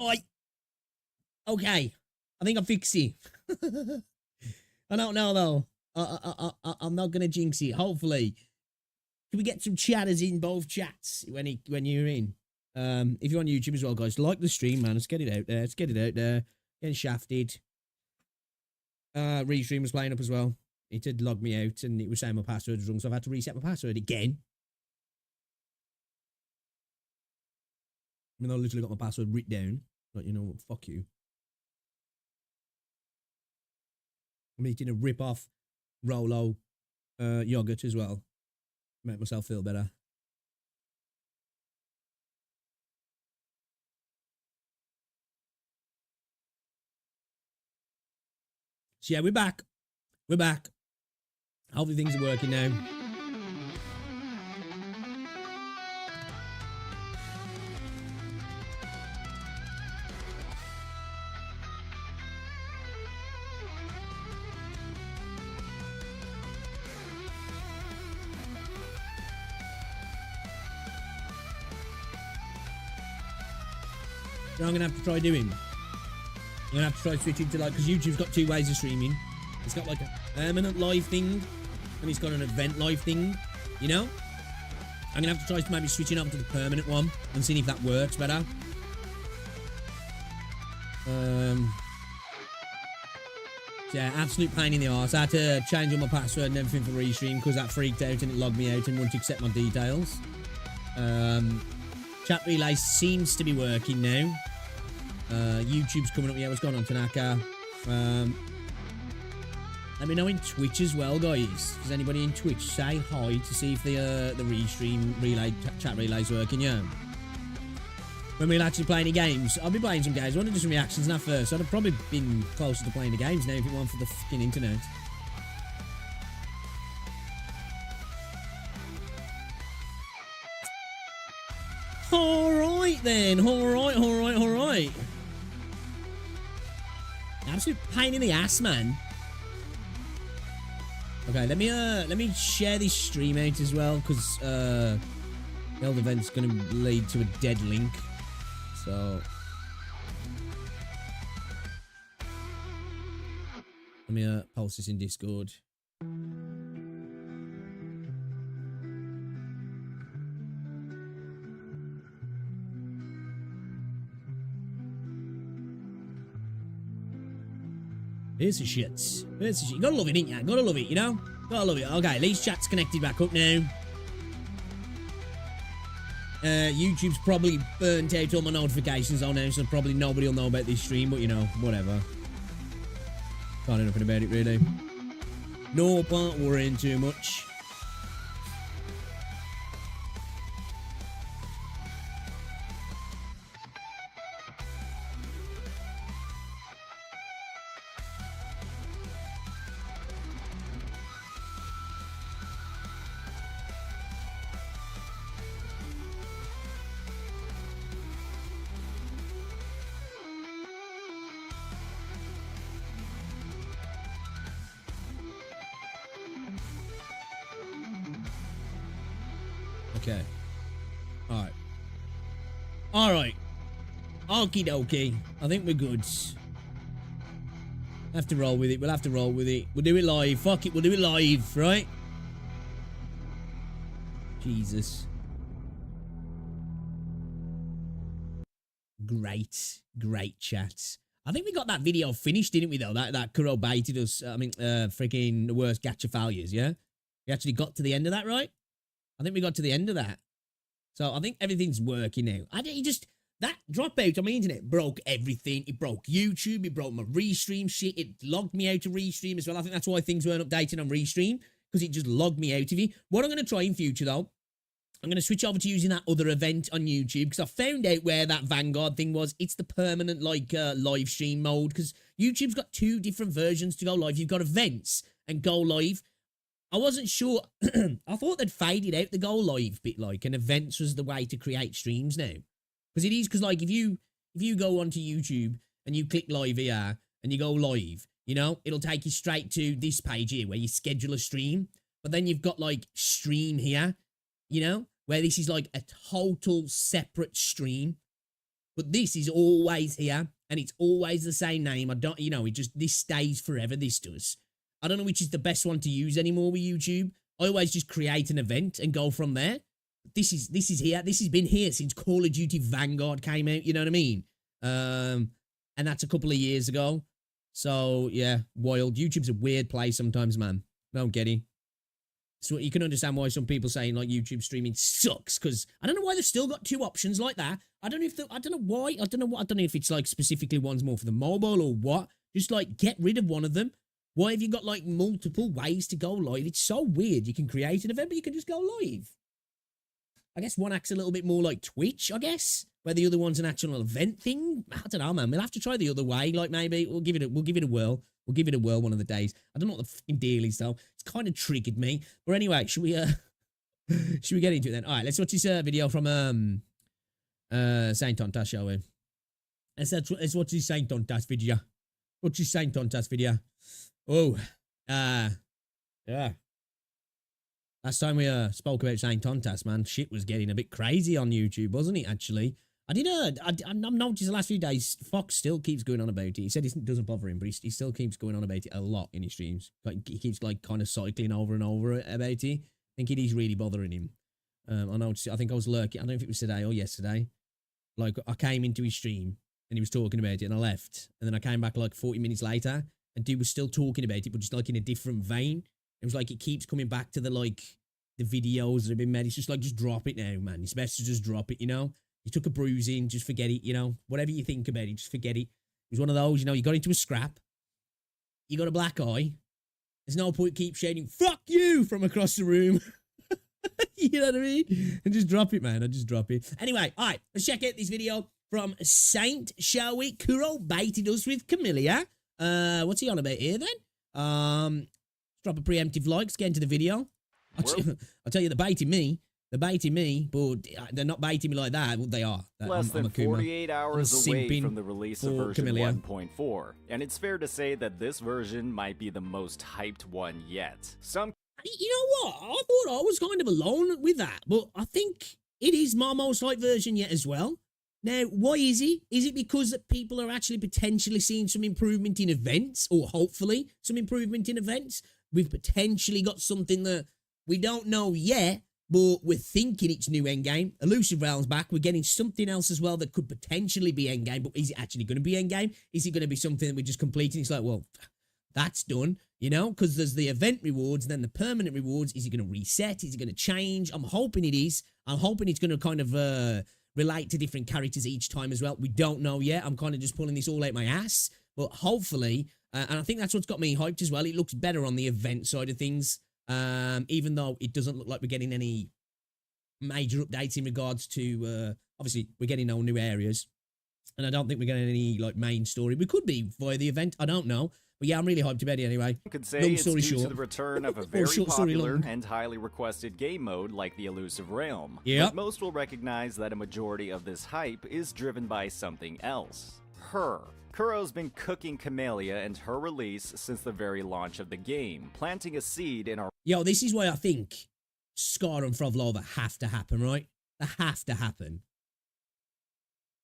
Oi. Okay. I think I fixed it. I don't know though. I'm not gonna jinx it. Hopefully, can we get some chatters in both chats when you're in? If you're on YouTube as well, guys, like the stream, man. Let's get it out there. Let's get it out there. Getting shafted. Restream was playing up as well. It had logged me out and it was saying my password was wrong, so I've had to reset my password again. I mean, I literally got my password written down. But you know what? Fuck you. I'm eating a rip-off Rolo yogurt as well. Make myself feel better. So yeah, we're back. We're back. Hopefully things are working now. So I'm gonna have to try doing. I'm gonna have to try switching to like, because YouTube's got two ways of streaming. It's got like a permanent live thing, and it's got an event live thing. You know, I'm gonna have to try to maybe switching over to the permanent one and seeing if that works better. Yeah, absolute pain in the arse. I had to change all my password and everything for restream because that freaked out and it logged me out and wouldn't accept my details. Chat relay seems to be working now. YouTube's coming up. Yeah, what's going on, Tanaka? Let me know in Twitch as well, guys. Does anybody in Twitch say hi to see if the restream relay chat relay's working? Yeah. When we'll actually play any games, I'll be playing some games. I want to do some reactions on that first. I'd have probably been closer to playing the games now if it weren't for the fucking internet. Alright then. Alright. Absolute pain in the ass, man. Okay, let me share this stream out as well, because the old event's gonna lead to a dead link. So let me post this in Discord. Here's the shits. Here's the shit. You gotta love it, ain't ya? Gotta love it, you know? Gotta love it. Okay, at least chat's connected back up now. YouTube's probably burnt out all my notifications on now, so probably nobody will know about this stream, but you know, whatever. Can't do nothing about it, really. No point worrying too much. Okay. Alright. Alright. Okie dokie. I think we're good. Have to roll with it. We'll have to roll with it. We'll do it live. Fuck it. We'll do it live, right? Jesus. Great chat. I think we got that video finished, didn't we, though? That Kuro baited us. I mean, freaking the worst gacha failures, yeah? We actually got to the end of that, right? I think we got to the end of that. So I think everything's working now. That dropout on my internet broke everything. It broke YouTube. It broke my restream shit. It logged me out of restream as well. I think that's why things weren't updating on restream, because it just logged me out of it. What I'm going to try in future, though, I'm going to switch over to using that other event on YouTube, because I found out where that Vanguard thing was. It's the permanent, like, live stream mode, because YouTube's got two different versions to go live. You've got events and go live. I wasn't sure. I thought they'd faded out the go live bit, like, and events was the way to create streams now. Because it is, because, like, if you go onto YouTube and you click live here and you go live, you know, it'll take you straight to this page here where you schedule a stream. But then you've got, like, stream here, you know, where this is, like, a total separate stream. But this is always here, and it's always the same name. I don't, this stays forever. This does. I don't know which is the best one to use anymore with YouTube. I always just create an event and go from there. This is here. This has been here since Call of Duty Vanguard came out. You know what I mean? And that's a couple of years ago. So yeah, wild. YouTube's a weird place sometimes, man. Don't get it. So you can understand why some people saying like YouTube streaming sucks, because I don't know why they've still got two options like that. I don't know why. I don't know if it's like specifically one's more for the mobile or what. Just like get rid of one of them. Why have you got like multiple ways to go live? It's so weird. You can create an event, but you can just go live. I guess one acts a little bit more like Twitch, I guess, where the other one's an actual event thing. I don't know, man. We'll have to try the other way. Like maybe we'll give it a whirl. We'll give it a whirl one of the days. I don't know what the fucking deal is though. It's kind of triggered me. But anyway, should we get into it then? All right, let's watch this video from Saint Tontas, shall we? Let's watch this Saint Tontas video. Watch this Saint Tontas video. Oh, yeah. Last time we spoke about Saint Tontas, man, shit was getting a bit crazy on YouTube, wasn't it? Actually, I've noticed the last few days Fox still keeps going on about it. He said it doesn't bother him, but he still keeps going on about it a lot in his streams. Like he keeps like kind of cycling over and over about it. I think it is really bothering him. I think I was lurking. I don't know if it was today or yesterday. Like I came into his stream and he was talking about it, and I left, and then I came back like 40 minutes later, and dude was still talking about it, but just like in a different vein. It was like it keeps coming back to the videos that have been made. It's just like, just drop it now, man. It's best to just drop it, You took a bruising, just forget it, Whatever you think about it, just forget it. It was one of those, you got into a scrap. You got a black eye. There's no point keep shouting, fuck you, from across the room. You know what I mean? And just drop it, man. I just drop it. Anyway, all right, let's check out this video from Saint, shall we? Kuro baited us with Camellia. What's he on about here then? Drop a preemptive like, let's get into the video. I'll tell you, they're baiting me. They're baiting me, but they're not baiting me like that. Well, they are. Less than 48 hours away from the release of version 1.4, and it's fair to say that this version might be the most hyped one yet. You know what? I thought I was kind of alone with that, but I think it is my most hyped version yet as well. Now, why is it? Is it because that people are actually potentially seeing some improvement in events, or hopefully some improvement in events? We've potentially got something that we don't know yet, but we're thinking it's new endgame. Elusive Realm's back. We're getting something else as well that could potentially be endgame, but is it actually going to be endgame? Is it going to be something that we're just completing? It's like, well, that's done, because there's the event rewards and then the permanent rewards. Is it going to reset? Is it going to change? I'm hoping it is. I'm hoping it's going to kind of relate to different characters each time as well. We don't know yet. I'm kind of just pulling this all out my ass, but hopefully, and I think that's what's got me hyped as well. It looks better on the event side of things. Even though it doesn't look like we're getting any major updates in regards to, obviously we're getting no new areas, and I don't think we're getting any main story. We could be via the event, I don't know, but yeah, I'm really hyped about it anyway. You could say it's due to the return of a very popular and highly requested game mode like the Elusive Realm. Yep. But most will recognize that a majority of this hype is driven by something else. Her. Kuro's been cooking Camellia and her release since the very launch of the game, planting a seed in our— Yo, this is why I think Scar and Frovlova have to happen, right? They have to happen.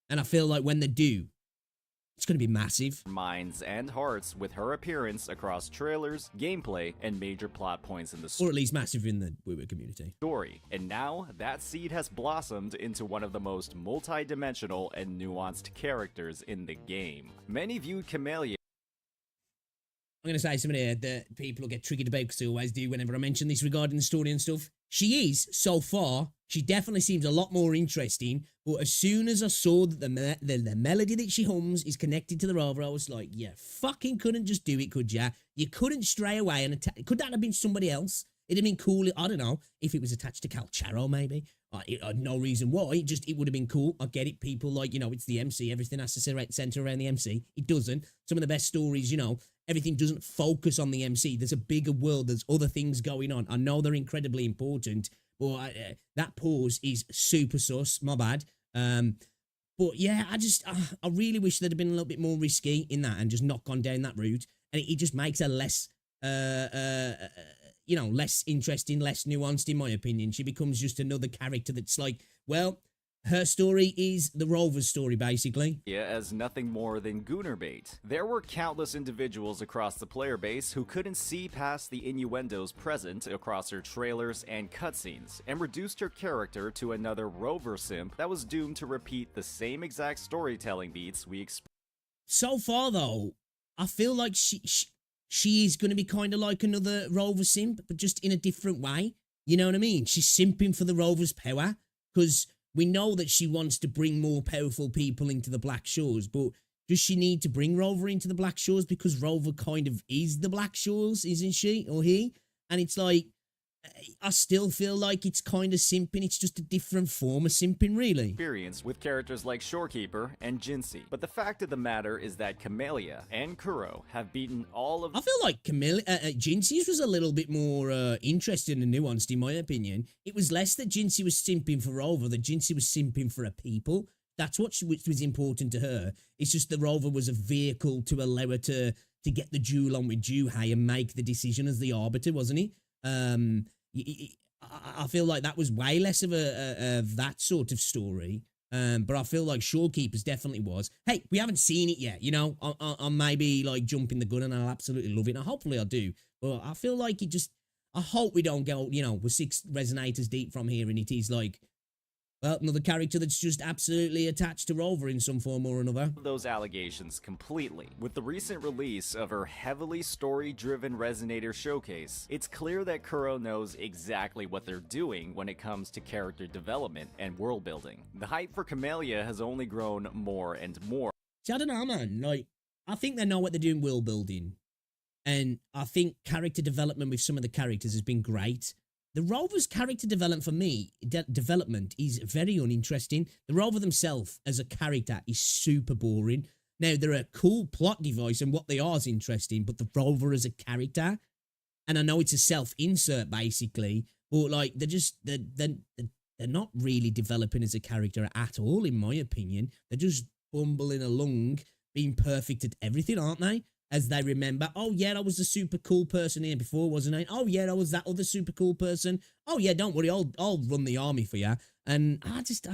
And I feel like when they do, it's going to be massive. Minds and hearts with her appearance across trailers, gameplay, and major plot points in the story. Or at least massive in the WuWa community. And now, that seed has blossomed into one of the most multi-dimensional and nuanced characters in the game. Many viewed Camellia— I'm going to say something here that people will get triggered about, because they always do whenever I mention this regarding the story and stuff. She is, so far, she definitely seems a lot more interesting, but as soon as I saw that the melody that she hums is connected to the rover, I was like, yeah, fucking couldn't just do it, could ya? You couldn't stray away and attack. Could that have been somebody else? It'd have been cool, I don't know, if it was attached to Calcharo, maybe. I had no reason why, it would have been cool. I get it, people it's the MC, everything has to center around the MC. It doesn't. Some of the best stories, everything doesn't focus on the MC. There's a bigger world, there's other things going on. I know they're incredibly important, but that pause is super sus, my bad. But yeah, I really wish they'd have been a little bit more risky in that and just not gone down that route. And it just makes her less, less interesting, less nuanced, in my opinion. She becomes just another character that's like, well, her story is the Rover's story, basically. As nothing more than gooner bait. There were countless individuals across the player base who couldn't see past the innuendos present across her trailers and cutscenes, and reduced her character to another Rover simp that was doomed to repeat the same exact storytelling beats we experienced. So far, though, I feel like she is going to be kind of like another Rover simp, but just in a different way. You know what I mean? She's simping for the Rover's power, because we know that she wants to bring more powerful people into the Black Shores, but does she need to bring Rover into the Black Shores? Because Rover kind of is the Black Shores, isn't she? Or he? And it's like, I still feel like it's kind of simping. It's just a different form of simping, really. Experience with characters like Shorekeeper and Jinsei. But the fact of the matter is that Camellia and Kuro have beaten all of. I feel like Jinsei's was a little bit more interesting and nuanced, in my opinion. It was less that Jinsei was simping for Rover, that Jinsei was simping for a people. That's what was important to her. It's just that Rover was a vehicle to allow her to get the duel on with Juhei and make the decision as the arbiter, wasn't he? I feel like that was way less of that sort of story. But I feel like Shorekeepers definitely was. Hey, we haven't seen it yet, you know. I'm maybe like jumping the gun, and I'll absolutely love it. And hopefully I do. But I feel like I hope we don't go, you know, we're 6 resonators deep from here, and it is like, well, another character that's just absolutely attached to Rover in some form or another. Those allegations completely. With the recent release of her heavily story-driven Resonator showcase, it's clear that Kuro knows exactly what they're doing when it comes to character development and world building. The hype for Camellia has only grown more and more. See, I don't know, man. Like, I think they know what they're doing world building. And I think character development with some of the characters has been great. The Rover's character development for me, development is very uninteresting. The Rover themselves as a character is super boring. Now, they're a cool plot device and what they are is interesting, but the Rover as a character, and I know it's a self-insert basically, but like they're not really developing as a character at all, in my opinion. They're just bumbling along, being perfect at everything, aren't they? As they remember, oh yeah, I was the super cool person here before, wasn't I? Oh yeah, I was that other super cool person. Oh yeah, don't worry, I'll run the army for you. And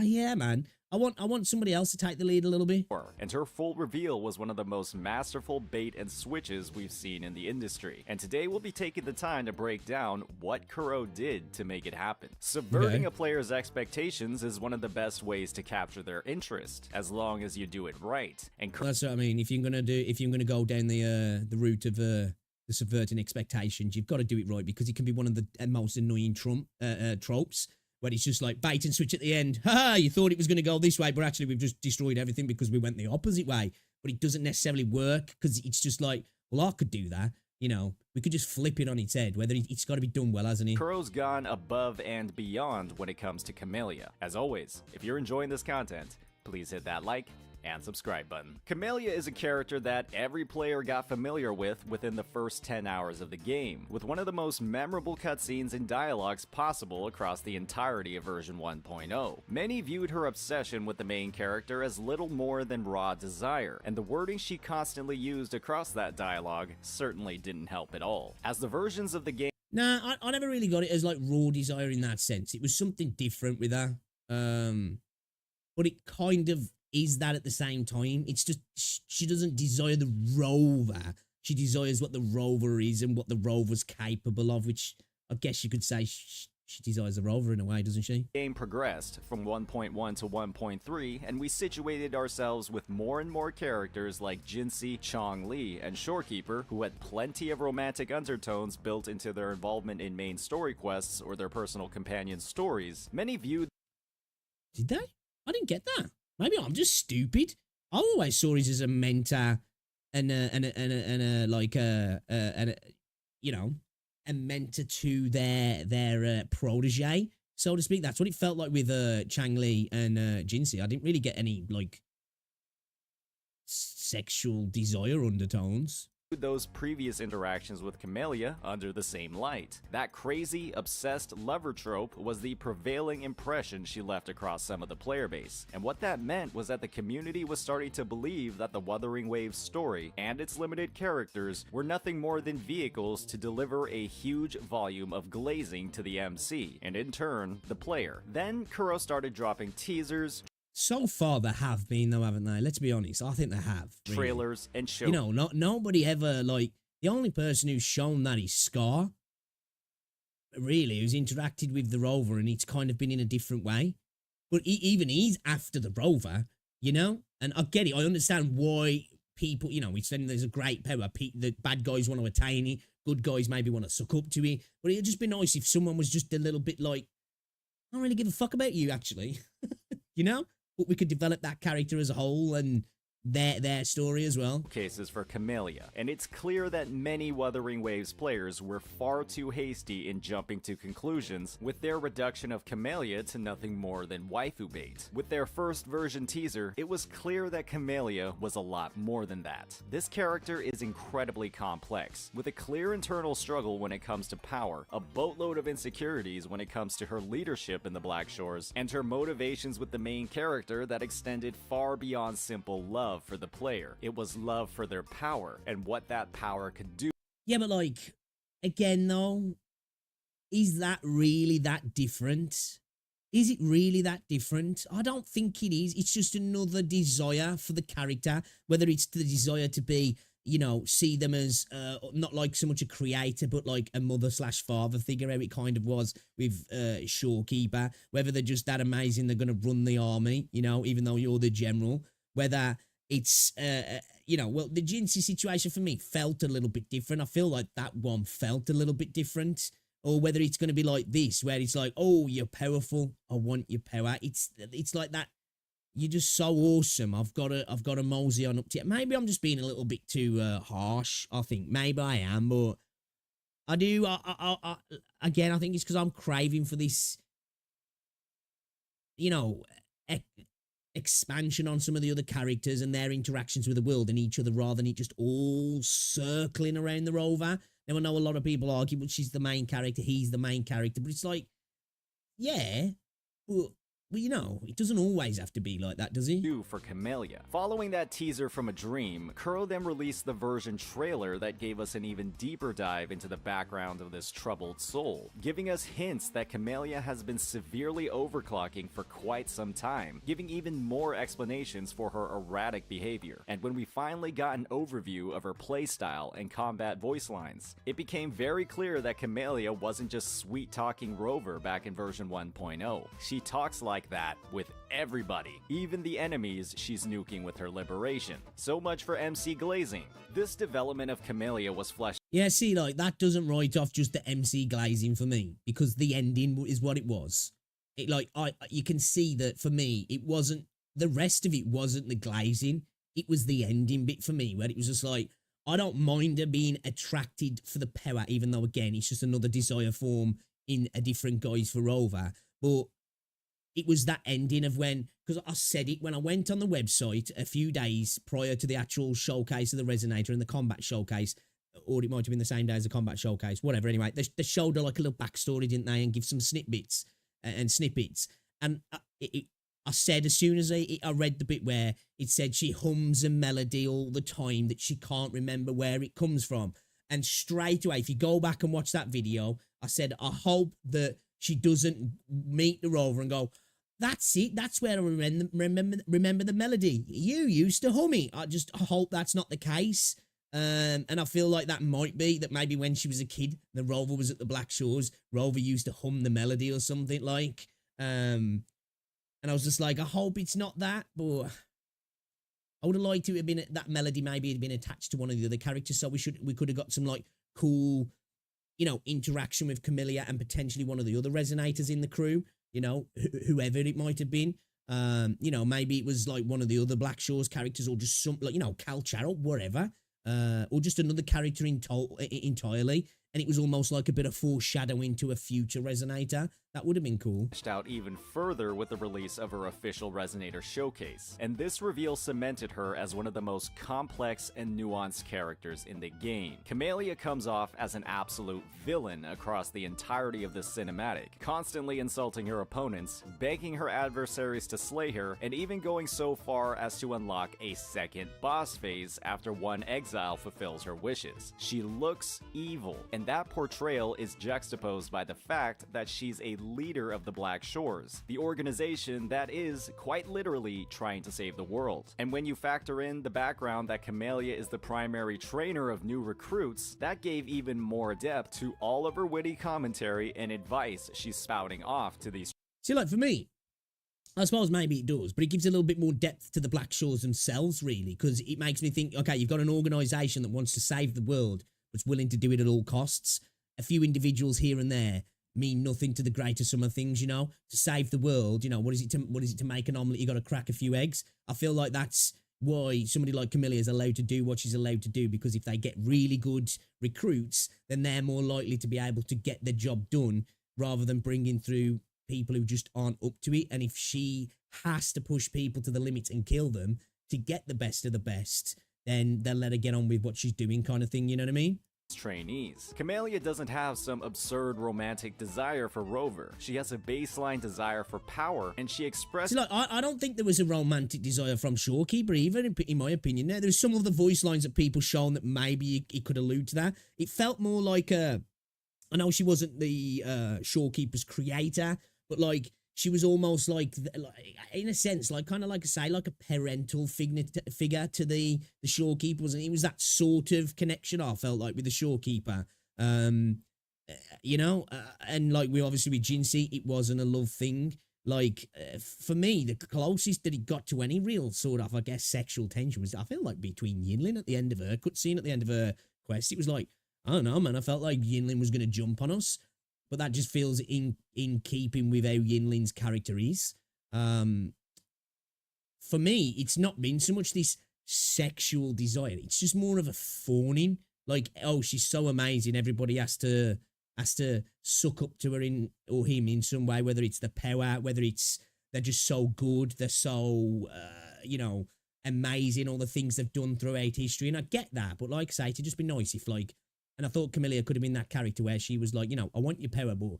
yeah, man, I want somebody else to take the lead a little bit. And her full reveal was one of the most masterful bait and switches we've seen in the industry. And today we'll be taking the time to break down what Kuro did to make it happen. Subverting a player's expectations is one of the best ways to capture their interest, as long as you do it right. And that's what I mean. If you're gonna go down the route of the subverting expectations, you've got to do it right, because it can be one of the most annoying tropes. Where it's just like bait and switch at the end. Ha! You thought it was going to go this way, but actually we've just destroyed everything because we went the opposite way. But it doesn't necessarily work, because it's just like, well, I could do that. You know, we could just flip it on its head. Whether it's got to be done well, hasn't it? Kuro's gone above and beyond when it comes to Camellia. As always, if you're enjoying this content, please hit that like and subscribe button. Camellia is a character that every player got familiar with within the first 10 hours of the game, with one of the most memorable cutscenes and dialogues possible across the entirety of version 1.0. Many viewed her obsession with the main character as little more than raw desire, and the wording she constantly used across that dialogue certainly didn't help at all. As the versions of the game Nah, I never really got it as like raw desire in that sense. It was something different with her. But it kind of is that at the same time. It's just, she doesn't desire the Rover. She desires what the Rover is and what the Rover's capable of, which I guess you could say she desires the Rover in a way, doesn't she? Game progressed from 1.1 to 1.3, and we situated ourselves with more and more characters like Jinsei, Chong-Li, and Shorekeeper, who had plenty of romantic undertones built into their involvement in main story quests or their personal companion stories. Many viewed. Did they? I didn't get that. Maybe I'm just stupid. I always saw it as a mentor and you know, a mentor to their protege, so to speak. That's what it felt like with Chang-Li and Jinsei. I didn't really get any like sexual desire undertones. those previous interactions with Camellia under the same light. That crazy, obsessed lover trope was the prevailing impression she left across some of the player base, and what that meant was that the community was starting to believe that the Wuthering Waves story and its limited characters were nothing more than vehicles to deliver a huge volume of glazing to the MC, and in turn, the player. Then Kuro started dropping teasers, So far, there have been, though, haven't they? Let's be honest. I think they have. Really. trailers, and shows. You know, nobody ever, like, the only person who's shown that is Scar, really, who's interacted with the rover, and it's kind of been in a different way. But even he's after the rover, you know? And I get it. I understand why people, you know, it's then there's a great power. The bad guys want to attain it. Good guys maybe want to suck up to it. But it'd just be nice if someone was just a little bit like, I don't really give a fuck about you, actually. You know? But we could develop that character as a whole and their story as well. Cases for Camellia, and it's clear that many Wuthering Waves players were far too hasty in jumping to conclusions with their reduction of Camellia to nothing more than waifu bait. With their first version teaser, it was clear that Camellia was a lot more than that. This character is incredibly complex, with a clear internal struggle when it comes to power, a boatload of insecurities when it comes to her leadership in the Black Shores, and her motivations with the main character that extended far beyond simple love for the player. It was love for their power and what that power could do. Yeah, but like, again though, is that really that different? Is it really that different? I don't think it is. It's just another desire for the character, whether it's the desire to be, you know, see them as not like so much a creator, but like a mother/father figure, how it kind of was with Shorekeeper, whether they're just that amazing they're going to run the army, you know, even though you're the general, whether it's, you know, well, the Jinsei situation for me felt a little bit different. I feel like that one felt a little bit different. Or whether it's going to be like this, where it's like, oh, you're powerful. I want your power. It's like that. You're just so awesome. I've got to mosey on up to you. Maybe I'm just being a little bit too harsh. I think maybe I am, but I do. Again, I think it's because I'm craving for this, you know, expansion on some of the other characters and their interactions with the world and each other, rather than it just all circling around the rover. Now, I know a lot of people argue, but she's the main character, he's the main character, but it's like, yeah, but you know, it doesn't always have to be like that, does it? For Camellia. Following that teaser from A Dream, Kuro then released the version trailer that gave us an even deeper dive into the background of this troubled soul, giving us hints that Camellia has been severely overclocking for quite some time, giving even more explanations for her erratic behavior. And when we finally got an overview of her playstyle and combat voice lines, it became very clear that Camellia wasn't just sweet-talking Rover back in version 1.0. She talks like that with everybody, even the enemies she's nuking with her liberation. So much for MC glazing. This development of Camellia was fleshed. Yeah, see, like, that doesn't write off just the MC glazing for me, because the ending is what it was. It, like, you can see that for me, it wasn't, the rest of it wasn't the glazing, it was the ending bit for me, where it was just like, I don't mind her being attracted for the power, even though, again, it's just another desire form in a different guise for Rover, but it was that ending of when, because I said it when I went on the website a few days prior to the actual showcase of the Resonator and the combat showcase, or it might have been the same day as the combat showcase, whatever. Anyway, they showed her like a little backstory, didn't they, and give some snippets and snippets. And I said, as soon as I read the bit where it said she hums a melody all the time that she can't remember where it comes from. And straight away, if you go back and watch that video, I said, I hope that she doesn't meet the rover and go, that's it. That's where I remember the melody. You used to hum it. I hope that's not the case. And I feel like that might be, that maybe when she was a kid, the rover was at the Black Shores, rover used to hum the melody or something like. And I was just like, I hope it's not that, but I would have liked to have been that melody maybe had been attached to one of the other characters, so we could have got some like cool, you know, interaction with Camellia and potentially one of the other Resonators in the crew. You know, whoever it might have been. You know, maybe it was like one of the other Black Shores characters, or just some, like, you know, Cal Charrow, whatever. Or just another character entirely. and it was almost like a bit of foreshadowing to a future Resonator. That would have been cool. Out even further with the release of her official Resonator showcase, and this reveal cemented her as one of the most complex and nuanced characters in the game. Camellia comes off as an absolute villain across the entirety of this cinematic, constantly insulting her opponents, begging her adversaries to slay her, and even going so far as to unlock a second boss phase after one exile fulfills her wishes. She looks evil, and that portrayal is juxtaposed by the fact that she's a leader of the Black Shores, the organization that is, quite literally, trying to save the world. And when you factor in the background that Camellia is the primary trainer of new recruits, that gave even more depth to all of her witty commentary and advice she's spouting off to these. See, like, for me, I suppose maybe it does, but it gives a little bit more depth to the Black Shores themselves, really, because it makes me think, okay, you've got an organization that wants to save the world, but's willing to do it at all costs. A few individuals here and there mean nothing to the greater sum of things, you know. To save the world, you know, what is it to make an omelette? You got to crack a few eggs. I feel like that's why somebody like Camellia is allowed to do what she's allowed to do, because if they get really good recruits, then they're more likely to be able to get the job done rather than bringing through people who just aren't up to it. And if she has to push people to the limits and kill them to get the best of the best, then they'll let her get on with what she's doing, kind of thing, you know what I mean? Trainees. Camellia doesn't have some absurd romantic desire for Rover. She has a baseline desire for power, and she expressed... See, like, I don't think there was a romantic desire from Shorekeeper either, in my opinion. There's some of the voice lines that people shown that maybe it could allude to that. It felt more like a... I know she wasn't the Shorekeeper's creator, but like she was almost like in a sense, like kind of like like a parental figure to the Shorekeeper, wasn't it? It was that sort of connection I felt like with the Shorekeeper, you know, and like we obviously with Jinsei, it wasn't a love thing. Like for me, the closest that it got to any real sort of, I guess, sexual tension was, I feel like, between Yinlin at the end of her cutscene, at the end of her quest. It was like, I don't know, man, I felt like Yinlin was going to jump on us. But that just feels in keeping with how Yinlin's character is. For me, it's not been so much this sexual desire. It's just more of a fawning. Like, oh, she's so amazing. Everybody has to suck up to her or him in some way, whether it's the power, whether it's they're just so good, they're so, you know, amazing, all the things they've done throughout history. And I get that. But like I say, it'd just be nice if, like, and I thought Camellia could have been that character where she was like, you know, I want your power, but...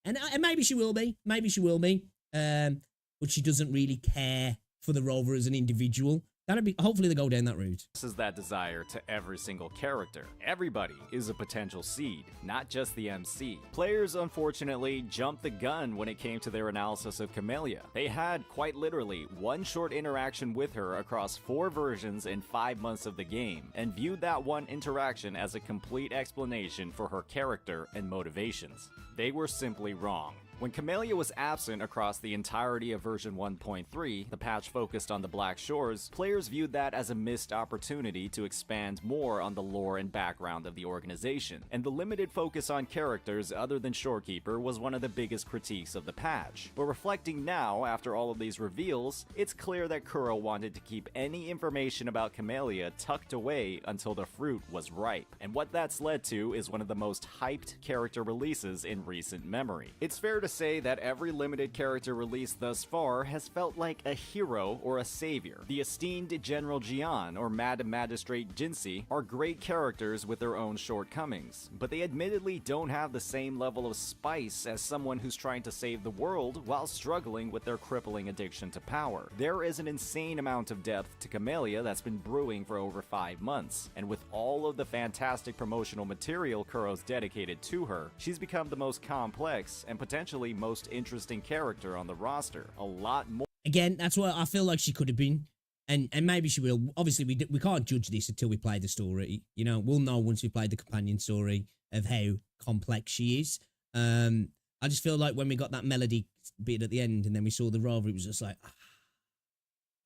And maybe she will be. Maybe she will be. But she doesn't really care for the Rover as an individual. That'd be... Hopefully they go down that route. This is that desire to every single character. Everybody is a potential seed, not just the MC. Players, unfortunately, jumped the gun when it came to their analysis of Camellia. They had, quite literally, one short interaction with her across 4 versions in 5 months of the game, and viewed that one interaction as a complete explanation for her character and motivations. They were simply wrong. When Camellia was absent across the entirety of version 1.3, the patch focused on the Black Shores, players viewed that as a missed opportunity to expand more on the lore and background of the organization, and the limited focus on characters other than Shorekeeper was one of the biggest critiques of the patch. But reflecting now, after all of these reveals, it's clear that Kuro wanted to keep any information about Camellia tucked away until the fruit was ripe, and what that's led to is one of the most hyped character releases in recent memory. It's fair to say that every limited character released thus far has felt like a hero or a savior. The esteemed General Jian or Mad Magistrate Jinsei are great characters with their own shortcomings, but they admittedly don't have the same level of spice as someone who's trying to save the world while struggling with their crippling addiction to power. There is an insane amount of depth to Camellia that's been brewing for over 5 months, and with all of the fantastic promotional material Kuro's dedicated to her, she's become the most complex and potentially most interesting character on the roster. A lot more. Again, that's what I feel like she could have been. And maybe she will. Obviously, we can't judge this until we play the story. You know, we'll know once we play the companion story of how complex she is. I just feel like when we got that melody bit at the end and then we saw the Rover, it was just like,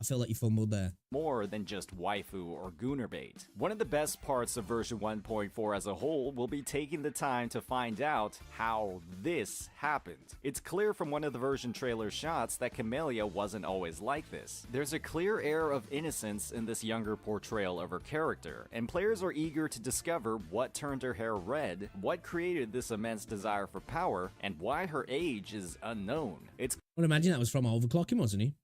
I feel like you fumbled there. more than just waifu or gooner bait. One of the best parts of version 1.4 as a whole will be taking the time to find out how this happened. It's clear from one of the version trailer shots that Camellia wasn't always like this. There's a clear air of innocence in this younger portrayal of her character, and players are eager to discover what turned her hair red, what created this immense desire for power, and why her age is unknown. It's Well, imagine that was from overclocking, wasn't he?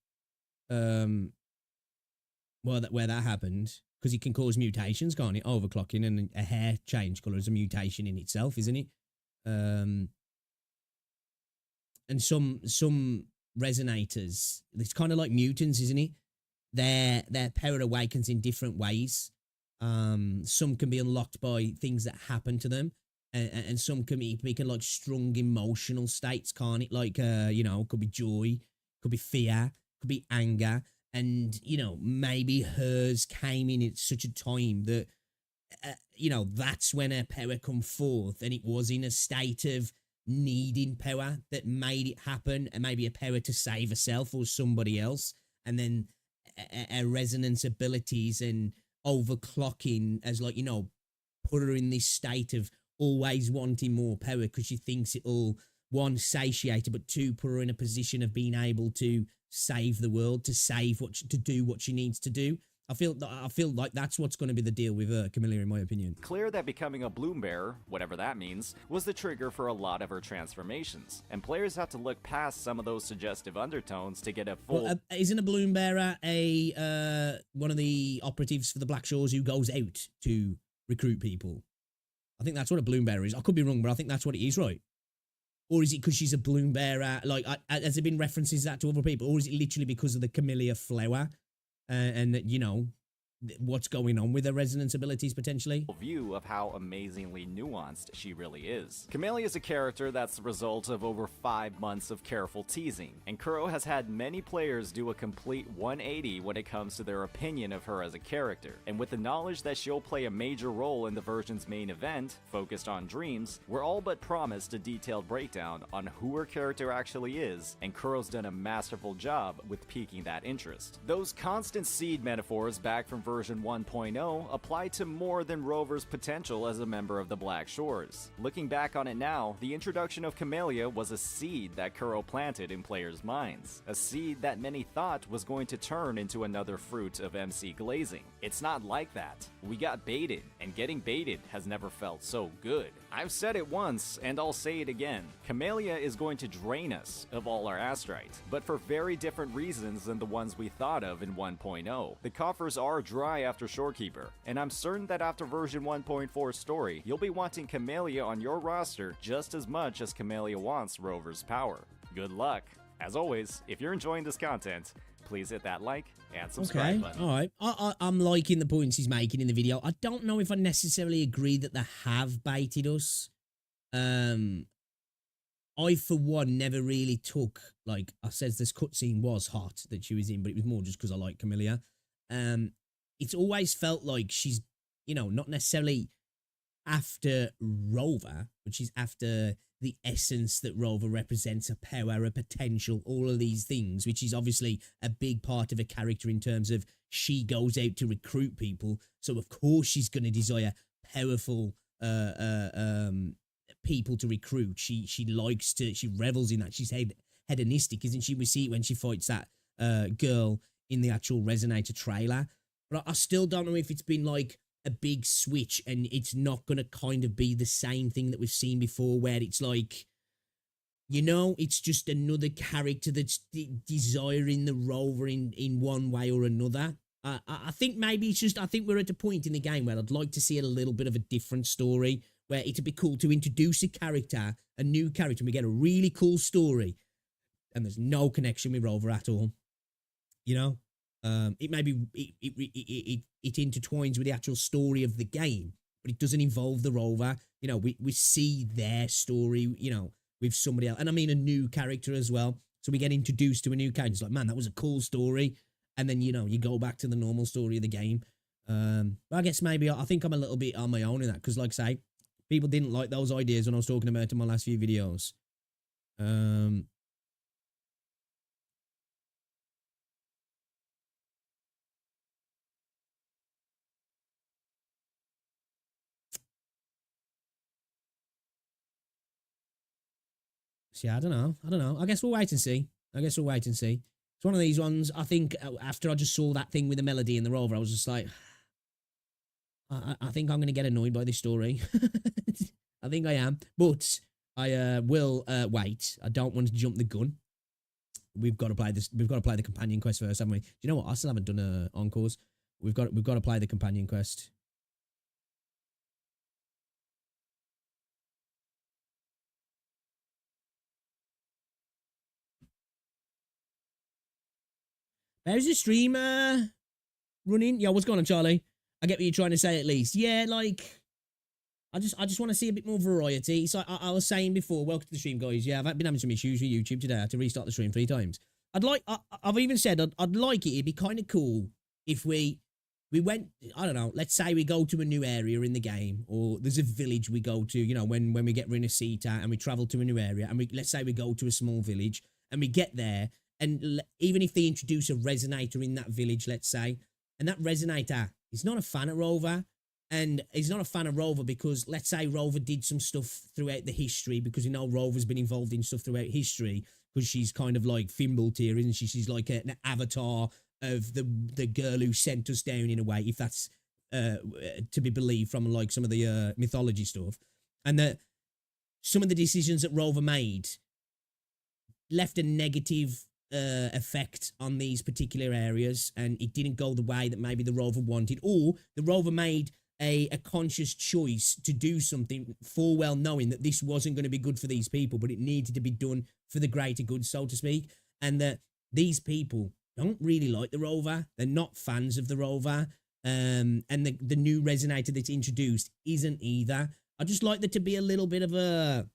Well, where that happened, because it can cause mutations, can't it? Overclocking, and a hair change color is a mutation in itself, isn't it? And some resonators, it's kind of like mutants, isn't it? Their power awakens in different ways. Some can be unlocked by things that happen to them, and some can be like strong emotional states, can't it? Like could be joy, could be fear, could be anger. And, maybe hers came in at such a time that, that's when her power come forth, and it was in a state of needing power that made it happen, and maybe a power to save herself or somebody else. And then her resonance abilities and overclocking as put her in this state of always wanting more power because she thinks it'll, one, satiate her, but two, put her in a position of being able to save the world, to do what she needs to do. I feel like that's what's going to be the deal with Camellia, in my opinion. clear that becoming a bloom bearer, whatever that means, was the trigger for a lot of her transformations, and players have to look past some of those suggestive undertones to get a full... Well, isn't a bloom bearer one of the operatives for the Black Shores who goes out to recruit people? I think that's what a bloom bearer is. I could be wrong, but I think that's what it is, right? Or is it because she's a bloom bearer? Like, has there been references that to other people? Or is it literally because of the Camellia flower? And what's going on with her resonance abilities, potentially? view of how amazingly nuanced she really is. Camellia is a character that's the result of over 5 months of careful teasing, and Kuro has had many players do a complete 180 when it comes to their opinion of her as a character. And with the knowledge that she'll play a major role in the version's main event, focused on dreams, we're all but promised a detailed breakdown on who her character actually is, and Kuro's done a masterful job with piquing that interest. Those constant seed metaphors back from version 1.0 apply to more than Rover's potential as a member of the Black Shores. Looking back on it now, the introduction of Camellia was a seed that Kuro planted in players' minds. A seed that many thought was going to turn into another fruit of MC glazing. It's not like that. We got baited, and getting baited has never felt so good. I've said it once, and I'll say it again. Camellia is going to drain us of all our astrite, but for very different reasons than the ones we thought of in 1.0. The coffers are dry after Shorekeeper, and I'm certain that after version 1.4 story, you'll be wanting Camellia on your roster just as much as Camellia wants Rover's power. Good luck. As always, if you're enjoying this content, please hit that like and subscribe button. All right. I'm liking the points he's making in the video. I don't know if I necessarily agree that they have baited us. I, for one, never really took, like I said, this cutscene was hot that she was in, but it was more just because I like Camellia. It's always felt like she's, not necessarily after Rover, but she's after the essence that Rover represents, a power, a potential, all of these things, which is obviously a big part of a character in terms of she goes out to recruit people. So of course she's going to desire powerful people to recruit. She revels in that. She's hedonistic, isn't she? We see it when she fights that girl in the actual Resonator trailer. But I still don't know if it's been like a big switch and it's not going to kind of be the same thing that we've seen before, where it's like, it's just another character that's desiring the Rover in one way or another. I think maybe it's just, I think we're at a point in the game where I'd like to see a little bit of a different story, where it'd be cool to introduce a new character, and we get a really cool story, and there's no connection with Rover at all. It may be it intertwines with the actual story of the game, but it doesn't involve the Rover. We see their story, with somebody else, and I mean a new character as well. So we get introduced to a new character. It's like, man, that was a cool story, and then you go back to the normal story of the game. But I guess maybe I think I'm a little bit on my own in that, because, like I say, people didn't like those ideas when I was talking about it in my last few videos. So yeah, I don't know. I guess we'll wait and see. It's one of these ones. I think after I just saw that thing with the melody and the rover, I was just like, I think I'm going to get annoyed by this story. I think I am, but I will wait. I don't want to jump the gun. We've got to play this. We've got to play the companion quest first, haven't we? Do you know what? I still haven't done encores. We've got to play the companion quest. How's the stream running? Yo, what's going on, Charlie? I get what you're trying to say at least. Yeah, like I just want to see a bit more variety. So I was saying before, welcome to the stream, guys. Yeah, I've been having some issues with YouTube today. I had to restart the stream 3 times. I've even said I'd like it. It'd be kind of cool if we went, I don't know, let's say we go to a new area in the game, or there's a village we go to, you know, when we get Rinasita and we travel to a new area, and let's say we go to a small village and we get there, and even if they introduce a resonator in that village, let's say, and that resonator is not a fan of Rover, and he's not a fan of Rover because, let's say, Rover did some stuff throughout the history, because you know Rover's been involved in stuff throughout history, because she's kind of like Fimbled here, isn't she? She's like an avatar of the girl who sent us down, in a way, if that's to be believed from like some of the mythology stuff, and that some of the decisions that Rover made left a negative effect on these particular areas, and it didn't go the way that maybe the Rover wanted, or the Rover made a conscious choice to do something full well knowing that this wasn't going to be good for these people, but it needed to be done for the greater good, so to speak, and that these people don't really like the Rover. They're not fans of the Rover, and the new resonator that's introduced isn't either. I just like there to be a little bit of a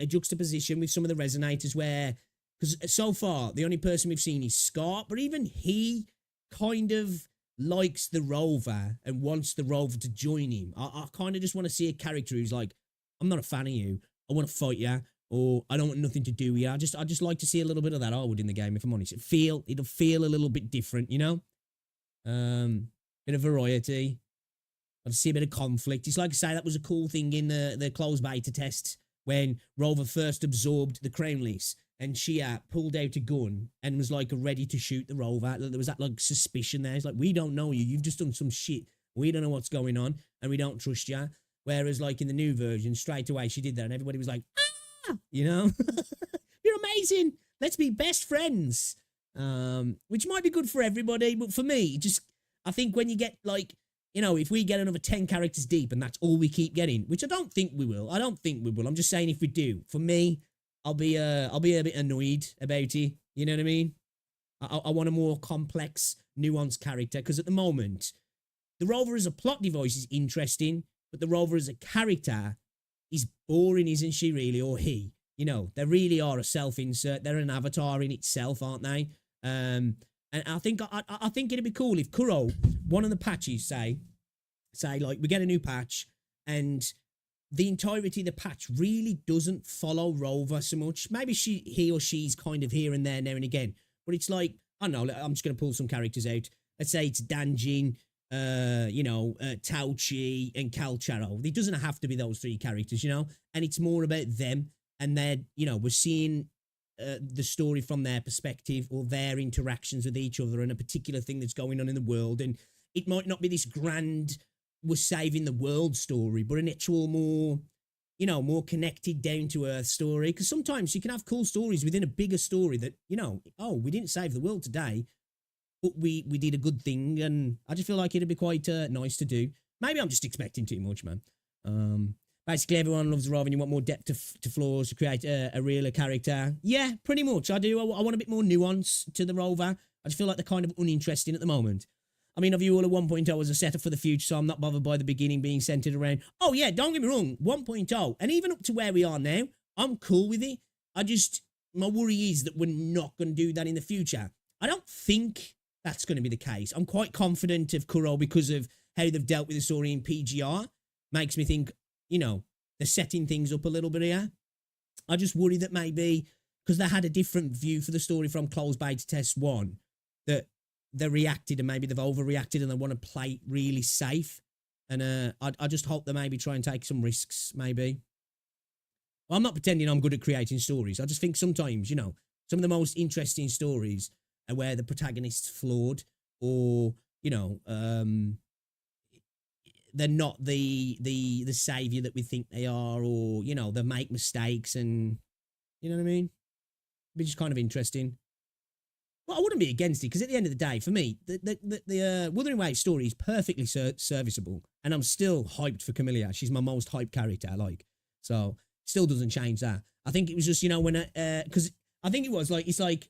juxtaposition with some of the resonators, where, because so far the only person we've seen is Scott, but even he kind of likes the Rover and wants the Rover to join him. I kind of just want to see a character who's like, I'm not a fan of you, I want to fight you, or I don't want nothing to do with you. I just like to see a little bit of that I would in the game, if I'm honest. It'll feel a little bit different, you know? Bit of variety. I'd see a bit of conflict. It's like I say, that was a cool thing in the closed beta test when Rover first absorbed the crown lease, and Shia pulled out a gun and was like ready to shoot the Rover. There was that like suspicion there. It's like, we don't know you. You've just done some shit. We don't know what's going on, and we don't trust you. Whereas like in the new version, straight away she did that, and everybody was like, ah, you know, you're amazing. Let's be best friends. Which might be good for everybody, but for me, just I think when you get like, you know, if we get another 10 characters deep and that's all we keep getting, which I don't think we will. I'm just saying, if we do, for me, I'll be a bit annoyed about it. You know what I mean? I want a more complex, nuanced character, because at the moment, the Rover as a plot device is interesting, but the Rover as a character is boring, isn't she, really? Or he? You know, they really are a self-insert. They're an avatar in itself, aren't they? And I think it'd be cool if Kuro, one of the patches, say like we get a new patch, and the entirety of the patch really doesn't follow Rover so much. Maybe he or she's kind of here and there now and again, but it's like, I don't know, I'm just going to pull some characters out. Let's say it's Danjin, Tauchi, and Calcharo. It doesn't have to be those 3 characters, you know, and it's more about them, and they're, you know, we're seeing the story from their perspective, or their interactions with each other, and a particular thing that's going on in the world. And it might not be this grand, we're saving the world story, but an actual more, you know, more connected, down to earth story. Because sometimes you can have cool stories within a bigger story that, you know, oh, we didn't save the world today, but we did a good thing. And I just feel like it'd be quite nice to do. Maybe I'm just expecting too much, man. Basically, everyone loves the Rover, and you want more depth to flaws to create a realer character. Yeah, pretty much. I do. I want a bit more nuance to the Rover. I just feel like they're kind of uninteresting at the moment. I mean, I view all of 1.0 as a setup for the future, so I'm not bothered by the beginning being centered around, oh yeah, don't get me wrong, 1.0, and even up to where we are now, I'm cool with it. My worry is that we're not going to do that in the future. I don't think that's going to be the case. I'm quite confident of Kuro because of how they've dealt with the story in PGR. Makes me think, you know, they're setting things up a little bit here. I just worry that maybe, because they had a different view for the story from closed beta test 1, that they reacted, and maybe they've overreacted, and they want to play really safe. And I just hope they maybe try and take some risks, maybe. Well, I'm not pretending I'm good at creating stories. I just think sometimes, you know, some of the most interesting stories are where the protagonist's flawed or, you know, they're not the savior that we think they are, or, you know, they make mistakes and, you know what I mean? Which is kind of interesting. Well, I wouldn't be against it because at the end of the day, for me, the Wuthering Waves story is perfectly serviceable, and I'm still hyped for Camilla. She's my most hyped character, so still doesn't change that. I think it was just, you know, when because I think it was like it's like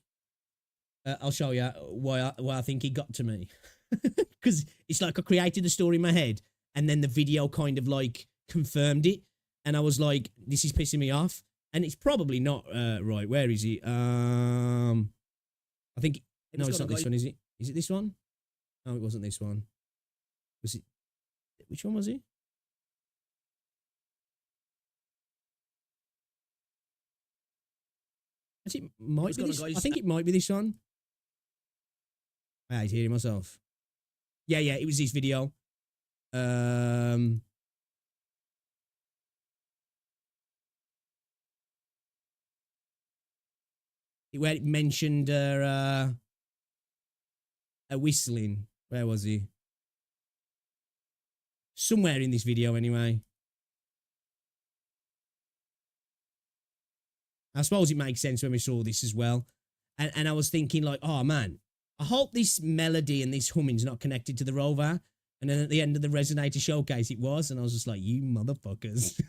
I'll show you why I think it got to me because it's like I created the story in my head, and then the video kind of like confirmed it, and I was like, this is pissing me off, and it's probably not right. Where is it? I think no, it's not this one, is it? Is it this one? No, it wasn't this one. Was it? Which one was it? It might be this. I think it might be this one. I hate hearing myself. Yeah, it was this video. Where it mentioned a whistling. Where was he? Somewhere in this video, anyway. I suppose it makes sense when we saw this as well. And I was thinking like, oh man, I hope this melody and this humming's not connected to the rover. And then at the end of the Resonator showcase, it was. And I was just like, you motherfuckers.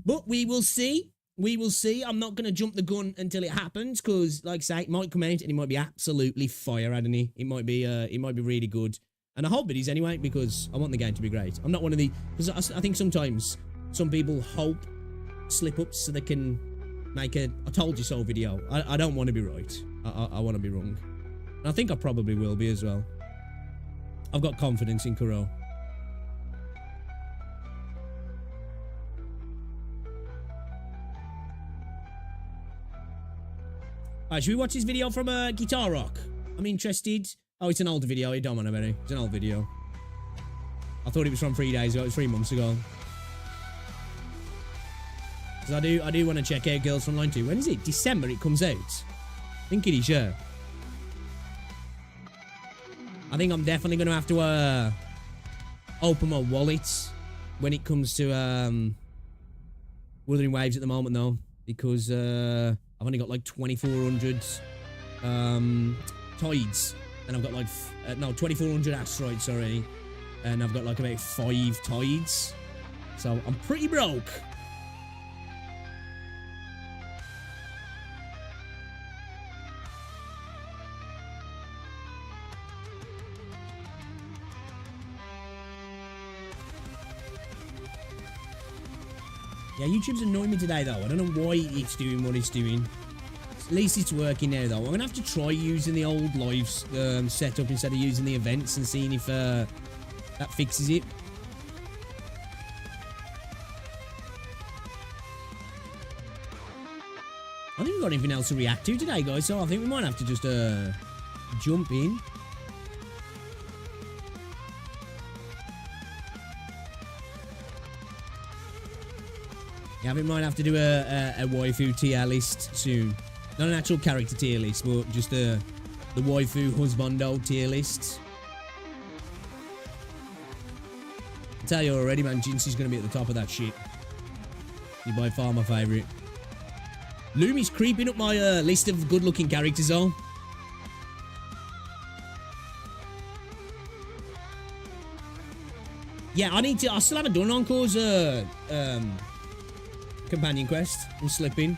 But we will see. We will see. I'm not going to jump the gun until it happens because, like I say, it might come out and it might be absolutely fire, hadn't It might be really good. And I hope it is anyway because I want the game to be great. I'm not one of the... Because I think sometimes some people hope slip-ups so they can make a I told you so video. I don't want to be right. I want to be wrong. And I think I probably will be as well. I've got confidence in Kuro. Alright, should we watch this video from Guitar Rock? I'm interested. Oh, it's an older video. You don't want to know. It's an old video. I thought it was from 3 days ago. It was 3 months ago. Because I do want to check out Girls From Line 2. When is it? December it comes out. I think it is, yeah. I think I'm definitely going to have to open my wallet when it comes to Wuthering Waves at the moment, though. Because I've only got like 2,400 tides. And I've got like, no, 2,400 asteroids, sorry. And I've got like about 5 tides. So I'm pretty broke. Yeah, YouTube's annoying me today, though. I don't know why it's doing what it's doing. At least it's working now, though. I'm going to have to try using the old live setup instead of using the events and seeing if that fixes it. I think we've got anything else to react to today, guys, so I think we might have to just jump in. Yeah, we might have to do a waifu tier list soon. Not an actual character tier list, but just the waifu husbando tier list. I tell you already, man, Jinxie's going to be at the top of that shit. He's by far my favourite. Lumi's creeping up my list of good-looking characters, though. Yeah, I still haven't done Encore's companion quest. I'm slipping.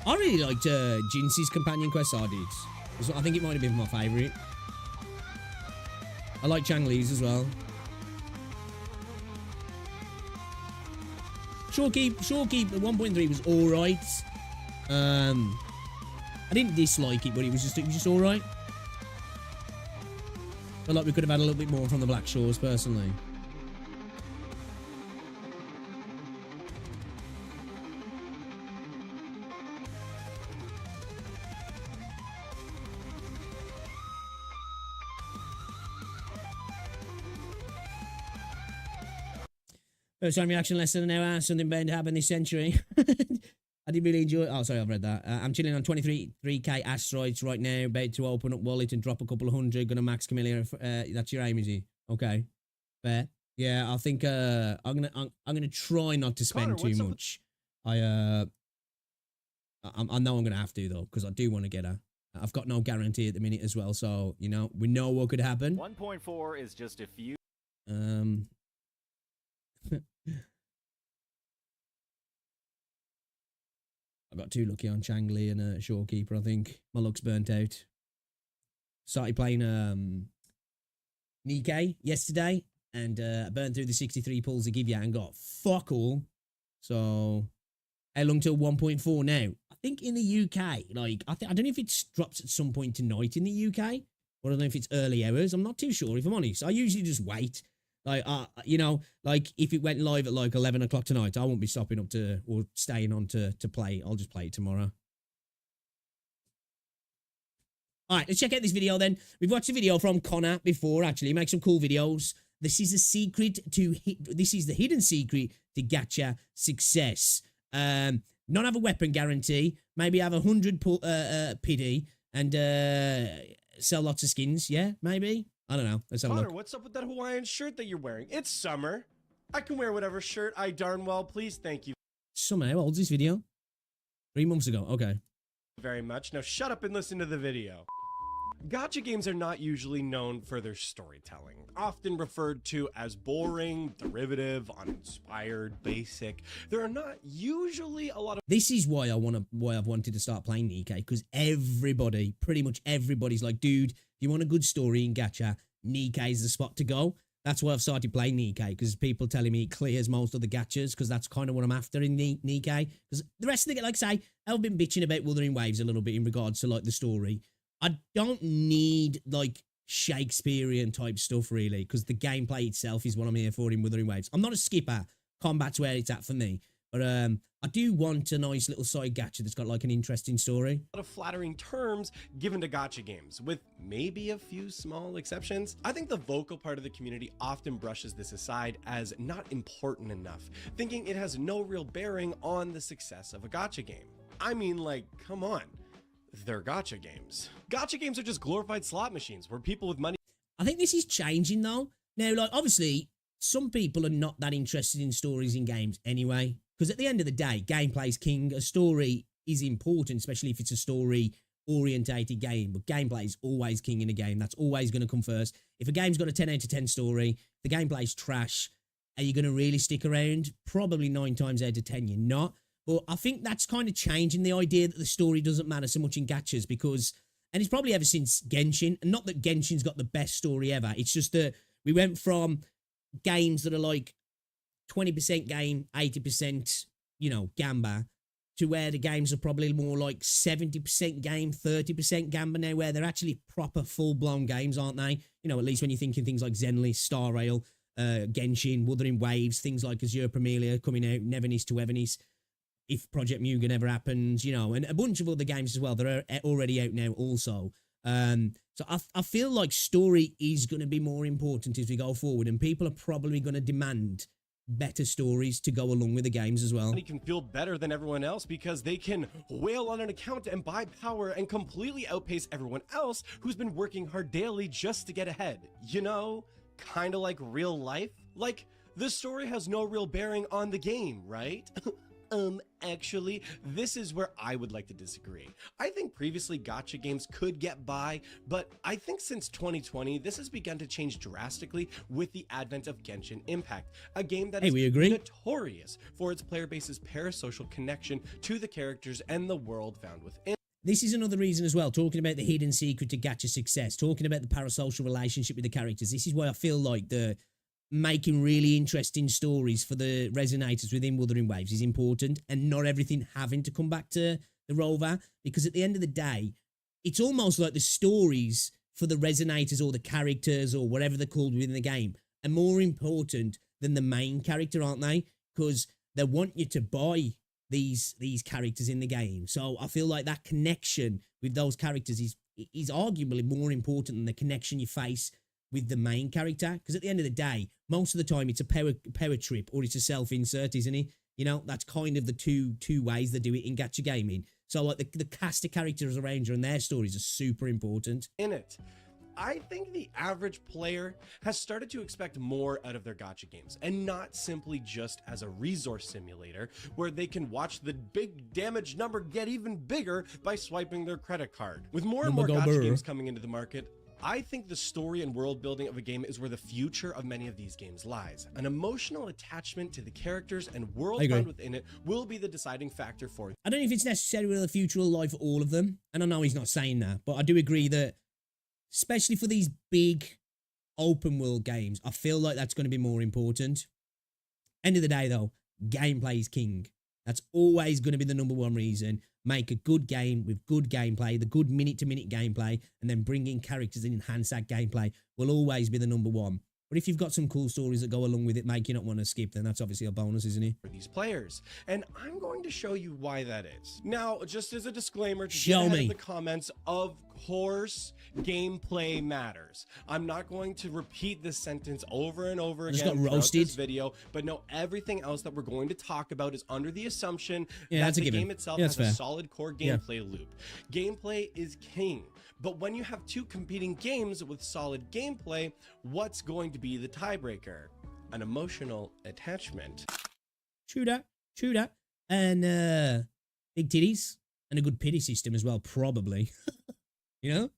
I really liked Jinxie's companion quest, I did. I think it might have been my favourite. I like Chang Li's as well. Shorekeep at 1.3 was alright. I didn't dislike it, but it was just alright. Felt like we could have had a little bit more from the Black Shores, personally. First time reaction less than an hour. Something bound to happen this century. I did really enjoy it. Oh, sorry, I've read that. I'm chilling on 3K asteroids right now. About to open up wallet and drop a couple of hundred. Gonna max Camellia. That's your aim, is he? Okay, fair. Yeah, I think I'm gonna try not to spend Connor, too much. I know I'm gonna have to though, because I do want to get her. I've got no guarantee at the minute as well, so you know we know what could happen. 1.4 is just a few. I got too lucky on Changley and Shorekeeper. I think my luck's burnt out. Started playing Nikke yesterday and burned through the 63 pulls they give you and got fuck all. So how long till 1.4 now? I think in the UK, like I don't know if it drops at some point tonight in the UK, or I don't know if it's early hours. I'm not too sure if I'm honest. I usually just wait. Like, you know, like if it went live at like 11 o'clock tonight, I won't be stopping up to or staying on to play. I'll just play it tomorrow. All right, let's check out this video then. We've watched a video from Connor before, actually. He makes some cool videos. This is a secret to this is the hidden secret to gacha success. Not have a weapon guarantee. Maybe have 100 pity and sell lots of skins. Yeah, maybe. I don't know. Let's have a Connor, look. what's up with that Hawaiian shirt that you're wearing? It's summer. I can wear whatever shirt I darn well please. Thank you Summer, how old's this video? 3 months ago. Okay. very much. Now shut up and listen to the video. Gacha games are not usually known for their storytelling, often referred to as boring, derivative, uninspired, basic. There are not usually a lot of This is why I've wanted to start playing Nikke, because everybody, pretty much everybody's like, dude, if you want a good story in gacha, Nikke is the spot to go. That's why I've started playing Nikke, because people telling me it clears most of the gachas, because that's kind of what I'm after in Nikke. Because the rest of the, like I say, I've been bitching about Wuthering Waves a little bit in regards to like the story. I don't need like Shakespearean type stuff really, because the gameplay itself is what I'm here for in Wuthering Waves. I'm not a skipper. Combat's where it's at for me. But I do want a nice little side gacha that's got like an interesting story. A lot of flattering terms given to gacha games, with maybe a few small exceptions. I think the vocal part of the community often brushes this aside as not important enough, thinking it has no real bearing on the success of a gacha game. I mean, like, come on. They're gacha games. Gacha games are just glorified slot machines where people with money. I think this is changing though. Now, like, obviously, some people are not that interested in stories in games anyway. Because at the end of the day, gameplay's king. A story is important, especially if it's a story-orientated game. But gameplay's always king in a game. That's always going to come first. If a game's got a 10 out of 10 story, the gameplay's trash, are you going to really stick around? Probably 9 times out of 10 you're not. But I think that's kind of changing the idea that the story doesn't matter so much in gachas, because, and it's probably ever since Genshin, and not that Genshin's got the best story ever, it's just that we went from games that are like 20% game, 80%, you know, gamba, to where the games are probably more like 70% game, 30% gamba now, where they're actually proper full-blown games, aren't they? You know, at least when you're thinking things like Zenless, Star Rail, Genshin, Wuthering Waves, things like Azure Premilia coming out, Nevernis to Evernis, if Project Mugen ever happens, you know, and a bunch of other games as well that are already out now also. So I feel like story is going to be more important as we go forward, and people are probably going to demand better stories to go along with the games as well. Can feel better than everyone else because they can whale on an account and buy power and completely outpace everyone else who's been working hard daily just to get ahead. You know, kind of like real life. Like, the story has no real bearing on the game, right? Actually, this is where I would like to disagree. I think previously gacha games could get by, but I think since 2020, this has begun to change drastically with the advent of Genshin Impact, a game that is notorious for its player base's parasocial connection to the characters and the world found within. This is another reason as well, talking about the hidden secret to gacha success, talking about the parasocial relationship with the characters. This is why I feel like the making really interesting stories for the resonators within Wuthering Waves is important, and not everything having to come back to the rover, because at the end of the day, it's almost like the stories for the resonators or the characters or whatever they're called within the game are more important than the main character, aren't they? Because they want you to buy these characters in the game. So I feel like that connection with those characters is arguably more important than the connection you face with the main character, because at the end of the day, most of the time it's a power trip or it's a self-insert, isn't it? You know, that's kind of the two ways they do it in gacha gaming. So like the cast of characters around you and their stories are super important. In it, I think the average player has started to expect more out of their gacha games, and not simply just as a resource simulator where they can watch the big damage number get even bigger by swiping their credit card. With more and more gacha games coming into the market, I think the story and world building of a game is where the future of many of these games lies. An emotional attachment to the characters and world found within it will be the deciding factor for it. I don't know if it's necessarily the future will lie for all of them, and I know he's not saying that, but I do agree that especially for these big open world games, I feel like that's going to be more important. End of the day though, gameplay is king. That's always going to be the number one reason. Make a good game with good gameplay, the good minute-to-minute gameplay, and then bring in characters and enhance that gameplay will always be the number one. But if you've got some cool stories that go along with it, make you not want to skip, then that's obviously a bonus, isn't it? For these players, and I'm going to show you why that is. Now, just as a disclaimer, to get ahead of the comments, of course, gameplay matters. I'm not going to repeat this sentence over and over again throughout this video, but no, everything else that we're going to talk about is under the assumption that the game itself has a solid core gameplay loop. Gameplay is king. But when you have two competing games with solid gameplay, what's going to be the tiebreaker? An emotional attachment. True that. And big titties and a good pity system as well, probably. You know?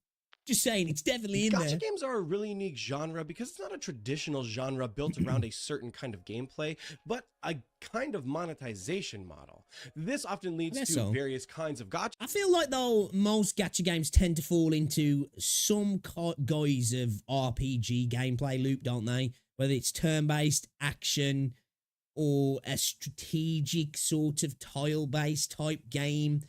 Just saying, it's definitely in there. Gacha games are a really unique genre because it's not a traditional genre built around a certain kind of gameplay, but a kind of monetization model. This often leads to various kinds of gacha. I feel like, though, most gacha games tend to fall into some guise of RPG gameplay loop, don't they? Whether it's turn-based, action, or a strategic sort of tile-based type game.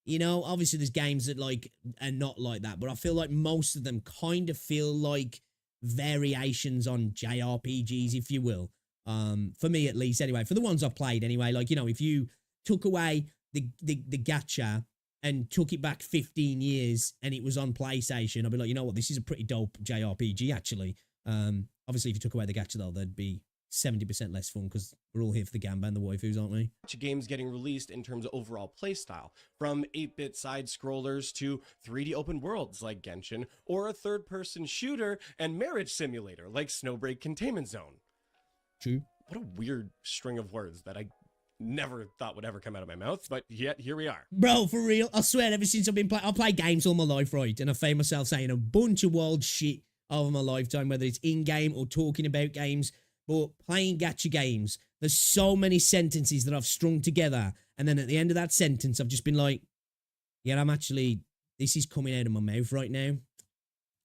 You know, obviously there's games that like are not like that, but I feel like most of them kind of feel like variations on JRPGs, if you will. For me at least, anyway. For the ones I've played, anyway. Like, you know, if you took away the gacha and took it back 15 years and it was on PlayStation, I'd be like, you know what, this is a pretty dope JRPG, actually. Obviously, if you took away the gacha, though, there'd be 70% less fun because we're all here for the gamba and the waifus, aren't we? Games getting released in terms of overall playstyle, from 8-bit side scrollers to 3D open worlds like Genshin, or a third-person shooter and marriage simulator like Snowbreak Containment Zone. True. What a weird string of words that I never thought would ever come out of my mouth, but yet here we are. Bro, for real, I swear, ever since I've been playing, I play games all my life, right? And I find myself saying a bunch of wild shit over my lifetime, whether it's in-game or talking about games. But playing gacha games, there's so many sentences that I've strung together. And then at the end of that sentence, I've just been like, yeah, this is coming out of my mouth right now.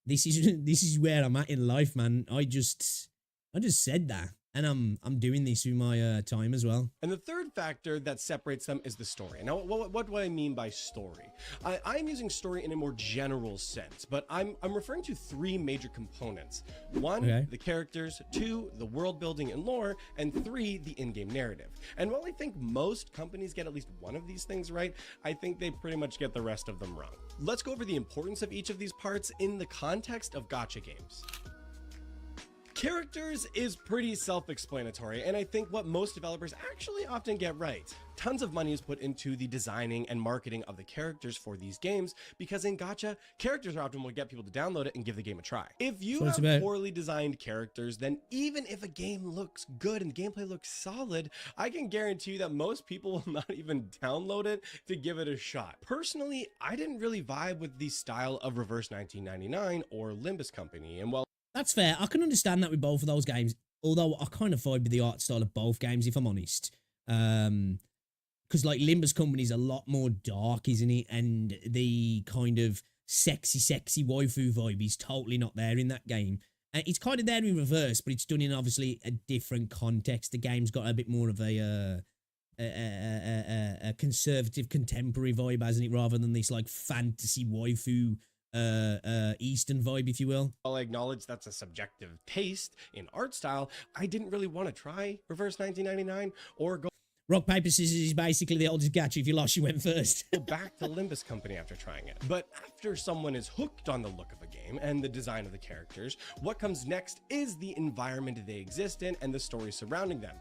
This is where I'm at in life, man. I just said that. And I'm doing this with my time as well. And the third factor that separates them is the story. Now, what do I mean by story? I'm using story in a more general sense, but I'm referring to three major components. One, the characters. Two, the world building and lore. And three, the in-game narrative. And while I think most companies get at least one of these things right, I think they pretty much get the rest of them wrong. Let's go over the importance of each of these parts in the context of gacha games. Characters is pretty self-explanatory, and I think what most developers actually often get right. Tons of money is put into the designing and marketing of the characters for these games, because in gacha, characters are often what get people to download it and give the game a try. If you have poorly designed characters, then even if a game looks good and the gameplay looks solid, I can guarantee you that most people will not even download it to give it a shot. Personally, I didn't really vibe with the style of Reverse 1999 or Limbus Company, and while that's fair. I can understand that with both of those games, although I kind of vibe with the art style of both games, if I'm honest. Because like Limbus Company is a lot more dark, isn't it? And the kind of sexy waifu vibe is totally not there in that game. It's kind of there in Reverse, but it's done in obviously a different context. The game's got a bit more of a conservative contemporary vibe, hasn't it, rather than this like fantasy waifu Eastern vibe, if you will. While I acknowledge that's a subjective taste in art style, I didn't really want to try Reverse 1999 or go. Rock, paper, scissors is basically the oldest gacha. If you lost, you went first. Go back to Limbus Company after trying it. But after someone is hooked on the look of a game and the design of the characters, what comes next is the environment they exist in and the story surrounding them.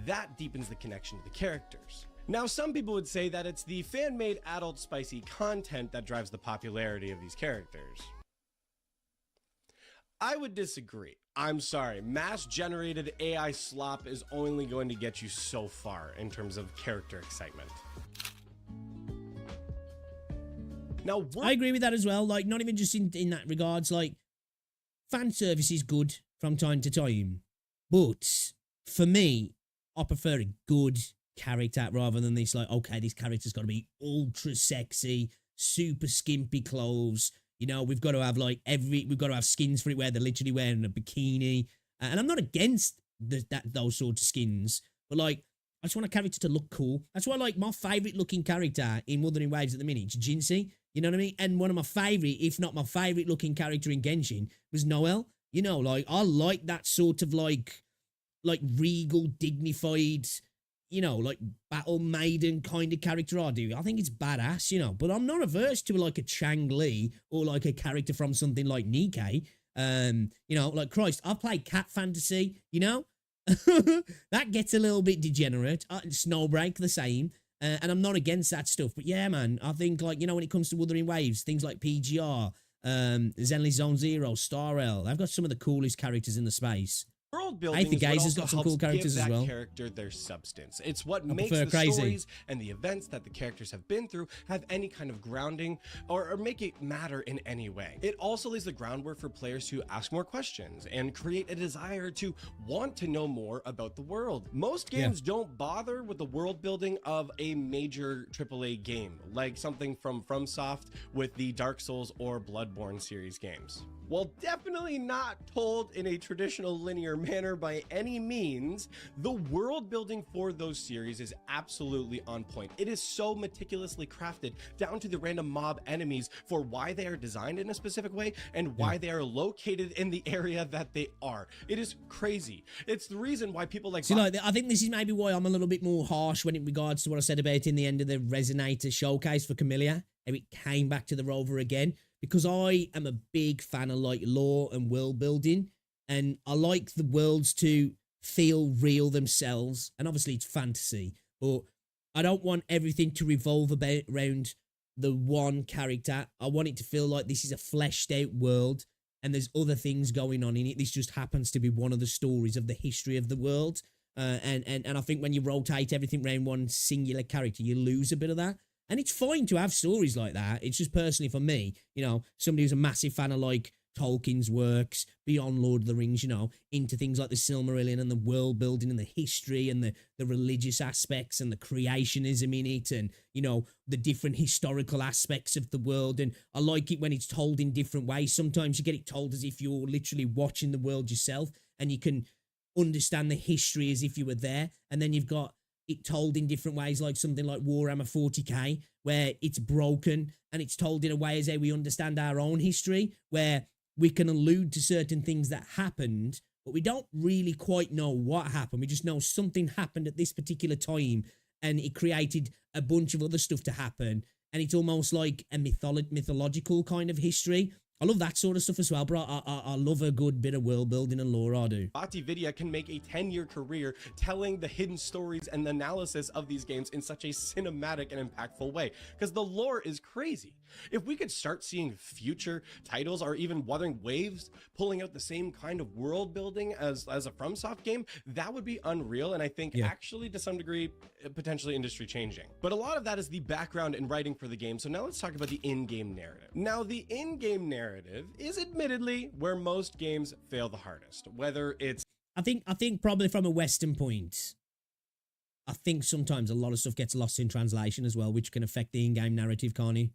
That deepens the connection to the characters. Now, some people would say that it's the fan-made adult spicy content that drives the popularity of these characters. I would disagree. I'm sorry, mass-generated AI slop is only going to get you so far in terms of character excitement. Now, I agree with that as well. Like, not even just in that regards. Like, fan service is good from time to time, but for me, I prefer a good character rather than this. Like, okay, this character's got to be ultra sexy, super skimpy clothes. You know, we've got to have we've got to have skins for it where they're literally wearing a bikini. And I'm not against those sorts of skins, but like, I just want a character to look cool. That's why, like, my favorite looking character in Wuthering Waves at the minute is Jinsei. You know what I mean? And one of my favorite, if not my favorite looking character in Genshin was Noel. You know, like, I like that sort of like regal, dignified, you know, like battle maiden kind of character I do. I think it's badass, you know, but I'm not averse to like a Chang Li or like a character from something like Nikke. You know, like, Christ, I've played Cat Fantasy, you know, that gets a little bit degenerate. Snowbreak, the same. And I'm not against that stuff, but yeah, man, I think, like, you know, when it comes to Wuthering Waves, things like PGR, Zenly Zone Zero, Star L, they've got some of the coolest characters in the space. World building Aether is what Gazer's also got some helps cool characters give as that well. character their substance. It's what makes prefer the Crazy. stories and the events that the characters have been through have any kind of grounding or make it matter in any way. It also lays the groundwork for players to ask more questions and create a desire to want to know more about the world. Most games don't bother with the world building of a major AAA game, like something from FromSoft with the Dark Souls or Bloodborne series games. While definitely not told in a traditional linear manner by any means, the world building for those series is absolutely on point. It is so meticulously crafted down to the random mob enemies for why they are designed in a specific way and why they are located in the area that they are. It is crazy. It's the reason why people like... See, like, I think this is maybe why I'm a little bit more harsh when it regards to what I said about in the end of the Resonator showcase for Camellia, how it came back to the rover again. Because I am a big fan of like lore and world building, and I like the worlds to feel real themselves. And obviously it's fantasy, but I don't want everything to revolve around the one character. I want it to feel like this is a fleshed out world and there's other things going on in it. This just happens to be one of the stories of the history of the world. And I think when you rotate everything around one singular character, you lose a bit of that. And it's fine to have stories like that. It's just personally for me, you know, somebody who's a massive fan of like Tolkien's works, beyond Lord of the Rings, you know, into things like the Silmarillion and the world building and the history and the religious aspects and the creationism in it and, you know, the different historical aspects of the world. And I like it when it's told in different ways. Sometimes you get it told as if you're literally watching the world yourself and you can understand the history as if you were there. And then you've got it told in different ways, like something like Warhammer 40k, where it's broken and it's told in a way as how we understand our own history, where we can allude to certain things that happened, but we don't really quite know what happened. We just know something happened at this particular time and it created a bunch of other stuff to happen. And it's almost like a mythological kind of history. I love that sort of stuff as well, bro. I love a good bit of world building and lore, I do. Vidya can make a 10-year career telling the hidden stories and the analysis of these games in such a cinematic and impactful way, because the lore is crazy. If we could start seeing future titles or even Wuthering Waves pulling out the same kind of world building as a FromSoft game, that would be unreal, and I think actually to some degree potentially industry changing. But a lot of that is the background and writing for the game, so now let's talk about the in-game narrative. Now, the in-game narrative is admittedly where most games fail the hardest, whether it's... I think probably from a Western point, I think sometimes a lot of stuff gets lost in translation as well, which can affect the in-game narrative, can't it?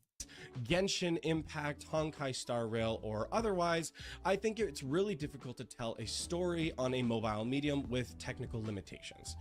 Genshin Impact, Honkai Star Rail, or otherwise, I think it's really difficult to tell a story on a mobile medium with technical limitations.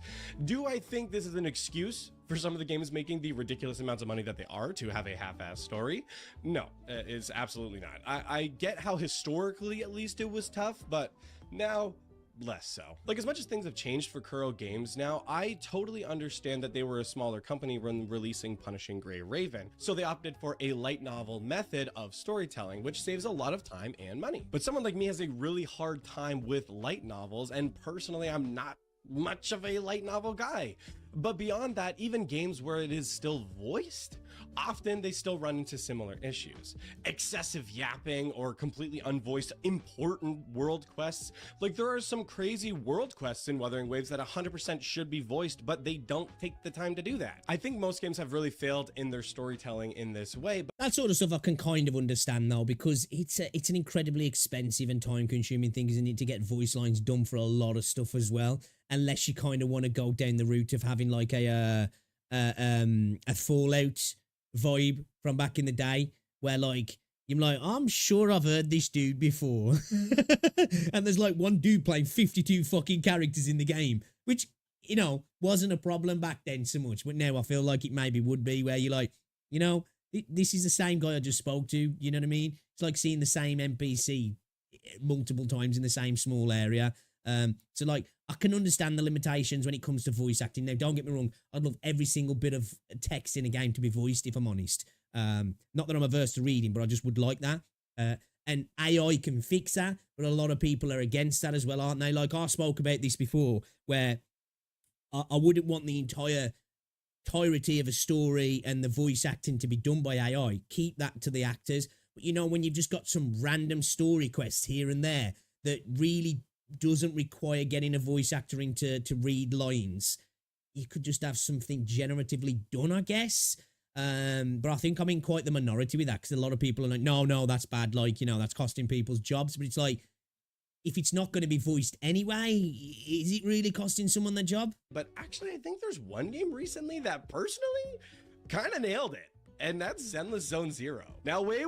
Do I think this is an excuse for some of the games making the ridiculous amounts of money that they are to have a half-assed story? No, it's absolutely not. I get how historically at least it was tough, but now less so. Like, as much as things have changed for Kuro Games now, I totally understand that they were a smaller company when releasing Punishing Gray Raven, so they opted for a light novel method of storytelling, which saves a lot of time and money. But someone like me has a really hard time with light novels, and personally, I'm not much of a light novel guy. But beyond that, even games where it is still voiced, often they still run into similar issues. Excessive yapping or completely unvoiced important world quests. Like, there are some crazy world quests in Wuthering Waves that 100% should be voiced, but they don't take the time to do that. I think most games have really failed in their storytelling in this way. But that sort of stuff I can kind of understand though, because it's an incredibly expensive and time-consuming thing, isn't it, to get voice lines done for a lot of stuff as well. Unless you kind of want to go down the route of having like a Fallout vibe from back in the day, where like you're like, I'm sure I've heard this dude before, and there's like one dude playing 52 fucking characters in the game, which, you know, wasn't a problem back then so much, but now I feel like it maybe would be, where you're like, you know, this is the same guy I just spoke to, you know what I mean? It's like seeing the same NPC multiple times in the same small area. So like, I can understand the limitations when it comes to voice acting. Now, don't get me wrong, I'd love every single bit of text in a game to be voiced, if I'm honest. Not that I'm averse to reading, but I just would like that. And AI can fix that, but a lot of people are against that as well, aren't they? Like, I spoke about this before, where I wouldn't want the entirety of a story and the voice acting to be done by AI. Keep that to the actors. But, you know, when you've just got some random story quests here and there that really doesn't require getting a voice actor in to read lines, you could just have something generatively done, I guess. But I think I'm in quite the minority with that, because a lot of people are like, no, that's bad, like, you know, that's costing people's jobs. But it's like, if it's not going to be voiced anyway, is it really costing someone their job? But actually, I think there's one game recently that personally kind of nailed it, and that's Zenless Zone Zero. Now, wait.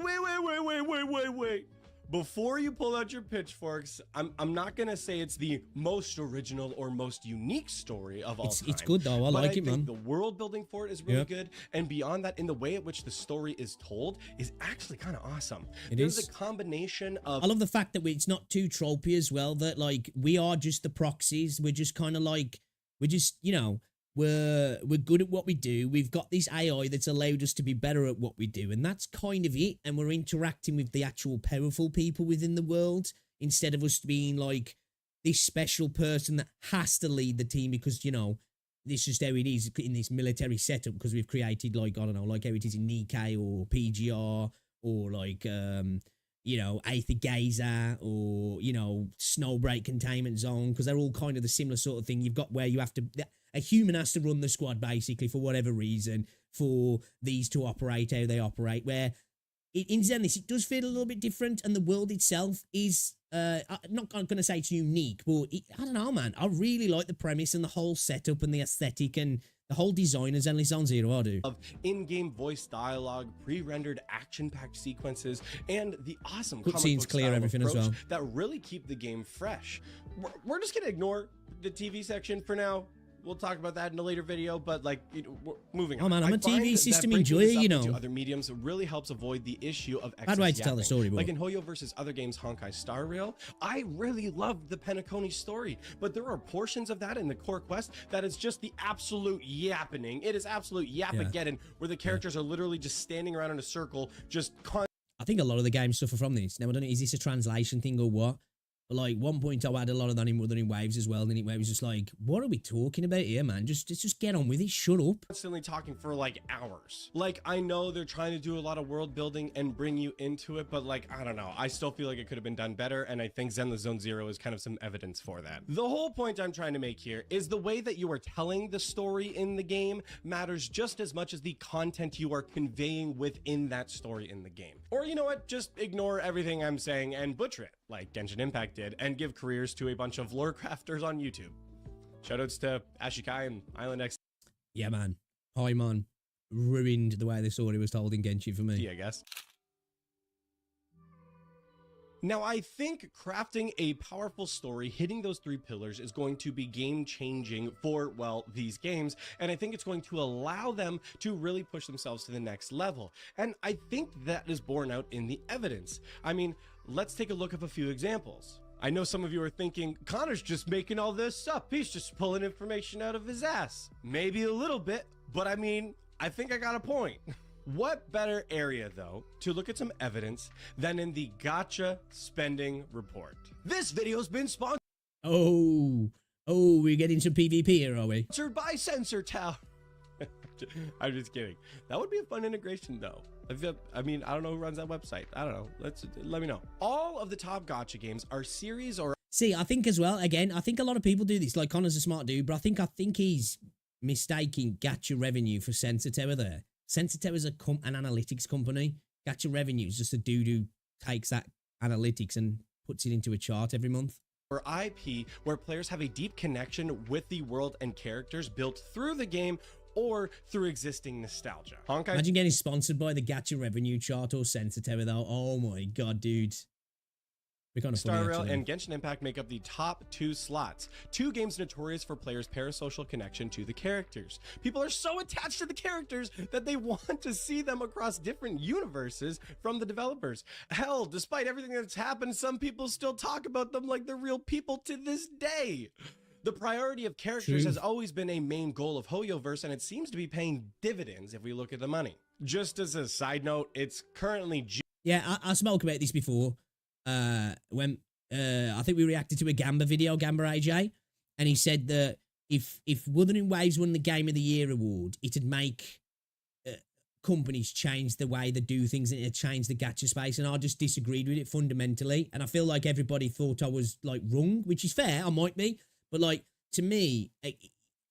Before you pull out your pitchforks, I'm not gonna say it's the most original or most unique story of all time. It's good though. I like it, man. The world building for it is really good, and beyond that, in the way at which the story is told, is actually kind of awesome. There's a combination of. I love the fact that it's not too tropey as well. That like, we are just the proxies. We're just kind of like, we're just, you know, we're good at what we do. We've got this AI that's allowed us to be better at what we do, and that's kind of it. And we're interacting with the actual powerful people within the world, instead of us being like this special person that has to lead the team because, you know, this is just how it is in this military setup, because we've created, like, I don't know, like how it is in Nikke or PGR, or like you know, Aether or, you know, Snowbreak Containment Zone, because they're all kind of the similar sort of thing. You've got where you have to, a human has to run the squad basically for whatever reason, for these to operate how they operate, where in Zenless it does feel a little bit different, and the world itself is, I'm not going to say it's unique, but I don't know, man. I really like the premise and the whole setup and the aesthetic and the whole design of Zenless Zone Zero. I do. Of in-game voice dialogue, pre-rendered action-packed sequences, and the awesome cutscenes, clear everything as well, that really keep the game fresh. We're just gonna ignore the TV section for now. We'll talk about that in a later video, but like, we're moving on. Oh man, I'm a TV system enjoyer, you know. Other mediums really helps avoid the issue of excess bad way to tell the story, bro. Like in Hoyo versus other games, Honkai Star Rail, I really loved the Penacony story, but there are portions of that in the core quest that is just the absolute yappening. It is absolute yapageddon, where the characters are literally just standing around in a circle, just I think a lot of the games suffer from this. Now, I don't know, is this a translation thing or what? But like, one point I had a lot of that in Wuthering Waves as well, and where it was just like, what are we talking about here, man? Just get on with it. Shut up. Constantly talking for like hours. Like, I know they're trying to do a lot of world building and bring you into it, but like, I don't know. I still feel like it could have been done better, and I think Zenless Zone Zero is kind of some evidence for that. The whole point I'm trying to make here is the way that you are telling the story in the game matters just as much as the content you are conveying within that story in the game. Or, you know what? Just ignore everything I'm saying and butcher it, like Genshin Impact did, and give careers to a bunch of lore crafters on YouTube. Shoutouts to Ashikai and Island X. Yeah, man. Paimon ruined the way the story was told in Genshin for me. I guess. Now, I think crafting a powerful story, hitting those three pillars, is going to be game-changing for, well, these games, and I think it's going to allow them to really push themselves to the next level. And I think that is borne out in the evidence. I mean, let's take a look at a few examples. I know some of you are thinking, Connor's just making all this up. He's just pulling information out of his ass. Maybe a little bit, but I mean, I think I got a point. What better area, though, to look at some evidence than in the Gacha Spending Report? This video's been sponsored we're getting some PvP here, are we? by Sensor Tower. I'm just kidding. That would be a fun integration, though. I mean, I don't know who runs that website. I don't know. Let me know. All of the top gacha games are series or... See, I think as well, again, I think a lot of people do this. Like, Connor's a smart dude, but I think he's mistaking gacha revenue for Sensor Tower there. Sensor Tower is an analytics company. Gacha revenue is just a dude who takes that analytics and puts it into a chart every month. Or IP, where players have a deep connection with the world and characters built through the game or through existing nostalgia. Honkai. Imagine getting sponsored by the Gacha revenue chart or Sensor Tower, though. Oh my god, dude. We're kind of Star funny, Rail actually. and Genshin Impact make up the top 2 slots. 2 games notorious for players' parasocial connection to the characters. People are so attached to the characters that they want to see them across different universes from the developers. Hell, despite everything that's happened, some people still talk about them like they're real people to this day. The priority of characters has always been a main goal of HoYoverse, and it seems to be paying dividends if we look at the money. Just as a side note, it's currently... Yeah, I spoke about this before. When I think we reacted to a Gamba video, Gamba AJ, and he said that if Wuthering Waves won the Game of the Year award, it'd make companies change the way they do things and it'd change the gacha space, and I just disagreed with it fundamentally, and I feel like everybody thought I was like wrong, which is fair, I might be, but like to me,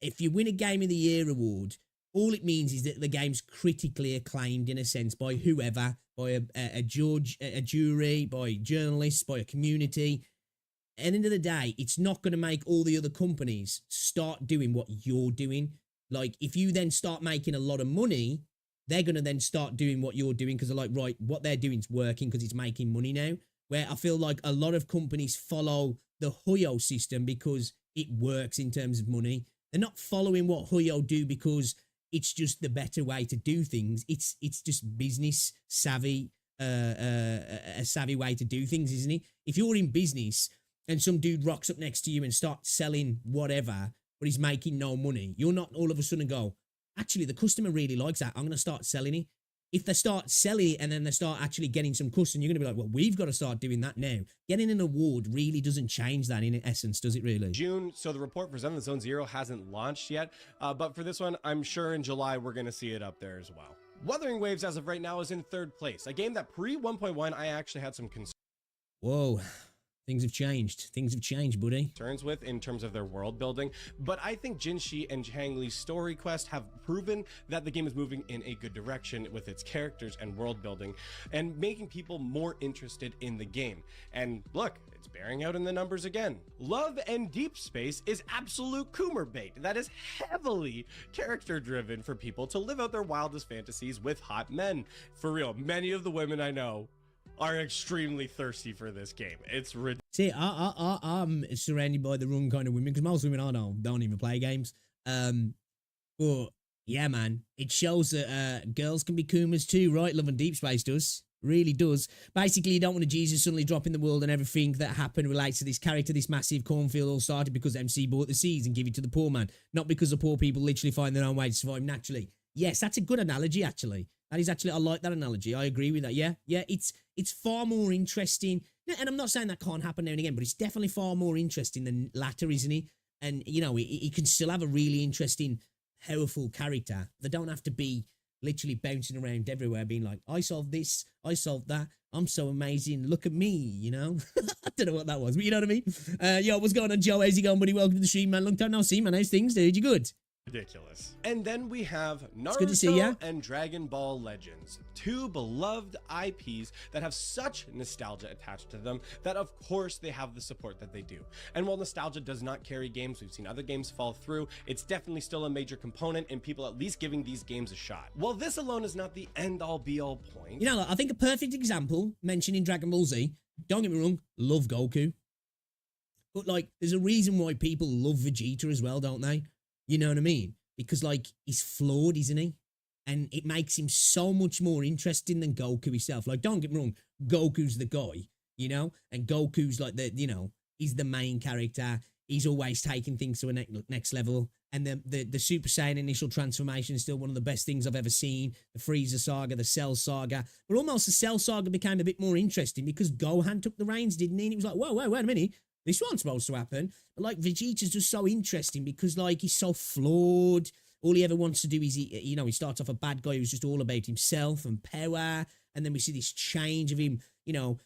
if you win a Game of the Year award, all it means is that the game's critically acclaimed in a sense by whoever, by a judge, a jury, by journalists, by a community. At the end of the day, it's not going to make all the other companies start doing what you're doing. Like, if you then start making a lot of money, they're going to then start doing what you're doing because they're like, right, what they're doing is working because it's making money now. Where I feel like a lot of companies follow the Huyo system because it works in terms of money. They're not following what Huyo do because it's just the better way to do things. It's just business savvy, a savvy way to do things, isn't it? If you're in business and some dude rocks up next to you and starts selling whatever, but he's making no money, you're not all of a sudden go, actually, the customer really likes that, I'm going to start selling it. If they start selling it and then they start actually getting some custom, you're going to be like, well, we've got to start doing that now. Getting an award really doesn't change that in essence, does it really? June, so the report for Zenless Zone Zero hasn't launched yet, but for this one, I'm sure in July we're going to see it up there as well. Wuthering Waves, as of right now, is in 3rd place, a game that pre 1.1 I actually had some concerns. Whoa. Things have changed. Things have changed, buddy. With in terms of their world building, but I think Jinshi and Chang Li's story quest have proven that the game is moving in a good direction with its characters and world building and making people more interested in the game. And look, it's bearing out in the numbers again. Love and Deep Space is absolute Coomer bait that is heavily character driven for people to live out their wildest fantasies with hot men. For real, many of the women I know are extremely thirsty for this game. It's ridiculous. See, I'm surrounded by the wrong kind of women because most women I know don't even play games. But yeah, man, it shows that girls can be Kumas too, right? Love and Deep Space does. Really does. Basically, you don't want a Jesus suddenly drop in the world and everything that happened relates to this character, this massive cornfield all started because MC bought the seeds and give it to the poor man. Not because the poor people literally find their own way to survive naturally. Yes, that's a good analogy, actually. That is actually, I like that analogy. I agree with that. Yeah, it's far more interesting. And I'm not saying that can't happen now and again, but it's definitely far more interesting than latter, isn't he? And, you know, he can still have a really interesting, powerful character. They don't have to be literally bouncing around everywhere being like, I solved this, I solved that, I'm so amazing, look at me, you know? I don't know what that was, but you know what I mean? Yo, what's going on, Joe? How's it going, buddy? Welcome to the stream, man. Long time no see, man. How's things, dude? You good? Ridiculous. And then we have good to see ya. Naruto and Dragon Ball Legends, 2 beloved IPs that have such nostalgia attached to them that of course they have the support that they do. And while nostalgia does not carry games, we've seen other games fall through, it's definitely still a major component in people at least giving these games a shot. While this alone is not the end-all be-all point. You know, I think a perfect example, mentioning Dragon Ball Z, don't get me wrong, love Goku. But like, there's a reason why people love Vegeta as well, don't they? You know what I mean? Because, like, he's flawed, isn't he? And it makes him so much more interesting than Goku himself. Like, don't get me wrong, Goku's the guy, you know? And Goku's, like, the, you know, He's the main character. He's always taking things to a next level. And the Super Saiyan initial transformation is still one of the best things I've ever seen. The Frieza saga, the Cell saga. But almost the Cell saga became a bit more interesting because Gohan took the reins, didn't he? And it was like, whoa, wait a minute. This wasn't supposed to happen. But like Vegeta's just so interesting because like he's so flawed. All he ever wants to do is, he starts off a bad guy who's just all about himself and power. And then we see this change of him,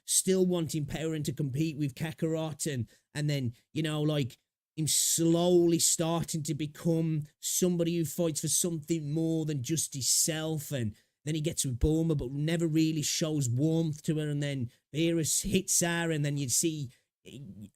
still wanting power and to compete with Kakarot. And then, like him slowly starting to become somebody who fights for something more than just himself. And then he gets with Bulma, but never really shows warmth to her. And then Beerus hits her. And then you see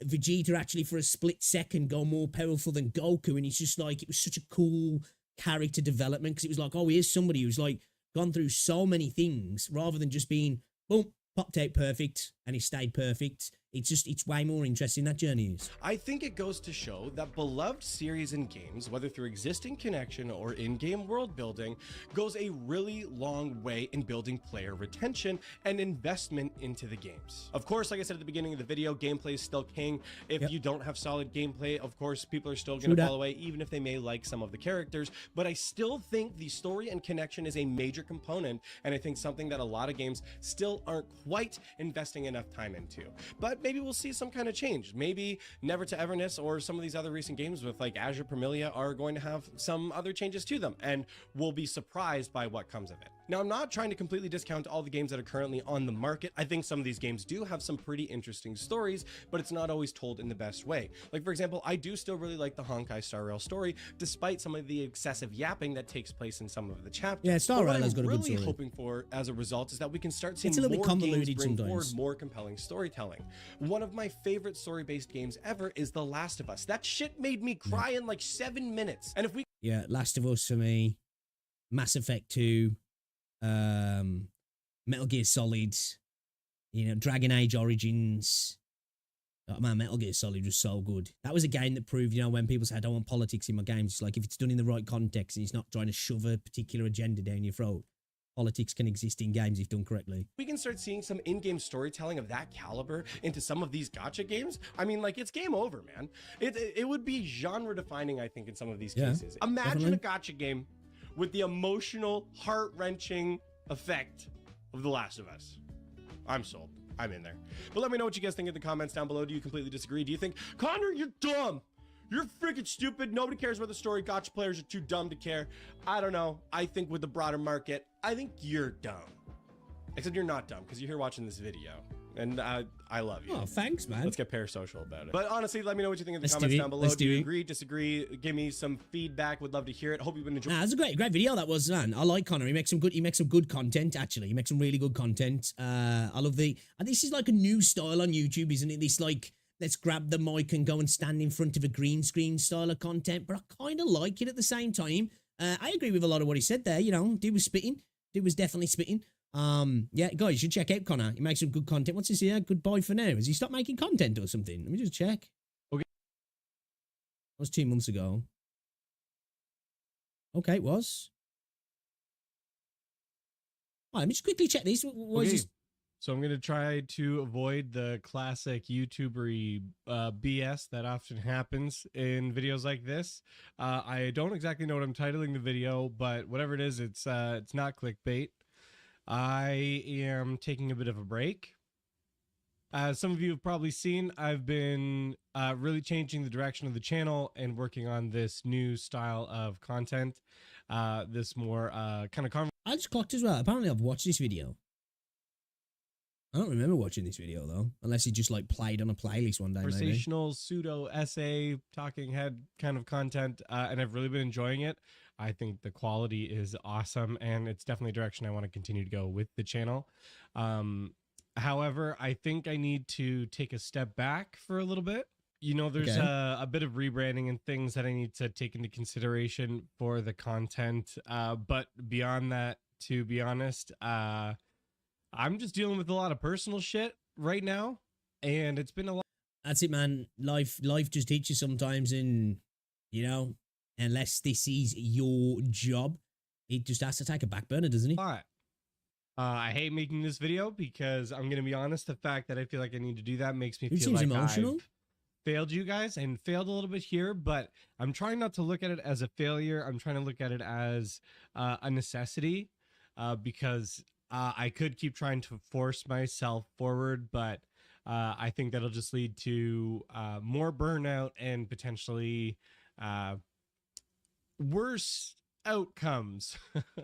Vegeta actually for a split second go more powerful than Goku. And he's just like, it was such a cool character development because it was like, oh, here's somebody who's like gone through so many things rather than just being boom, popped out perfect and he stayed perfect. It's way more interesting, that journey is. I think it goes to show that beloved series and games, whether through existing connection or in-game world building, goes a really long way in building player retention and investment into the games. Of course, like I said at the beginning of the video, gameplay is still king. If you don't have solid gameplay, of course, people are still going to fall away, even if they may like some of the characters. But I still think the story and connection is a major component, and I think something that a lot of games still aren't quite investing enough time into. But maybe we'll see some kind of change. Maybe Never to Everness or some of these other recent games with like Azure Premilia are going to have some other changes to them, and we'll be surprised by what comes of it. Now, I'm not trying to completely discount all the games that are currently on the market. I think some of these games do have some pretty interesting stories, but it's not always told in the best way. Like, for example, I do still really like the Honkai Star Rail story, despite some of the excessive yapping that takes place in some of the chapters. Yeah, Star Rail has got a good story. What I'm really hoping for as a result is that we can start seeing it's a little more bit convoluted games bring sometimes. forward more compelling storytelling. One of my favorite story-based games ever is The Last of Us. That shit made me cry in like 7 minutes. And if we... Yeah, Last of Us for me, Mass Effect 2, Metal Gear Solid, Dragon Age Origins. Oh, man, Metal Gear Solid was so good. That was a game that proved, when people say, I don't want politics in my games, it's like if it's done in the right context and it's not trying to shove a particular agenda down your throat, politics can exist in games if done correctly. We can start seeing some in-game storytelling of that caliber into some of these gacha games. I mean, like, it's game over, man. It would be genre-defining, I think, in some of these cases. Imagine a gacha game with the emotional, heart-wrenching effect of The Last of Us. I'm sold. I'm in there. But let me know what you guys think in the comments down below. Do you completely disagree? Do you think, Connor, you're dumb? You're freaking stupid. Nobody cares about the story. Gacha players are too dumb to care. I don't know. I think with the broader market, I think you're dumb. Except you're not dumb because you're here watching this video. And I love you. Oh, thanks, man. Let's get parasocial about it. But honestly, let me know what you think in the comments down below. Do you agree, disagree? Give me some feedback. Would love to hear it. Hope you've been enjoying. That's a great video that was, man. I like Connor. He makes some good content, actually. He makes some really good content. I love and this is like a new style on YouTube, isn't it? This like, let's grab the mic and go and stand in front of a green screen style of content. But I kind of like it at the same time. I agree with a lot of what he said there. Dude was spitting. Dude was definitely spitting. Yeah, guys, you should check out Connor. He makes some good content. What's this here? Goodbye for now. Has he stopped making content or something? Let me just check. Okay. That was 2 months ago. Okay, it was. All right, let me just quickly check this. What is this? So I'm going to try to avoid the classic YouTubery BS that often happens in videos like this. I don't exactly know what I'm titling the video, but whatever it is, it's not clickbait. I am taking a bit of a break. As some of you have probably seen, I've been really changing the direction of the channel and working on this new style of content, this more kind of I just clocked as well. Apparently I've watched this video. I don't remember watching this video though, unless it just like played on a playlist one day. Conversational pseudo essay talking head kind of content, and I've really been enjoying it. I think the quality is awesome, and it's definitely a direction I want to continue to go with the channel. However, I think I need to take a step back for a little bit. There's a bit of rebranding and things that I need to take into consideration for the content. But beyond that, to be honest, I'm just dealing with a lot of personal shit right now, and it's been a lot. That's it, man. Life just hits you sometimes, and unless this is your job, it just has to take a back burner, doesn't it? I hate making this video because I'm going to be honest, the fact that I feel like I need to do that makes me feel like emotional. failed you guys and failed a little bit here, but I'm trying not to look at it as a failure. I'm trying to look at it as a necessity, because I could keep trying to force myself forward, but I think that'll just lead to more burnout and potentially worse outcomes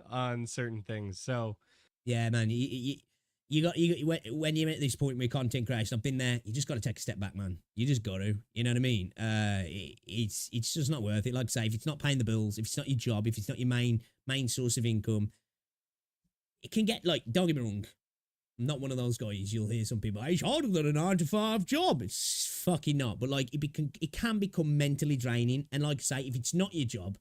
on certain things. So Yeah, man. When you're at this point with content creation, I've been there. You just got to take a step back, man. You just got to. You know what I mean? It's just not worth it. Like I say, if it's not paying the bills, if it's not your job, if it's not your main source of income, it can get like. Don't get me wrong. I'm not one of those guys. You'll hear some people, it's harder than a 9-to-5 job. It's fucking not. But like, it can become mentally draining. And like I say, if it's not your job,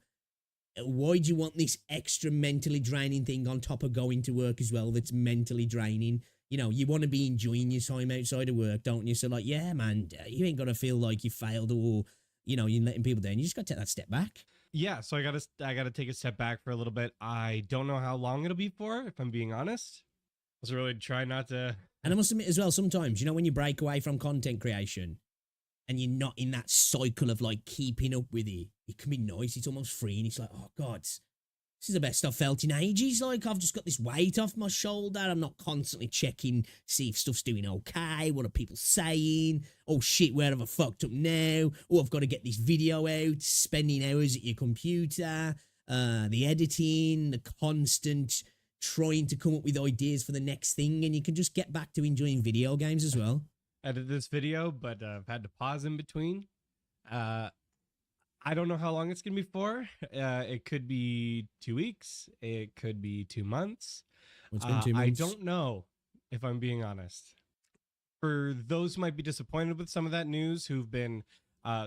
why do you want this extra mentally draining thing on top of going to work as well that's mentally draining? You know, you want to be enjoying your time outside of work, don't you? So like, yeah, man, you ain't got to feel like you failed or, you know, you're letting people down. You just got to take that step back. yeah, so I gotta take a step back for a little bit. I don't know how long it'll be for, if I'm being honest. I was really trying not to. And I must admit as well, sometimes, you know, when you break away from content creation and you're not in that cycle of like keeping up with it can be nice. It's almost freeing. It's like, oh God, this is the best I've felt in ages. Like, I've just got this weight off my shoulder. I'm not constantly checking, see if stuff's doing okay. What are people saying? Oh shit, where have I fucked up now? Oh, I've got to get this video out. Spending hours at your computer, the editing, the constant trying to come up with ideas for the next thing. And you can just get back to enjoying video games as well. Edit this video, but I've had to pause in between. I don't know how long it's gonna be for. It could be 2 weeks. It could be 2 months. It's been 2 I months. don't know, if I'm being honest. For those who might be disappointed with some of that news, who've been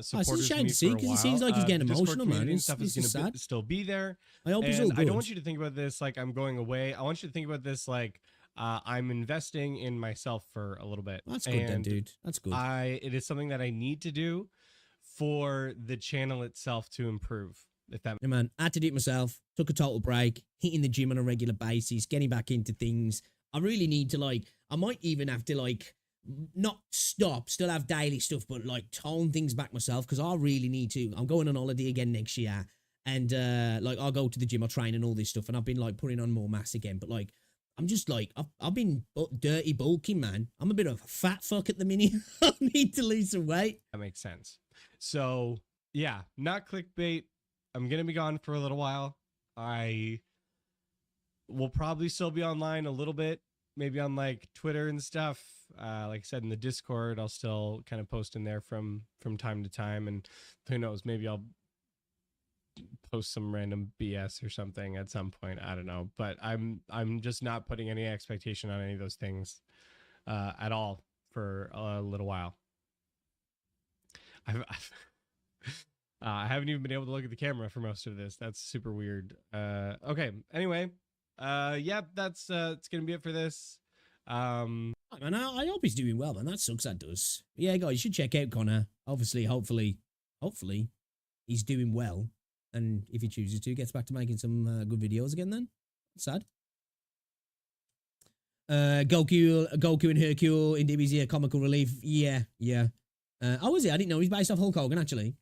supporters shame of me to see, for a 'cause it while, seems like he's getting the Discord emotional, man. community and It's- stuff this is is gonna sad. still be there. I hope it's all And good. I don't want you to think about this like I'm going away. I want you to think about this like I'm investing in myself for a little bit. That's good then, And dude. That's good. it is something that I need to do for the channel itself to improve. If that Yeah, man, I had to do it myself. Took a total break, hitting the gym on a regular basis, getting back into things. I really need to like, I might even have to like, not stop, still have daily stuff, but like tone things back myself because I really need to. I'm going on holiday again next year. And like, I'll go to the gym, I'll train and all this stuff. And I've been like putting on more mass again. But like, I'm just like, I've been dirty bulking, man. I'm a bit of a fat fuck at the minute. I need to lose some weight. makes sense. So yeah, not clickbait. I'm gonna be gone for a little while. I will probably still be online a little bit, maybe on like Twitter and stuff. Like I said, in the Discord, I'll still kind of post in there from time to time, and who knows, maybe I'll post some random BS or something at some point. I don't know, but I'm just not putting any expectation on any of those things at all for a little while. I haven't even been able to look at the camera for most of this. That's super weird. Okay. Anyway, yeah, that's it's gonna be it for this. Man, I hope he's doing well, man. That sucks, that does. Yeah, guys, you should check out Connor. Obviously, hopefully, he's doing well. And if he chooses to, gets back to making some good videos again then. Sad. Goku and Hercule in DBZ are comical relief. Yeah. Oh, was it? I didn't know he's based off Hulk Hogan, actually.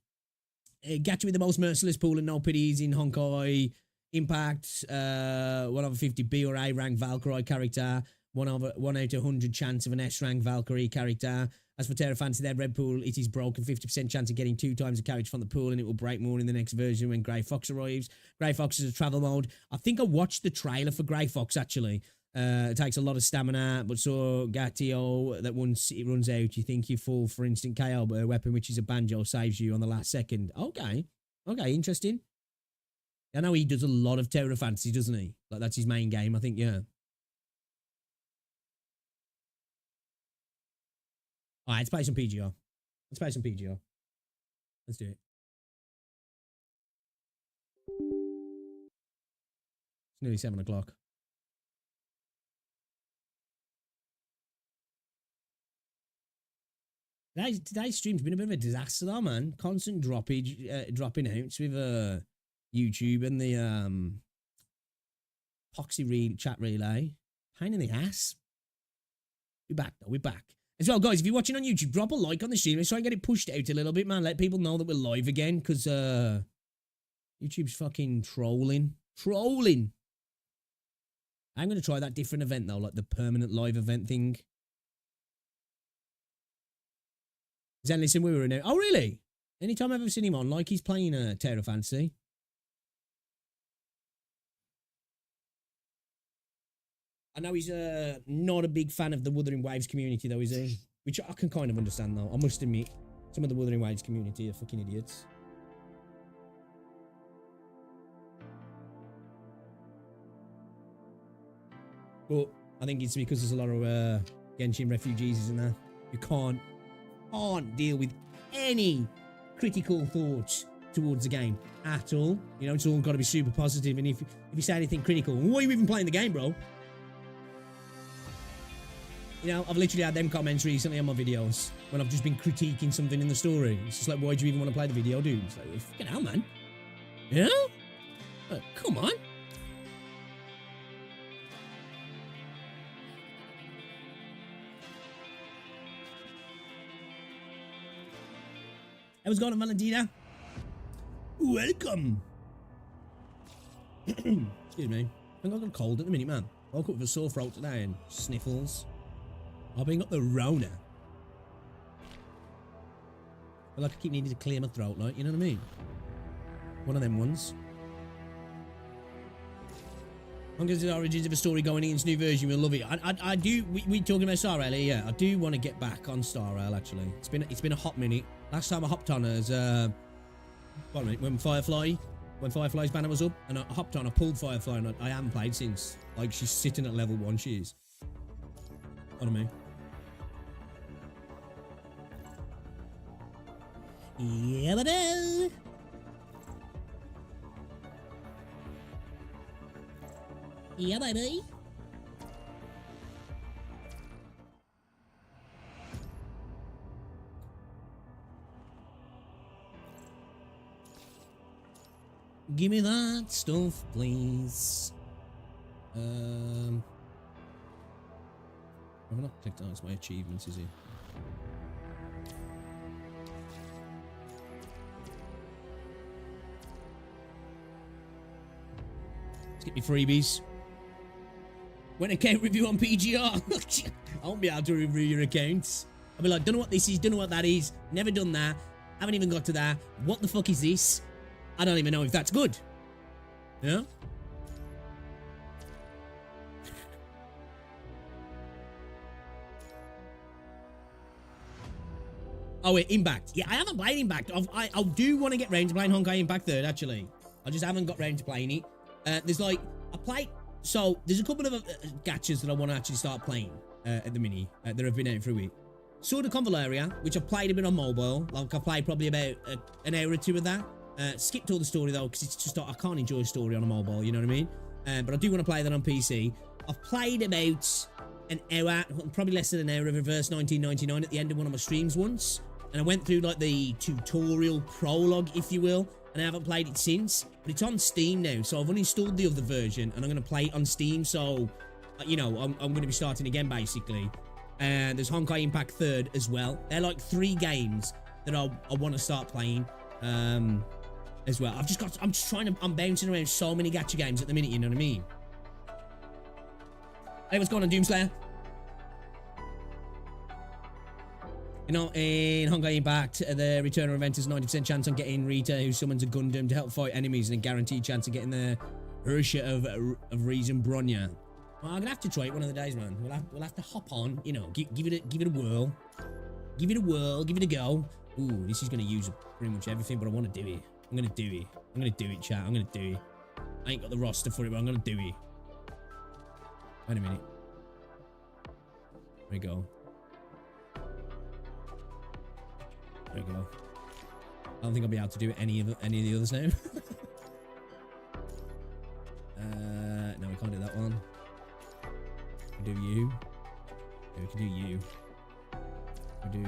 Gacha with the most merciless pool and no pities in Honkai. Impact, 1 over 50 B or A rank Valkyrie character. 1 out of 100 chance of an S rank Valkyrie character. As for Terra Fantasy, their red pool, it is broken. 50% chance of getting 2 times the character from the pool, and it will break more in the next version when Grey Fox arrives. Grey Fox is a travel mode. I think I watched the trailer for Grey Fox, actually. It takes a lot of stamina, but so Gatio, that once it runs out, you think you fall for instant KO, but a weapon which is a banjo saves you on the last second. Okay, interesting. I know he does a lot of Terra Fantasy, doesn't he? Like, that's his main game, I think, yeah. All right, let's play some PGR. Let's do it. It's nearly 7 o'clock. Today's stream's been a bit of a disaster, though, man. Constant dropping out with YouTube and the Poxy chat relay. Pain in the ass. We're back, though. We're back. As well, guys, if you're watching on YouTube, drop a like on the stream. Let's try and get it pushed out a little bit, man. Let people know that we're live again, because YouTube's fucking trolling. Trolling. I'm going to try that different event, though, like the permanent live event thing. Zen, listen, we were in there. Oh, really? Anytime I've ever seen him on, like he's playing Terra Fantasy. I know he's not a big fan of the Wuthering Waves community, though, is he? Which I can kind of understand, though. I must admit, some of the Wuthering Waves community are fucking idiots. But I think it's because there's a lot of Genshin refugees, isn't there? You can't deal with any critical thoughts towards the game at all. You know, it's all got to be super positive. And if you say anything critical, why are you even playing the game, bro? You know, I've literally had them comments recently on my videos when I've just been critiquing something in the story. It's just like, why do you even want to play the video, dude? It's like, fucking hell, man. You know? Come on. How's it going, Valentina? Welcome. Excuse me. I think I've got a cold at the minute, man. Woke up with a sore throat today and sniffles. I've been got the Rona. I like I keep needing to clear my throat, like, you know what I mean? One of them ones. Long as the origins of a story going in its new version, we'll love it. I do. We talking about Star Rail here, yeah. I do want to get back on Star Rail. Actually, it's been a hot minute. Last time I hopped on as when Firefly's banner was up, and I hopped on. I pulled Firefly, and I haven't played since. Like, she's sitting at level 1. She is. What I mean? Yeah, but yeah, baby. Give me that stuff, please. I've not clicked on my achievements, is it? Let's get me freebies. When account review on PGR, I won't be able to review your accounts. I'll be like, don't know what this is, don't know what that is, never done that, haven't even got to that. What the fuck is this? I don't even know if that's good. Yeah? Oh, wait, Impact. Yeah, I haven't played Impact. I do want to get round to playing Honkai Impact 3rd, actually. I just haven't got round to playing it. There's like, so there's a couple of gachas that I want to actually start playing at the mini that have been out for a week. Sword of Convaleria, which I've played a bit on mobile. Like, I played probably about an hour or two of that. Skipped all the story, though, because it's just, I can't enjoy a story on a mobile, you know what I mean? But I do want to play that on PC. I've played about an hour, probably less than an hour of Reverse 1999 at the end of one of my streams once. And I went through, like, the tutorial prologue, if you will, and I haven't played it since. But it's on Steam now, so I've uninstalled the other version, and I'm going to play it on Steam, so, you know, I'm going to be starting again, basically. And there's Honkai Impact 3rd as well. They're, like, 3 games that I want to start playing, as well. I'm bouncing around so many gacha games at the minute, you know what I mean? Hey, what's going on, Doomslayer? You know, in Honkai Impact, the returner event is 90% chance on getting Rita, who summons a Gundam to help fight enemies, and a guaranteed chance of getting the Ursha of Reason Bronya. Well, I'm gonna have to try it one of the days, man. We'll have to hop on, you know, give it a whirl. Give it a whirl, give it a go. Ooh, this is gonna use pretty much everything, but I want to do it. I'm gonna do it, chat. I'm gonna do it. I ain't got the roster for it, but I'm gonna do it. Wait a minute. There we go. There we go. I don't think I'll be able to do any of the others now. No, we can't do that one. We can do you. Yeah, we can do you. We do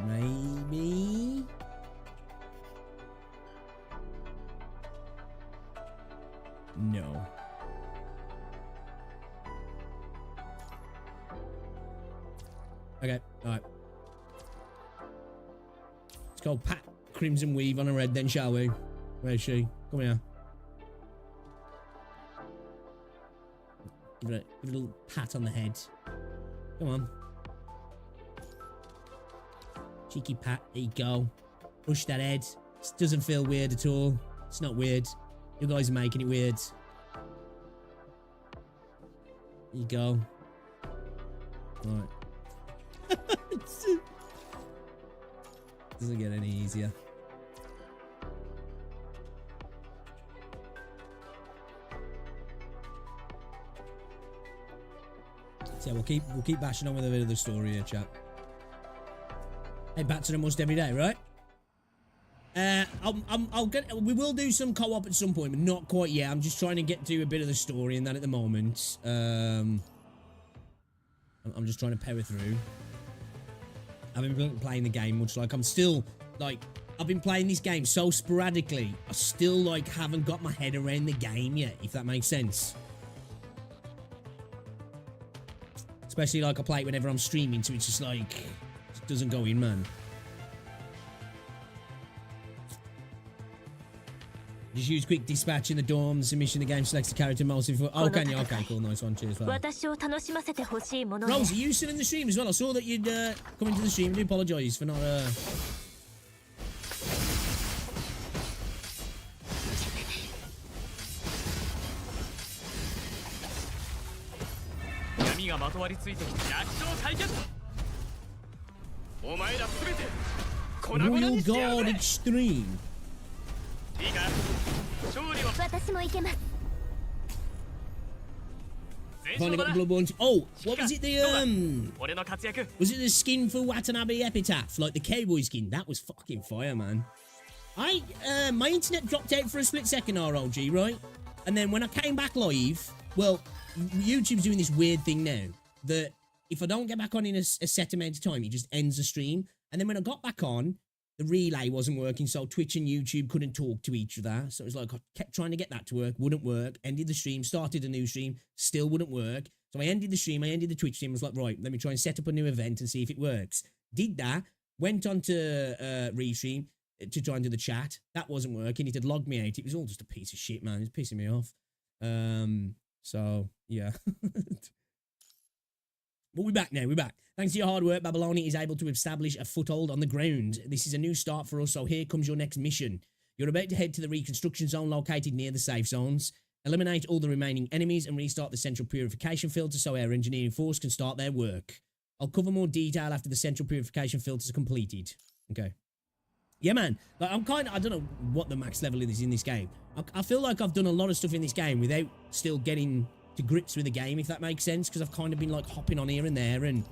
maybe. No. Okay, alright. Let's go pat Crimson Weave on her head then, shall we? Where is she? Come here. Give it a little pat on the head. Come on. Cheeky pat. There you go. Push that head. This doesn't feel weird at all. It's not weird. You guys are making it weird. There you go. Alright. Doesn't get any easier. So we'll keep bashing on with a bit of the story here, chat. Hey, back to them almost every day, right? We will do some co-op at some point, but not quite yet. I'm just trying to get to a bit of the story and that at the moment. I'm just trying to power through. I've been playing the game much like I'm still like I've been playing this game so sporadically. I still like haven't got my head around the game yet, if that makes sense. Especially like I play it whenever I'm streaming, so it's just like it doesn't go in, man. Just use quick dispatch in the dorms. Submission the game selects the character mostly for. Oh, can you? Okay, cool, nice one. Cheers, fella. Rose, are you still in the stream as well? I saw that you'd come into the stream. I do apologise for not. Royal Guard Extreme. Finally got the Bloodborne. Oh, what was it? Was it the skin for Watanabe Epitaph, like the cowboy skin? That was fucking fire, man. My internet dropped out for a split second, ROG, right? And then when I came back live, well, YouTube's doing this weird thing now that if I don't get back on in a set amount of time, it just ends the stream. And then when I got back on, the relay wasn't working, so Twitch and YouTube couldn't talk to each other. So it was like I kept trying to get that to work, wouldn't work. Ended the stream, started a new stream, still wouldn't work. So I ended the stream, I ended the Twitch stream. I was like, right, let me try and set up a new event and see if it works. Did that, went on to restream to try and do the chat. That wasn't working. It had logged me out. It was all just a piece of shit, man. It's pissing me off. So yeah. But we're back now, we're back. Thanks to your hard work, Babyloni is able to establish a foothold on the ground. This is a new start for us, so here comes your next mission. You're about to head to the reconstruction zone located near the safe zones. Eliminate all the remaining enemies and restart the central purification filter so our engineering force can start their work. I'll cover more detail after the central purification filters are completed. Okay. Yeah, man. Like, I don't know what the max level is in this game. I feel like I've done a lot of stuff in this game without still getting to grips with the game, if that makes sense, because I've kind of been like hopping on here and there, and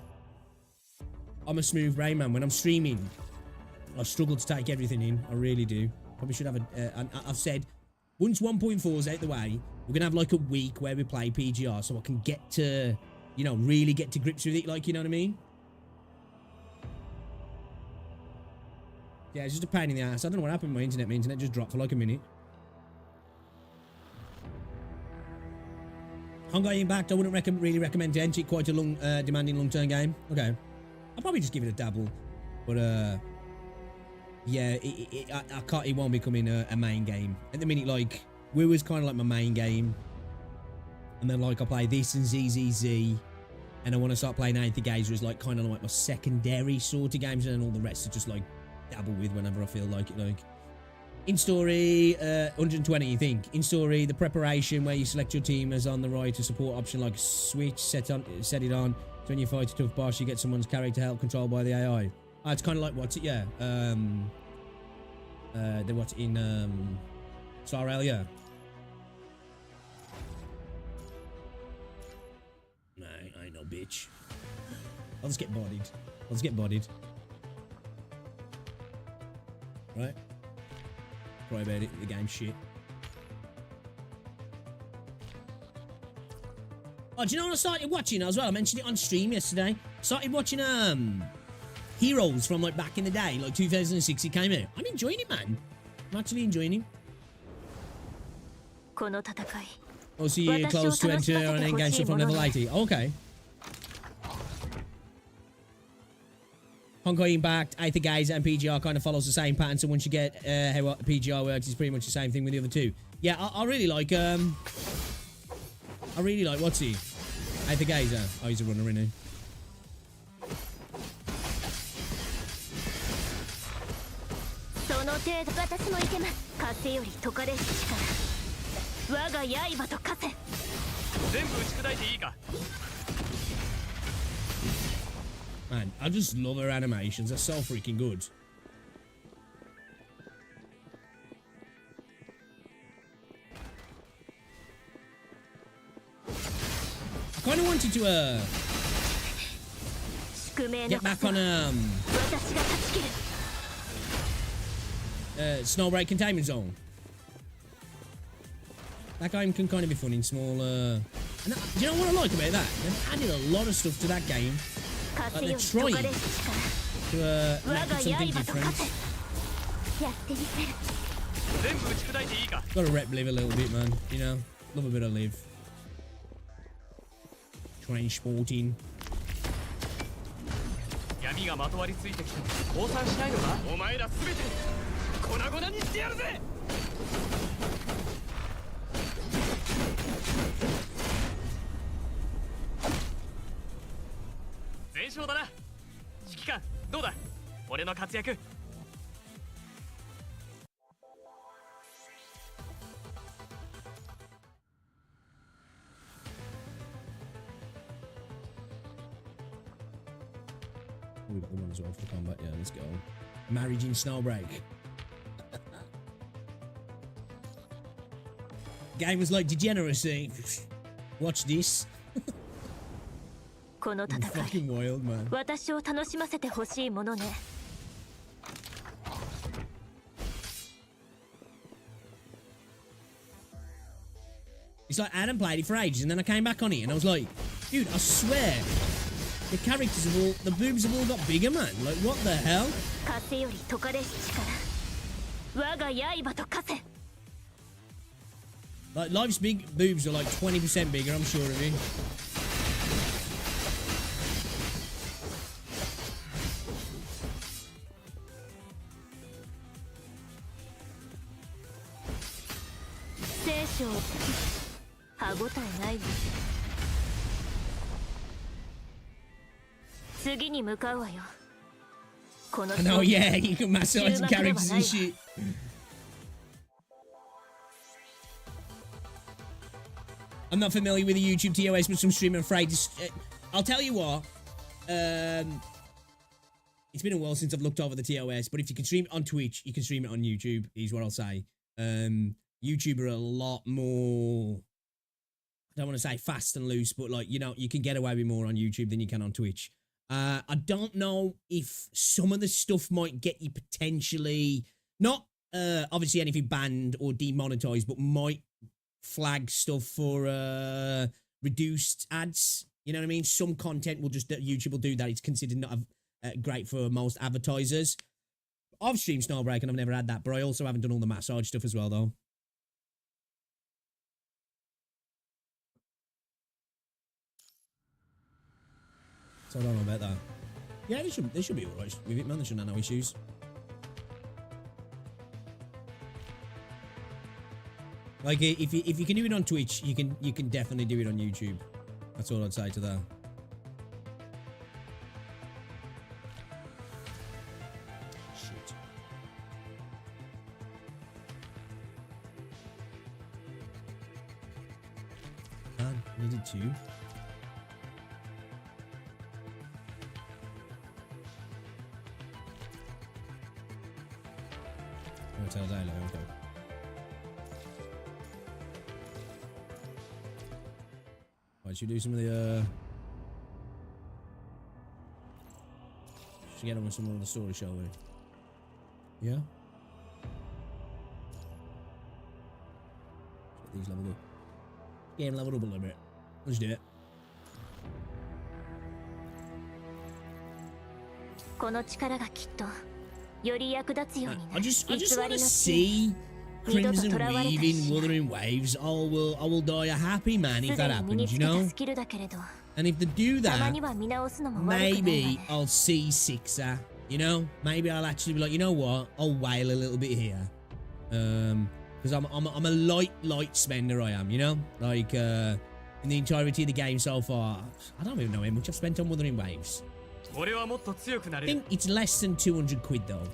I'm a smooth brain, man. When I'm streaming, I struggle to take everything in. I really do. Probably should have I've said, once 1.4 is out the way, we're going to have like a week where we play PGR so I can get to, you know, really get to grips with it, like, you know what I mean? Yeah, it's just a pain in the ass. I don't know what happened with my internet. My internet just dropped for like a minute. Honkai Impact, I wouldn't really recommend to enter it. Quite a long, demanding long-term game. Okay. I'll probably just give it a dabble. But, yeah, I can't, it won't become a main game. At the minute, like, WuWa's kind of like my main game. And then, like, I play this and ZZZ. And I want to start playing Aether Gazer as, like, kind of like my secondary sort of games. And then all the rest are just, like, dabble with whenever I feel like it, like. In story, 120, you think. In story, the preparation where you select your team as on the right, a support option like switch, set it on. So when you fight a tough boss, you get someone's character help controlled by the AI. Oh, it's kind of like what's it? Yeah. The what's in Star Rail, yeah. Nah, I ain't no bitch. I'll just get bodied. I'll just get bodied. Right? Cry about it, the game's shit. Oh, do you know what I started watching as well? I mentioned it on stream yesterday. Started watching Heroes from like back in the day, like 2006 it came out. I'm enjoying it, man. I'm actually enjoying it. Oh, so you're close to enter an engagement from level 80. Okay. Honkai Impact, Aether Gazer, and PGR kind of follows the same pattern. So once you get how PGR works, it's pretty much the same thing with the other two. Yeah, I really like what's he? Aether Gazer. Oh, he's a runner, isn't he? その程度私もいけます風より解かれし力我が刃と化せ全部打ち砕いていいか Man, I just love her animations. They're so freaking good. I kind of wanted to get back on Snowbreak Containment Zone. That game can kind of be fun in small. And do you know what I like about that? They've added a lot of stuff to that game. Like they're trying to make it something different. Gotta rep Liv a little bit, man. You know, love a bit of Liv. Transporting. 闇がまとわりついてきて降参しないのかお前らすべて粉々にしてやるぜ全勝だな指揮官どうだ俺の活躍 We got the one as well for the combat. Yeah, let's go. Marriage in Snowbreak. Game was like degeneracy. Watch this. この戦い Fucking wild, man. 私を楽しませてほしいものね It's like I hadn't played it for ages, and then I came back on it, and I was like, dude, I swear, the characters have all, the boobs have all got bigger, man. Like, what the hell? 風より解かれし力我が刃と化せ Like, Life's big boobs are like 20% bigger, I'm sure of it. I know, yeah, you can massage the characters and shit. I'm not familiar with the YouTube TOS, but some streamer afraid to... I'll tell you what. It's been a while since I've looked over the TOS, but if you can stream it on Twitch, you can stream it on YouTube, is what I'll say. YouTube are a lot more... I don't want to say fast and loose, but like, you know, you can get away with more on YouTube than you can on Twitch. I don't know if some of the stuff might get you potentially... Not, obviously, anything banned or demonetized, but might flag stuff for reduced ads. You know what I mean? Some content will just... YouTube will do that. It's considered not great for most advertisers. I've streamed Snowbreak and I've never had that, but I also haven't done all the massage stuff as well, though. So I don't know about that. Yeah, they should be alright with it, man. They shouldn't have no issues. Like, if you can do it on Twitch, you can definitely do it on YouTube. That's all I'd say to that. Shit. Man, needed two. Tell Daylo, okay. Right, should we do some of the should we get on with some more of the story, shall we? Yeah? Let's get these leveled up. Game leveled up a little bit. Let's do it. この力がきっとより役立つように I just want to see Crimson Weaving Wuthering Waves. I will die a happy man if that happens, you know? And if they do that, maybe I'll see Sixer You know, maybe I'll actually be like, you know what? I'll wail a little bit here. Because I'm a light spender, I am, you know? Like, in the entirety of the game so far, I don't even know how much I've spent on Wuthering Waves. I think it's less than 200 quid though.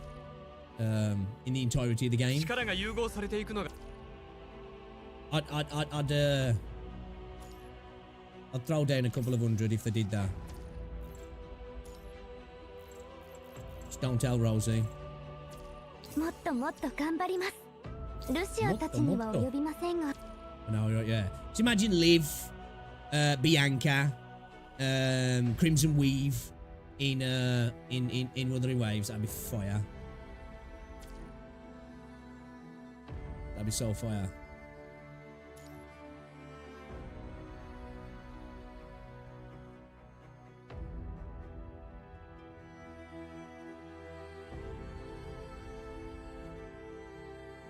In the entirety of the game. I'd throw down a couple of hundred if they did that. Just don't tell Rosie. もっともっと頑張ります。ルシアたちには及びませんが。 No, right, yeah. Just imagine Liv, Bianca, Crimson Weave in Wuthering Waves. That'd be fire. That'd be so fire.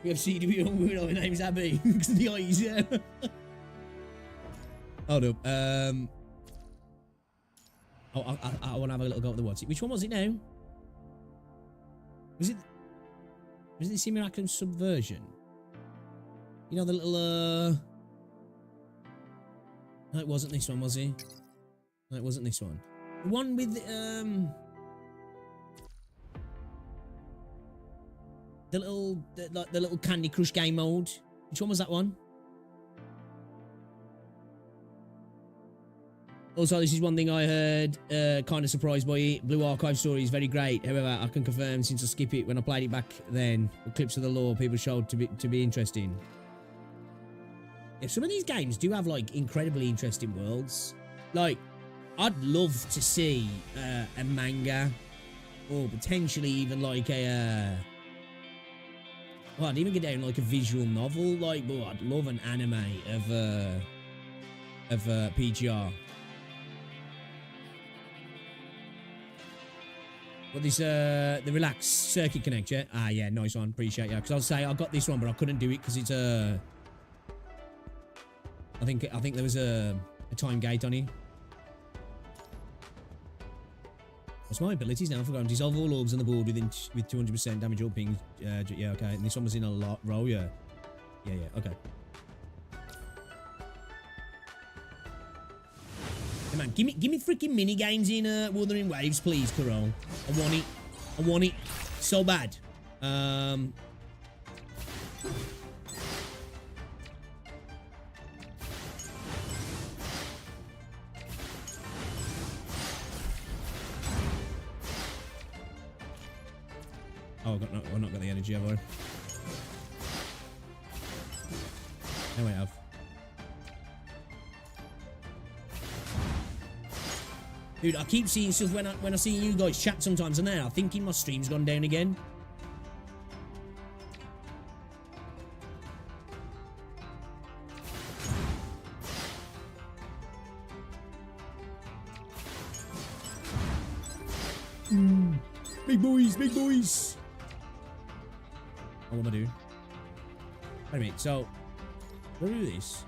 We have CW on Wuno, my name's Abby. Because of the eyes, yeah. Hold up. Oh, I want to have a little go at the what's it. Which one was it now? Was it the Simulacrum Subversion? You know the little No, it wasn't this one, was it? No, it wasn't this one. The one with the little Candy Crush game mode. Which one was that one? Also, this is one thing I heard, kind of surprised by it. Blue Archive story is very great. However, I can confirm since I skip it when I played it back then, the clips of the lore people showed to be interesting. Yeah, some of these games do have like incredibly interesting worlds. Like, I'd love to see a manga, or potentially even like a. Well, I'd even get down like a visual novel. Like, but I'd love an anime of PGR. What this the relaxed circuit connect, yeah? Ah, yeah, nice one. Appreciate you. Because I'll say I got this one, but I couldn't do it because it's I think there was a time gate on it. What's my abilities now? I forgot. Dissolve all orbs on the board with 200% damage or ping. Yeah, okay. And this one was in a row, yeah. Yeah, okay. Come on, give me freaking mini games in Wuthering Waves, please, Kuro. I want it so bad. Oh, I've not got the energy, have I? No, I have. Dude, I keep seeing stuff when I see you guys chat sometimes on there. I'm thinking my stream's gone down again. Big boys, big boys. What am I doing? Wait a minute, so we'll do this.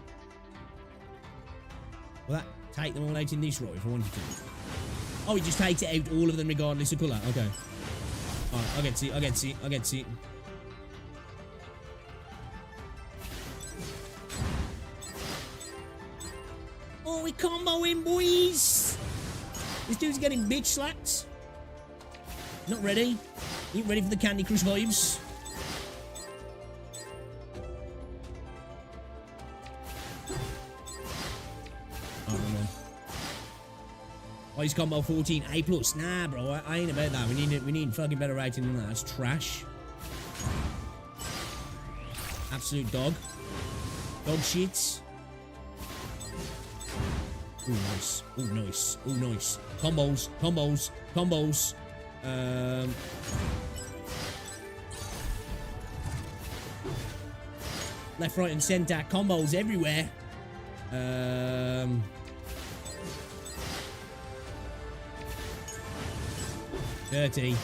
Will that take them all out in this row if I wanted to? Oh, it just takes it out all of them regardless of colour. Okay. Alright, I get to see. Oh, we comboing, boys! This dude's getting bitch slapped. Not ready. Ain't ready for the Candy Crush vibes. Oh, he's combo 14 A+. Nah, bro, I ain't about that. We need fucking better rating than that. That's trash. Absolute dog. Dog shit. Ooh, nice. Ooh, nice. Ooh, nice. Combos. Left, right, and center. Combos everywhere. Dirty.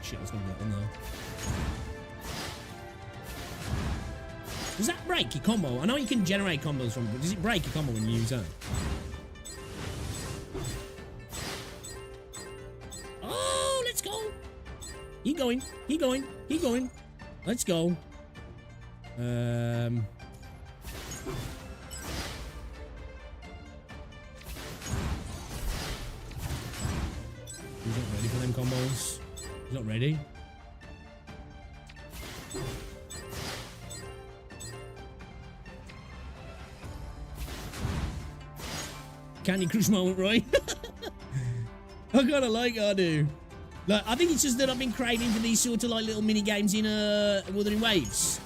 Shit, I was gonna get one though. Does that break your combo? I know you can generate combos from, but does it break your combo when you use that? Keep going. Keep going. Keep going. Let's go. He's not ready for them combos. He's not ready. Candy Crush moment, right? I kind of like I do. Like, I think it's just that I've been craving for these sort of like little mini games in Wuthering Waves.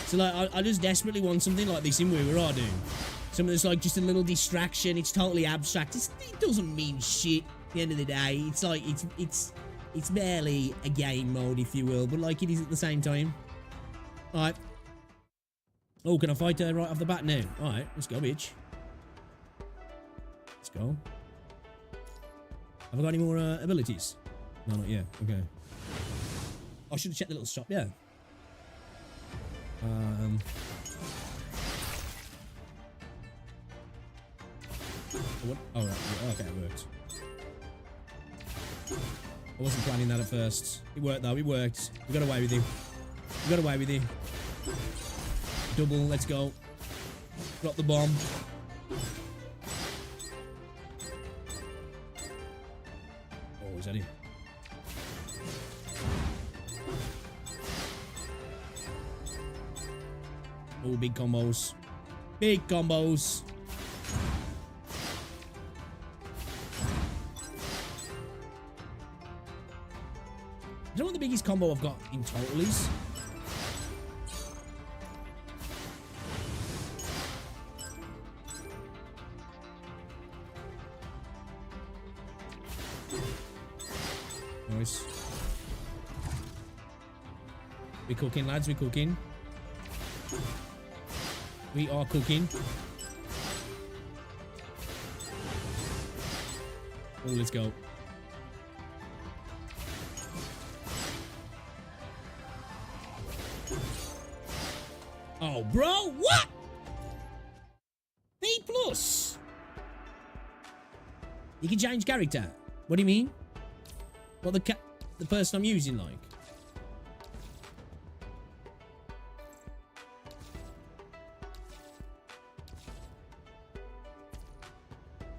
So like, I just desperately want something like this in WuWa, I do. Something that's like just a little distraction. It's totally abstract. It doesn't mean shit at the end of the day. It's like, it's barely a game mode, if you will, but like it is at the same time. All right. Oh, can I fight her right off the bat now? All right, let's go, bitch. Let's go. Have I got any more abilities? No, not yet. Okay. I should have checked the little shop, yeah. What? Oh, right. Yeah, okay, it worked. I wasn't planning that at first. It worked, though. It worked. We got away with it. We got away with it. Double. Let's go. Drop the bomb. Oh, is that it? Oh, big combos. Big combos. You know what the biggest combo I've got in total is? Nice. We cooking, lads. We cooking. We are cooking. Oh, let's go. Oh, bro, what? B plus. You can change character. What do you mean? What the person I'm using like?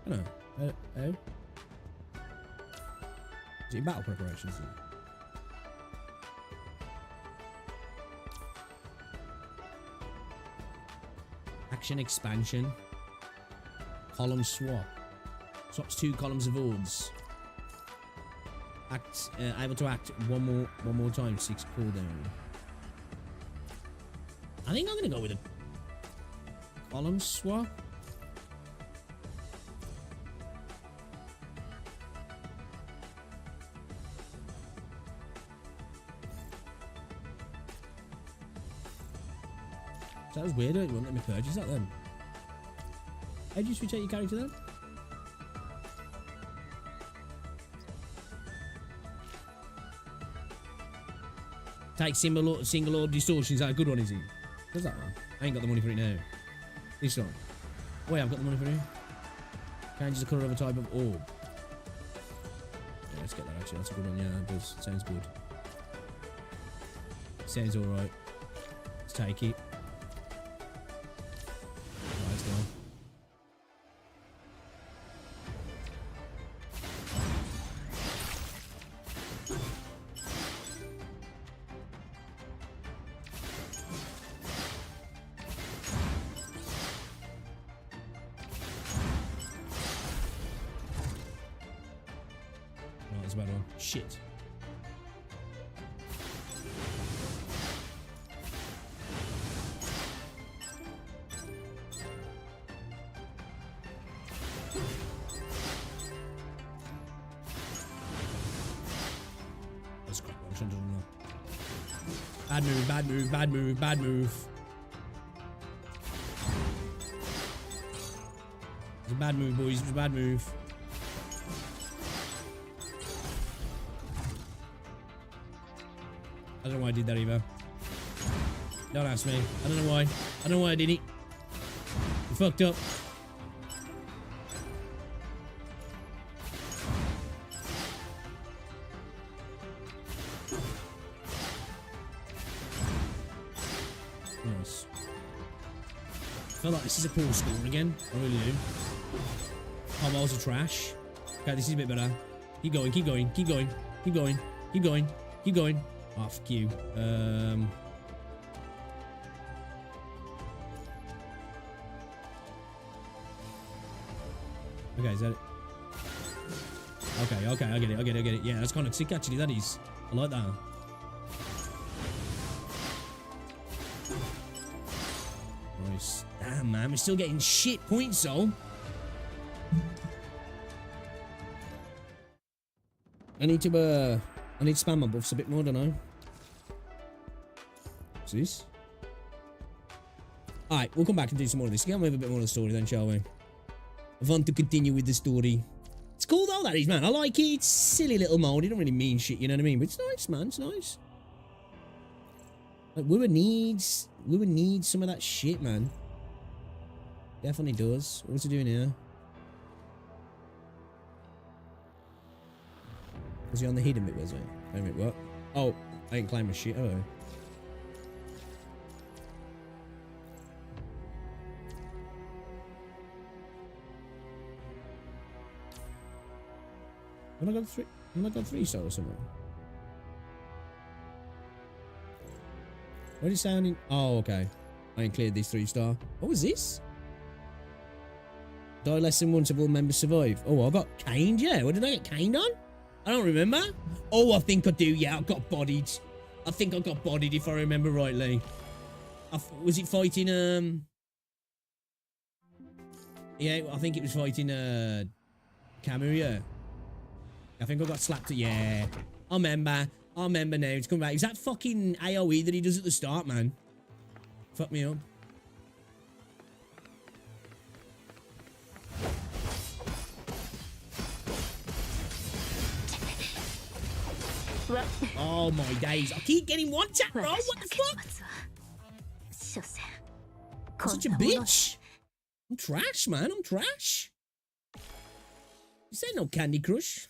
I don't know. Oh. Is it in battle preparations? Action expansion. Column swap. Swaps 2 columns of orbs. Act able to act one more time. 6 cooldown. I think I'm gonna go with a column swap. That was weird, it won't let me purchase that then. How do you switch out your character then? Take single orb distortion, is that a good one, is it? Does that one? I ain't got the money for it now. This one. Wait, I've got the money for it. Changes the colour of a type of orb. Yeah, let's get that actually, that's a good one, yeah, that does. Sounds good. Sounds alright. Let's take it. Bad one. Shit. That's crap. I shouldn't have done that. Bad move, bad move, bad move, bad move. It's a bad move, boys. It's a bad move. I don't know why I did that either. Don't ask me. I don't know why. I don't know why I did it. You fucked up. feel like this is a poor score again. I really do. Combos are trash. Okay, this is a bit better. Keep going, keep going, keep going, keep going, keep going, keep going. Oh, fuck you. Okay, is that it? Okay, okay, I get it, I get it, I get it. Yeah, that's kind of sick actually, that is. I like that. Nice. Damn, man, we're still getting shit points, though. I need to spam my buffs a bit more, don't I? What's this? Alright, we'll come back and do some more of this. Get on with a bit more of the story then, shall we? I want to continue with the story. It's cool though, that is, man. I like it. It's silly little mode. It don't really mean shit, you know what I mean? But it's nice, man. It's nice. Like, WuWa needs some of that shit, man. Definitely does. What's he doing here? Was he on the hidden bit, was he? Wait a minute, what? Oh, I ain't climbing shit, oh. When I got three star or something. What did he say on in? Oh, okay. I ain't cleared this 3-star. What was this? Die less than once of all members survive. Oh, I got caned, yeah. What did I get caned on? I don't remember. Oh, I think I do, yeah. I got bodied. I think I got bodied if I remember rightly. Was it fighting, yeah, I think it was fighting, Camus, yeah. I think I got slapped at, yeah. I remember now. It's coming back. Is that fucking AoE that he does at the start, man? Fuck me up. Oh my days. I keep getting one tap, bro. What the fuck? I'm such a bitch. I'm trash, man. I'm trash. This ain't no Candy Crush.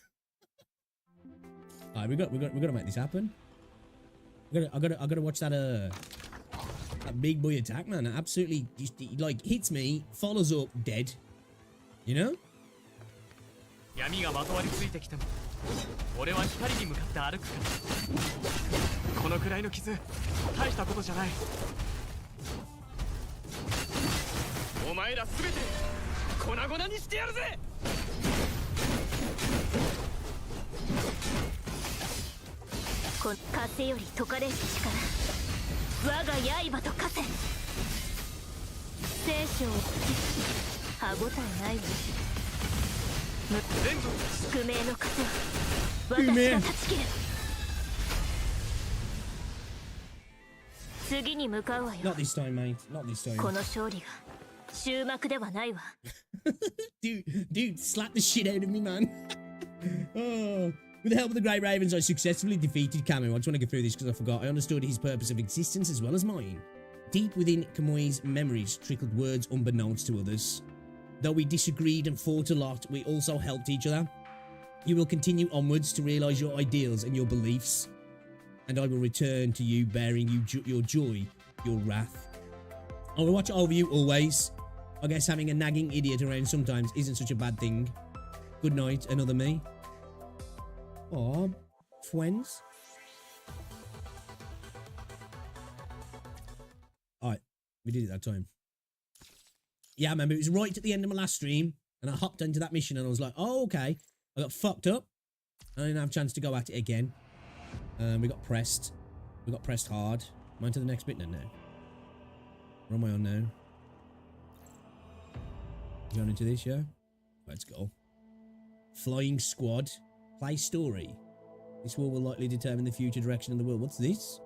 Alright, we gotta make this happen. I gotta watch that big boy attack, man. It absolutely just, like, hits me, follows up, dead. You know? 闇がまとわりついてきても俺は光に向かって歩くからこのくらいの傷大したことじゃないお前らすべて粉々にしてやるぜ風より解かれる力我が刃と化せ聖書を歯応えないわ全部宿命の風は私が断ち切る次に向かうわよ Not this time, mate. Not this time. この勝利が終幕ではないわ Dude, slap the shit out of me, man. Oh. With the help of the Great Ravens, I successfully defeated Camus. I just want to go through this because I forgot. I understood his purpose of existence as well as mine. Deep within Kamui's memories trickled words unbeknownst to others. Though we disagreed and fought a lot, we also helped each other. You will continue onwards to realise your ideals and your beliefs. And I will return to you bearing you your joy, your wrath. I will watch over you always. I guess having a nagging idiot around sometimes isn't such a bad thing. Good night, another me. Aw, friends. Alright, we did it that time. Yeah, I remember it was right at the end of my last stream, and I hopped into that mission and I was like, oh, okay. I got fucked up. I didn't have a chance to go at it again. We got pressed. We got pressed hard. Am I to the next bit now? Where am I on now? Going into this, yeah? Let's go. Flying Squad. Play story. This war will likely determine the future direction of the world. What's this?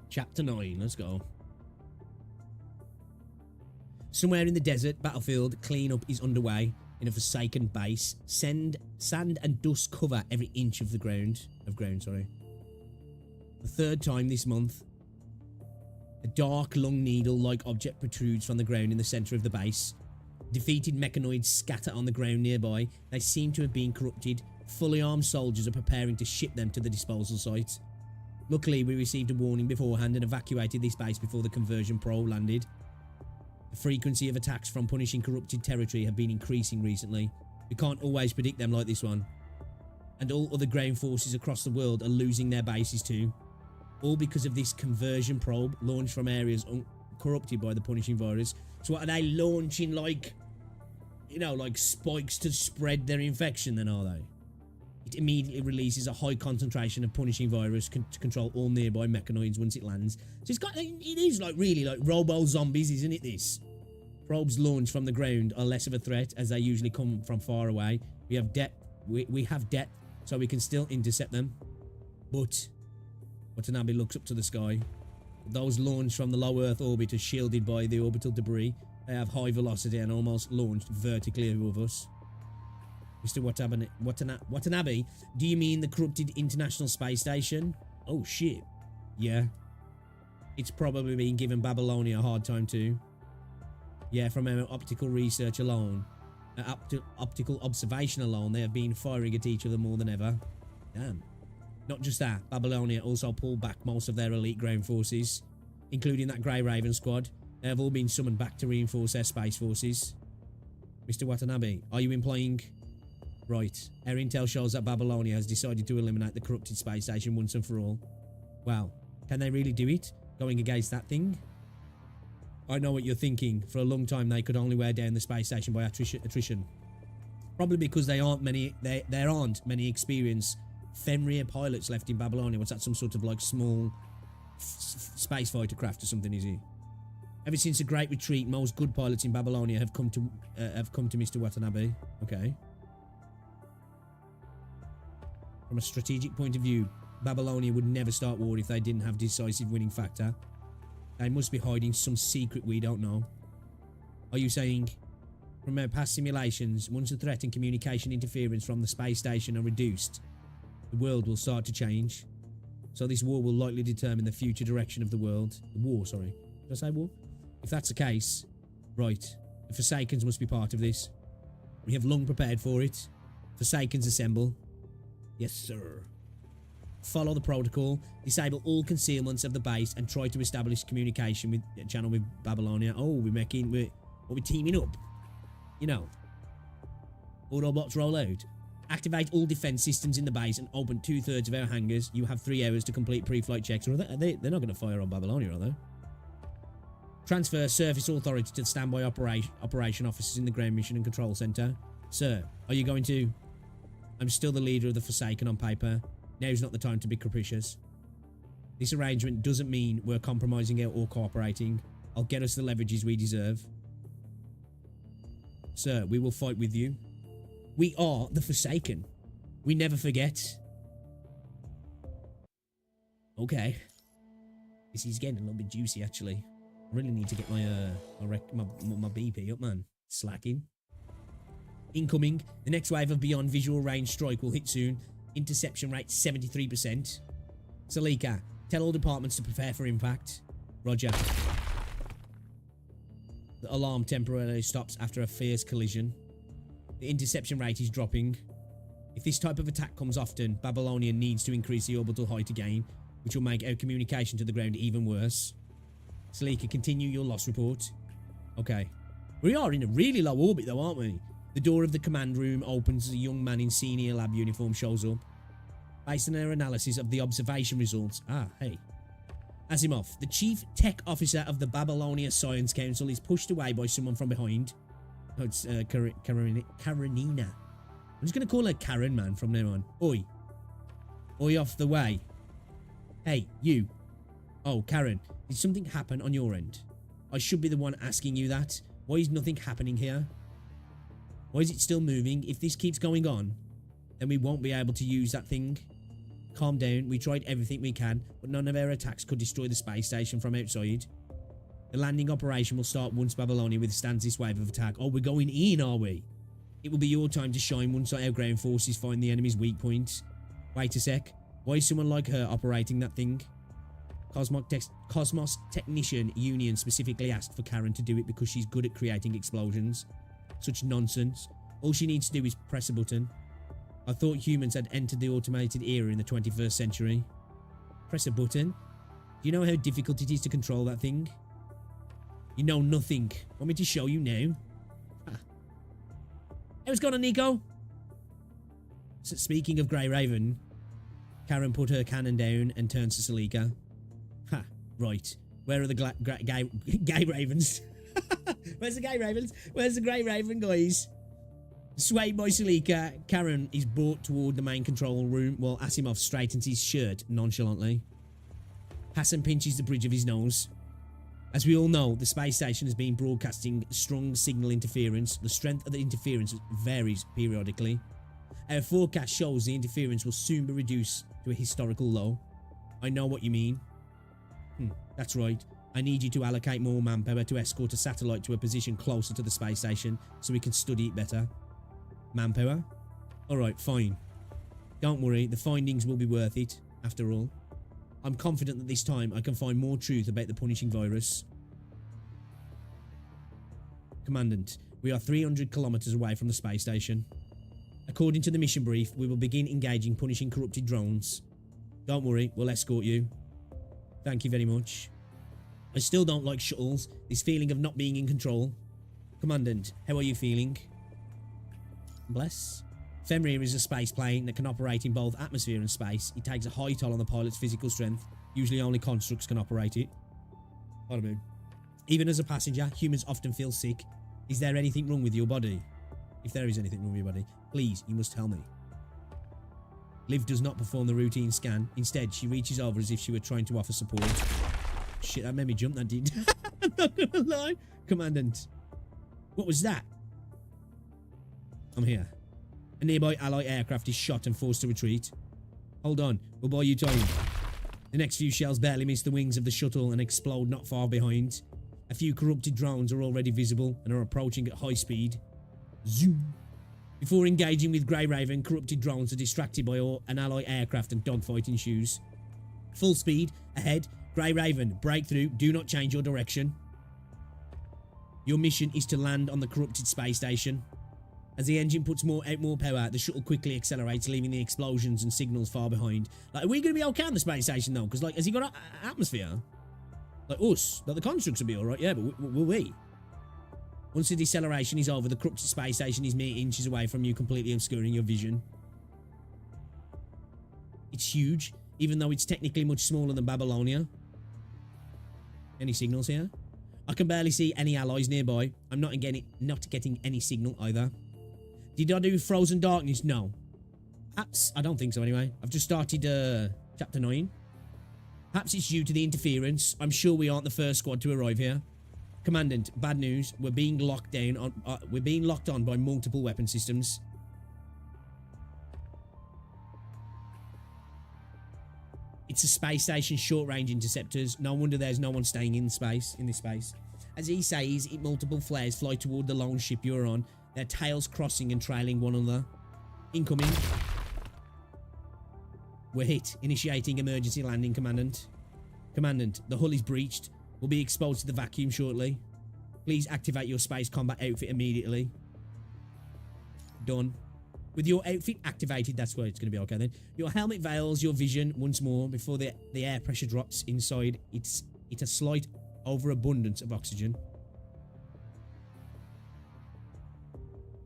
Chapter 9. Let's go. Somewhere in the desert battlefield, cleanup is underway in a forsaken base. Sand and dust cover every inch of the ground. The third time this month, a dark, long needle-like object protrudes from the ground in the center of the base. Defeated mechanoids scatter on the ground nearby. They seem to have been corrupted. Fully armed soldiers are preparing to ship them to the disposal site. Luckily, we received a warning beforehand and evacuated this base before the conversion probe landed. The frequency of attacks from punishing corrupted territory have been increasing recently. We can't always predict them like this one. And all other ground forces across the world are losing their bases too. All because of this conversion probe launched from areas corrupted by the punishing virus. So what are they launching, like, you know, like spikes to spread their infection then, are they? It immediately releases a high concentration of punishing virus to control all nearby mechanoids once it lands. So it is like really like robo-zombies, isn't it, this? Probes launched from the ground are less of a threat as they usually come from far away. We have depth, we have depth, so we can still intercept them. But Watanabe looks up to the sky. Those launched from the low Earth orbit are shielded by the orbital debris. They have high velocity and almost launched vertically above us. Mr. Watanabe, do you mean the corrupted International Space Station? Oh shit. Yeah. It's probably been giving Babylonia a hard time too. Yeah, from our optical research alone, optical observation alone, they have been firing at each other more than ever. Damn. Not just that, Babylonia also pulled back most of their elite ground forces, including that Grey Raven squad. They have all been summoned back to reinforce their space forces. Mr. Watanabe, are you implying... Right, our intel shows that Babylonia has decided to eliminate the corrupted space station once and for all. Wow, can they really do it? Going against that thing? I know what you're thinking. For a long time, they could only wear down the space station by attrition. Probably because there aren't many experienced Fenrir pilots left in Babylonia. What's that? Some sort of like small space fighter craft or something? Is he? Ever since the Great Retreat, most good pilots in Babylonia have come to Mr. Watanabe. Okay. From a strategic point of view, Babylonia would never start war if they didn't have decisive winning factor. They must be hiding some secret we don't know. Are you saying, from our past simulations, once the threat and communication interference from the space station are reduced, the world will start to change? So this war will likely determine the future direction of the world. War, sorry. Did I say war? If that's the case, right, the Forsakens must be part of this. We have long prepared for it. Forsakens assemble. Yes, sir. Follow the protocol, disable all concealments of the base, and try to establish communication with channel with Babylonia. Oh, we're teaming up. You know. Autobots roll out. Activate all defense systems in the base and open 2/3 of our hangars. You have 3 hours to complete pre-flight checks. They're not going to fire on Babylonia, are they? Transfer surface authority to the standby operation officers in the ground mission and control center. Sir, are you going to... I'm still the leader of the Forsaken on paper. Now's not the time to be capricious. This arrangement doesn't mean we're compromising or cooperating. I'll get us the leverages we deserve. Sir, we will fight with you. We are the Forsaken. We never forget. Okay. This is getting a little bit juicy, actually. I really need to get my BP up, man. Slacking. Incoming. The next wave of beyond visual range strike will hit soon. Interception rate 73%. Salika, tell all departments to prepare for impact. Roger. The alarm temporarily stops after a fierce collision. The interception rate is dropping. If this type of attack comes often, Babylonia needs to increase the orbital height again, which will make our communication to the ground even worse. Salika, continue your loss report. Okay. We are in a really low orbit though, aren't we? The door of the command room opens as a young man in senior lab uniform shows up. Based on our analysis of the observation results... hey. Asimov, the chief tech officer of the Babylonia Science Council, is pushed away by someone from behind. Oh, it's Karenina. I'm just going to call her Karen, man, from now on. Oi. Oi, off the way. Hey, you. Oh, Karen, did something happen on your end? I should be the one asking you that. Why is nothing happening here? Why is it still moving? If this keeps going on, then we won't be able to use that thing. Calm down. We tried everything we can, but none of our attacks could destroy the space station from outside. The landing operation will start once Babylonia withstands this wave of attack. Oh, we're going in, are we? It will be your time to shine once our ground forces find the enemy's weak points. Wait a sec. Why is someone like her operating that thing? Cosmos Technician Union specifically asked for Karen to do it because she's good at creating explosions. Such nonsense. All she needs to do is press a button. I thought humans had entered the automated era in the 21st century. Press a button. Do you know how difficult it is to control that thing? You know nothing. Want me to show you now? Hey, what's going on, Nico? So, speaking of Grey Raven, Karen put her cannon down and turns to Salika. Ha, right. Where are the gay ravens? Where's the gay ravens? Where's the Grey Raven, guys? Swayed by Salika, Karen is brought toward the main control room while Asimov straightens his shirt nonchalantly. Hassan pinches the bridge of his nose. As we all know, the space station has been broadcasting strong signal interference. The strength of the interference varies periodically. Our forecast shows the interference will soon be reduced to a historical low. I know what you mean. That's right. I need you to allocate more manpower to escort a satellite to a position closer to the space station so we can study it better. Manpower? Alright, fine. Don't worry, the findings will be worth it, after all. I'm confident that this time I can find more truth about the punishing virus. Commandant, we are 300 kilometers away from the space station. According to the mission brief, we will begin engaging punishing corrupted drones. Don't worry, we'll escort you. Thank you very much. I still don't like shuttles, this feeling of not being in control. Commandant, how are you feeling? Bless. Fenrir is a space plane that can operate in both atmosphere and space. It takes a high toll on the pilot's physical strength. Usually only constructs can operate it. Pardon me. Even as a passenger, humans often feel sick. Is there anything wrong with your body? If there is anything wrong with your body, please, you must tell me. Liv does not perform the routine scan. Instead, she reaches over as if she were trying to offer support. Shit, that made me jump, that did. I'm not gonna lie. Commandant. What was that? I'm here. A nearby Allied aircraft is shot and forced to retreat. Hold on, we'll buy you time. The next few shells barely miss the wings of the shuttle and explode not far behind. A few corrupted drones are already visible and are approaching at high speed. Zoom. Before engaging with Grey Raven, corrupted drones are distracted by an Allied aircraft and dogfight ensues. Full speed, ahead, Grey Raven, breakthrough, do not change your direction. Your mission is to land on the corrupted space station. As the engine puts out more power, the shuttle quickly accelerates, leaving the explosions and signals far behind. Like, are we going to be okay on the space station, though? Because, like, has he got atmosphere? Like, us. Like, the constructs will be alright, yeah, but will we? Once the deceleration is over, the corrupted space station is mere inches away from you, completely obscuring your vision. It's huge, even though it's technically much smaller than Babylonia. Any signals here? I can barely see any allies nearby. I'm not getting any signal either. Did I do Frozen Darkness? No. Perhaps, I don't think so anyway. I've just started chapter 9. Perhaps it's due to the interference. I'm sure we aren't the first squad to arrive here. Commandant, bad news. We're being locked on by multiple weapon systems. It's a space station short-range interceptors. No wonder there's no one staying in this space. As he says, multiple flares fly toward the lone ship you're on, their tails crossing and trailing one another. Incoming. We're hit. Initiating emergency landing, Commandant. Commandant, the hull is breached. We'll be exposed to the vacuum shortly. Please activate your space combat outfit immediately. Done. With your outfit activated, that's where it's going to be okay then. Your helmet veils your vision once more before the air pressure drops inside. It's a slight overabundance of oxygen.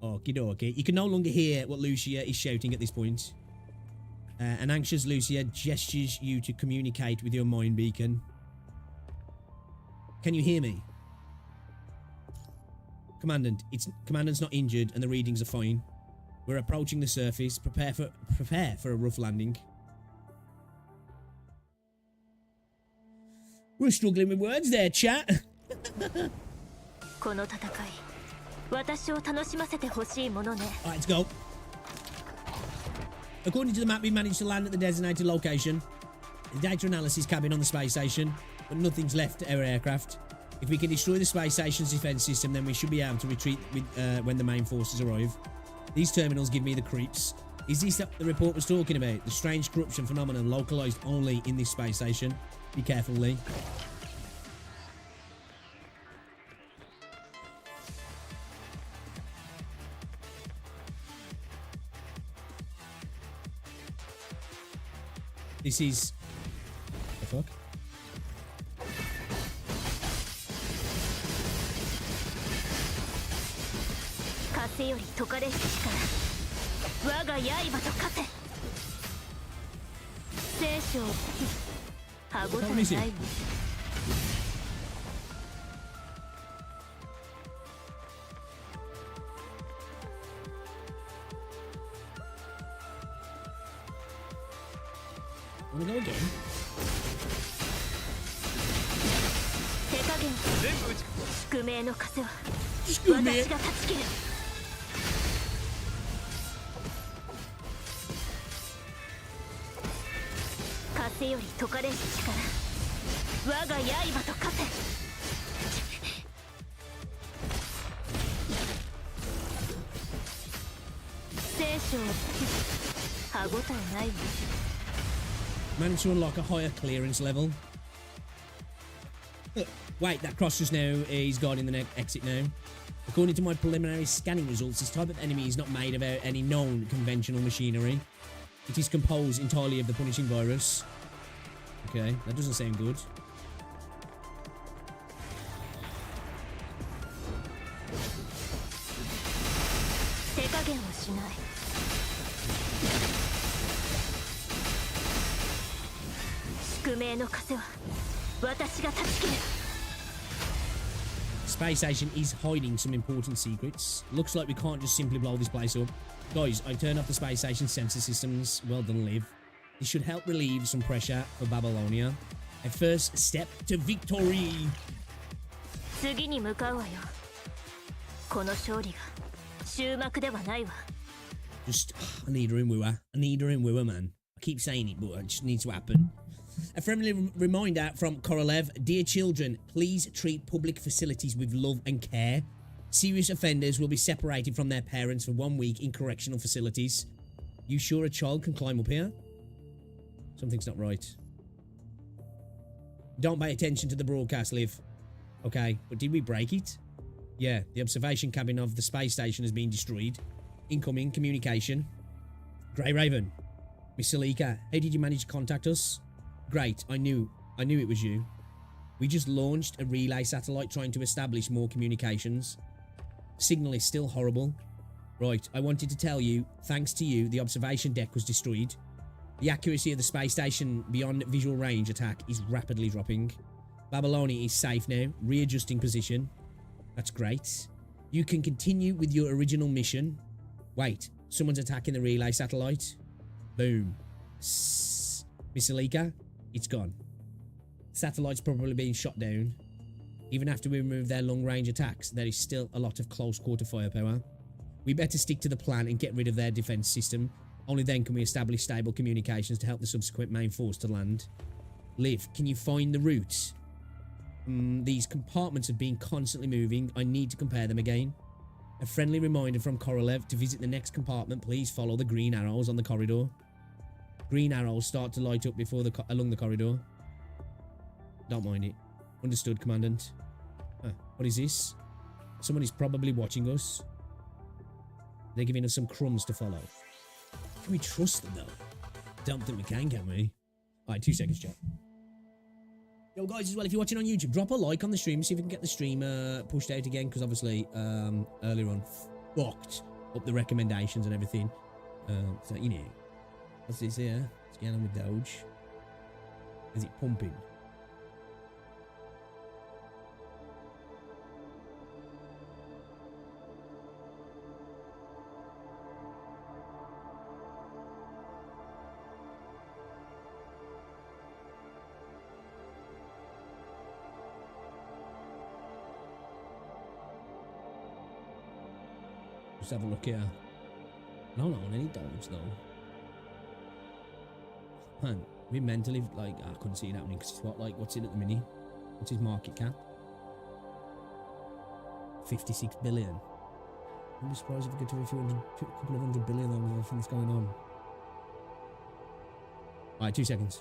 Okie dokie. You can no longer hear what Lucia is shouting at this point. An anxious Lucia gestures you to communicate with your mind beacon. Can you hear me? Commandant's not injured and the readings are fine. We're approaching the surface. Prepare for a rough landing. We're struggling with words there, chat. Alright, let's go. According to the map, we managed to land at the designated location. The data analysis cabin on the space station, but nothing's left to our aircraft. If we can destroy the space station's defense system, then we should be able to retreat when the main forces arrive. These terminals give me the creeps. Is this what the report was talking about? The strange corruption phenomenon localized only in this space station? Be careful, Lee. This is 風より解かれし力我が刃と化せ聖書を歯ごたえないわ Wanna go again? 手加減全部打ち宿命の風は Screw 私 me. が断ち切る風より解かれし力我が刃と化せ聖書を歯ごたえないわ Managed to unlock a higher clearance level. Wait, that cross just now is guarding the exit now. According to my preliminary scanning results, this type of enemy is not made of any known conventional machinery. It is composed entirely of the punishing virus. Okay, that doesn't sound good. Space station is hiding some important secrets. Looks like we can't just simply blow this place up. Guys, I turned off the space station sensor systems. Well done, Liv. This should help relieve some pressure for Babylonia. A first step to victory. 次に向かうわよ。この勝利が終幕ではないわ。 Just, I need her in WuWa. I need her in WuWa, man. I keep saying it, but it just needs to happen. A friendly reminder from Korolev. Dear children, please treat public facilities with love and care. Serious offenders will be separated from their parents for 1 week in correctional facilities. You sure a child can climb up here? Something's not right. Don't pay attention to the broadcast, Liv. Okay, but did we break it? Yeah, the observation cabin of the space station has been destroyed. Incoming communication. Grey Raven. Miss Salika, how did you manage to contact us? Great, I knew it was you. We just launched a relay satellite trying to establish more communications. Signal is still horrible. Right, I wanted to tell you, thanks to you, the observation deck was destroyed. The accuracy of the space station beyond visual range attack is rapidly dropping. Babylonia is safe now, readjusting position. That's great. You can continue with your original mission. Wait, someone's attacking the relay satellite. Boom. Miss Alika, it's gone. Satellite's probably being shot down. Even after we remove their long-range attacks, there is still a lot of close-quarter firepower. We better stick to the plan and get rid of their defense system. Only then can we establish stable communications to help the subsequent main force to land. Liv, can you find the route? These compartments have been constantly moving. I need to compare them again. A friendly reminder from Korolev to visit the next compartment. Please follow the green arrows on the corridor. Green arrows start to light up before along the corridor. Don't mind it. Understood, Commandant. What is this? Someone is probably watching us. They're giving us some crumbs to follow. Can we trust them, though? Don't think we can we? Alright, 2 seconds, chat. Yo, guys, as well, if you're watching on YouTube, drop a like on the stream, see if we can get the stream pushed out again, because obviously, earlier on, fucked up the recommendations and everything. So, you know, what's this here? What's going on with Doge? Is it pumping? Just have a look here. I don't own any dogs though. Man, we mentally like I couldn't see it happening because it's what's in at the minute? What's his market cap? 56 billion. I'd be surprised if we get to a couple of hundred billion though with everything that's going on. Alright, 2 seconds.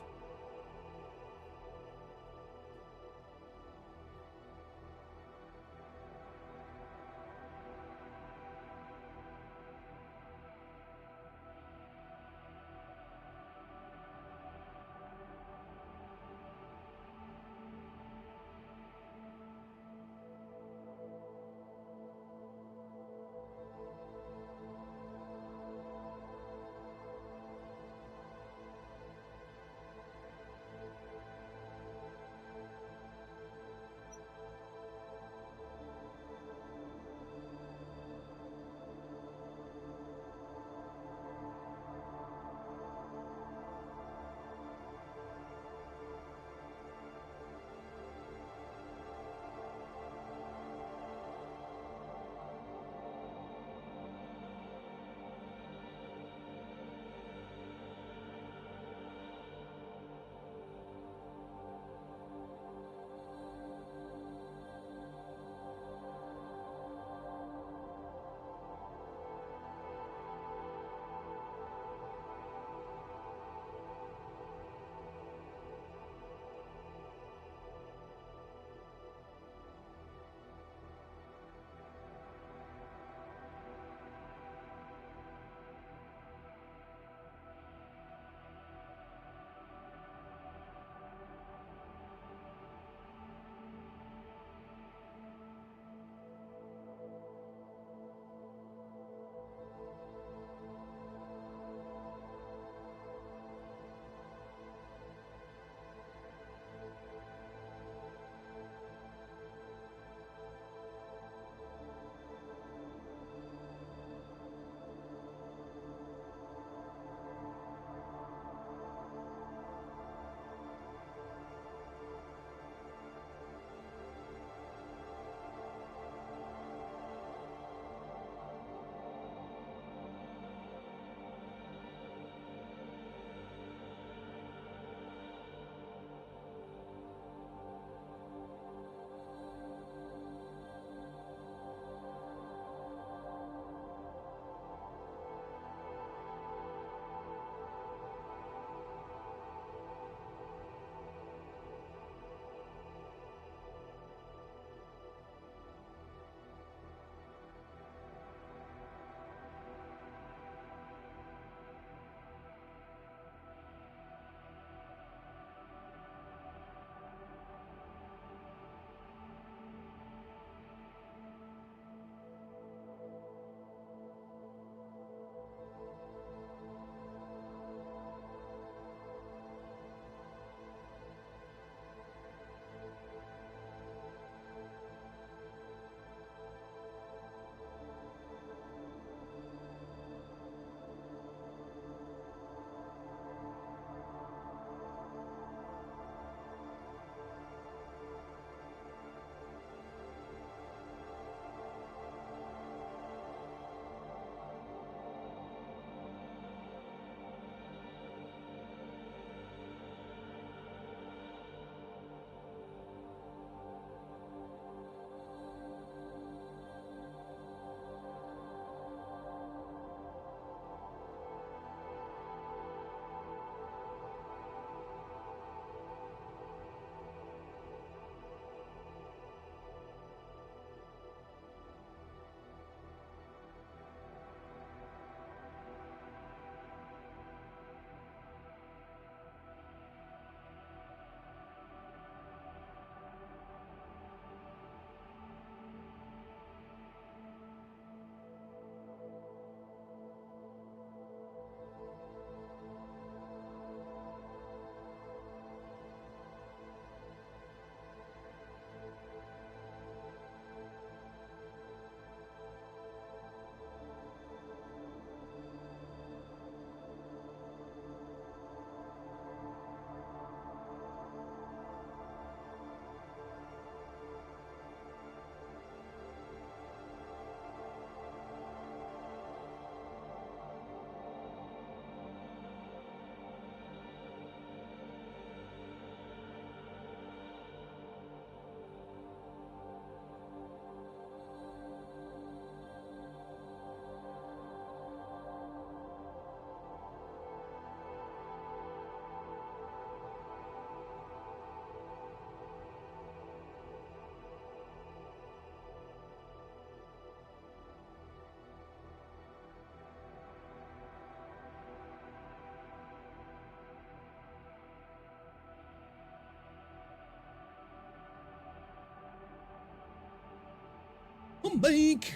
I'm back.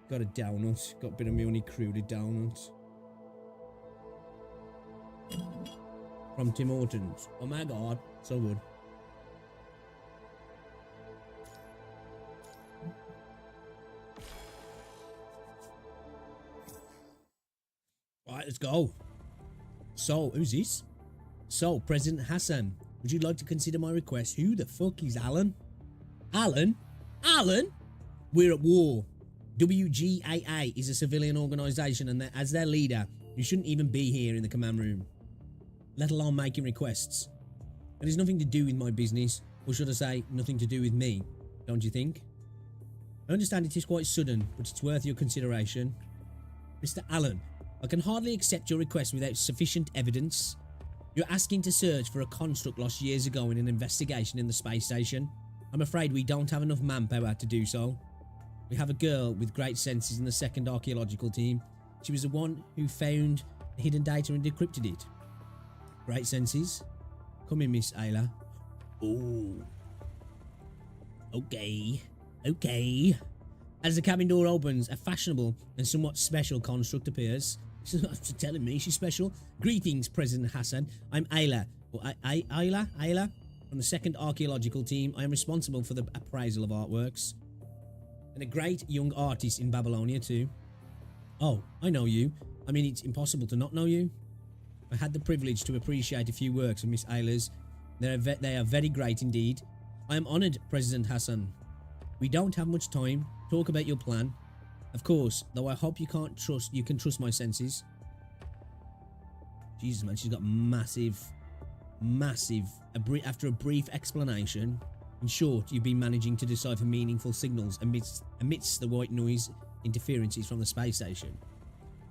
Got a donut. Got a bit of me only cruded donut. From Tim Hortons. Oh my god, so good. Right, let's go. So, who's this? So, President Hassan, would you like to consider my request? Who the fuck is Alan? Alan? Alan? We're at war. WGAA is a civilian organization, and as their leader, you shouldn't even be here in the command room, let alone making requests. It has nothing to do with my business, or should I say, nothing to do with me, don't you think? I understand it is quite sudden, but it's worth your consideration. Mr. Allen, I can hardly accept your request without sufficient evidence. You're asking to search for a construct lost years ago in an investigation in the space station. I'm afraid we don't have enough manpower to do so. We have a girl with great senses in the second archaeological team. She was the one who found the hidden data and decrypted it. Great senses? Come in, Miss Ayla. Oh. Okay. Okay. As the cabin door opens, a fashionable and somewhat special construct appears. She's not telling me she's special. Greetings, President Hassan. I'm Ayla. Or Ayla? From the second archaeological team. I am responsible for the appraisal of artworks. And a great young artist in Babylonia too. Oh, I know you. I mean, it's impossible to not know you. I had the privilege to appreciate a few works of Miss Ayla's. They are very great indeed. I am honoured, President Hassan. We don't have much time. Talk about your plan. Of course, though I hope you can trust my senses. Jesus, man, she's got massive. After a brief explanation, in short, you've been managing to decipher meaningful signals amidst the white noise interferences from the space station.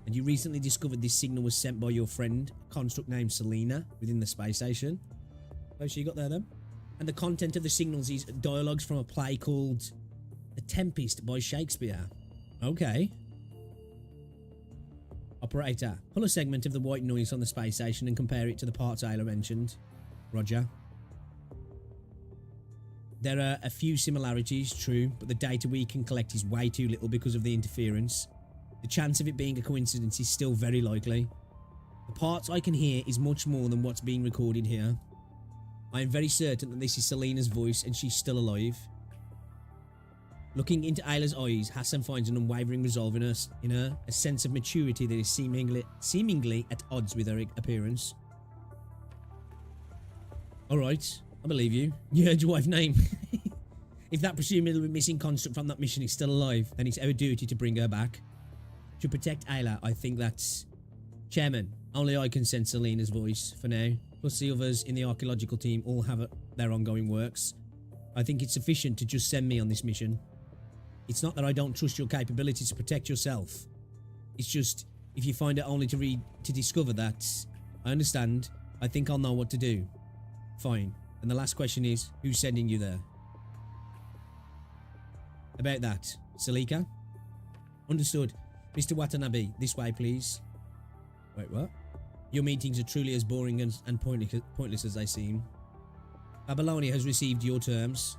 And you recently discovered this signal was sent by your friend, a construct named Selena, within the space station. Oh, she got there then? And the content of the signals is dialogues from a play called The Tempest by Shakespeare. Okay. Operator, pull a segment of the white noise on the space station and compare it to the parts Ayla mentioned. Roger. There are a few similarities, true, but the data we can collect is way too little because of the interference. The chance of it being a coincidence is still very likely. The parts I can hear is much more than what's being recorded here. I am very certain that this is Selena's voice and she's still alive. Looking into Ayla's eyes, Hassan finds an unwavering resolve in her, a sense of maturity that is seemingly at odds with her appearance. Alright, I believe you. You heard your wife's name. If that presumably missing construct from that mission is still alive, then it's our duty to bring her back. To protect Ayla, I think that's... Chairman, only I can sense Selena's voice for now, plus the others in the archaeological team all have their ongoing works. I think it's sufficient to just send me on this mission. It's not that I don't trust your capability to protect yourself. It's just, if you find it only to discover that, I understand, I think I'll know what to do. Fine. And the last question is, who's sending you there? About that, Salika? Understood. Mr. Watanabe, this way please. Wait, what? Your meetings are truly as boring and pointless as they seem. Babylonia has received your terms.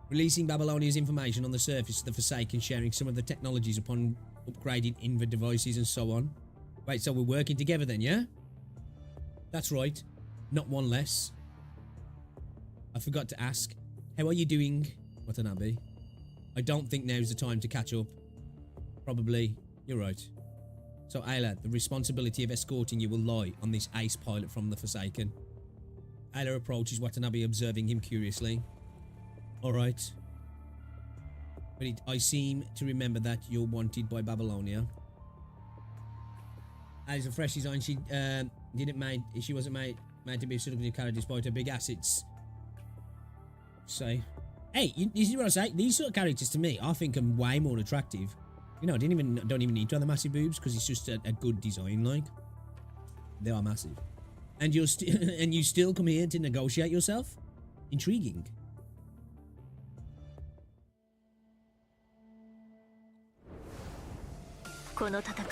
Releasing Babylonia's information on the surface of the Forsaken, sharing some of the technologies upon upgrading Inva devices and so on. Wait, so we're working together then, yeah? That's right. Not one less. I forgot to ask, how are you doing, Watanabe? I don't think now's the time to catch up. Probably, you're right. So Ayla, the responsibility of escorting you will lie on this ace pilot from the Forsaken. Ayla approaches Watanabe, observing him curiously. Alright. But I seem to remember that you're wanted by Babylonia. As a fresh design, she wasn't made to be a seductive character despite her big assets. So, hey, you see what I say? These sort of characters to me, I think are way more attractive. You know, don't even need to have the massive boobs because it's just a good design. Like, they are massive, and you still come here to negotiate yourself. Intriguing. この戦い、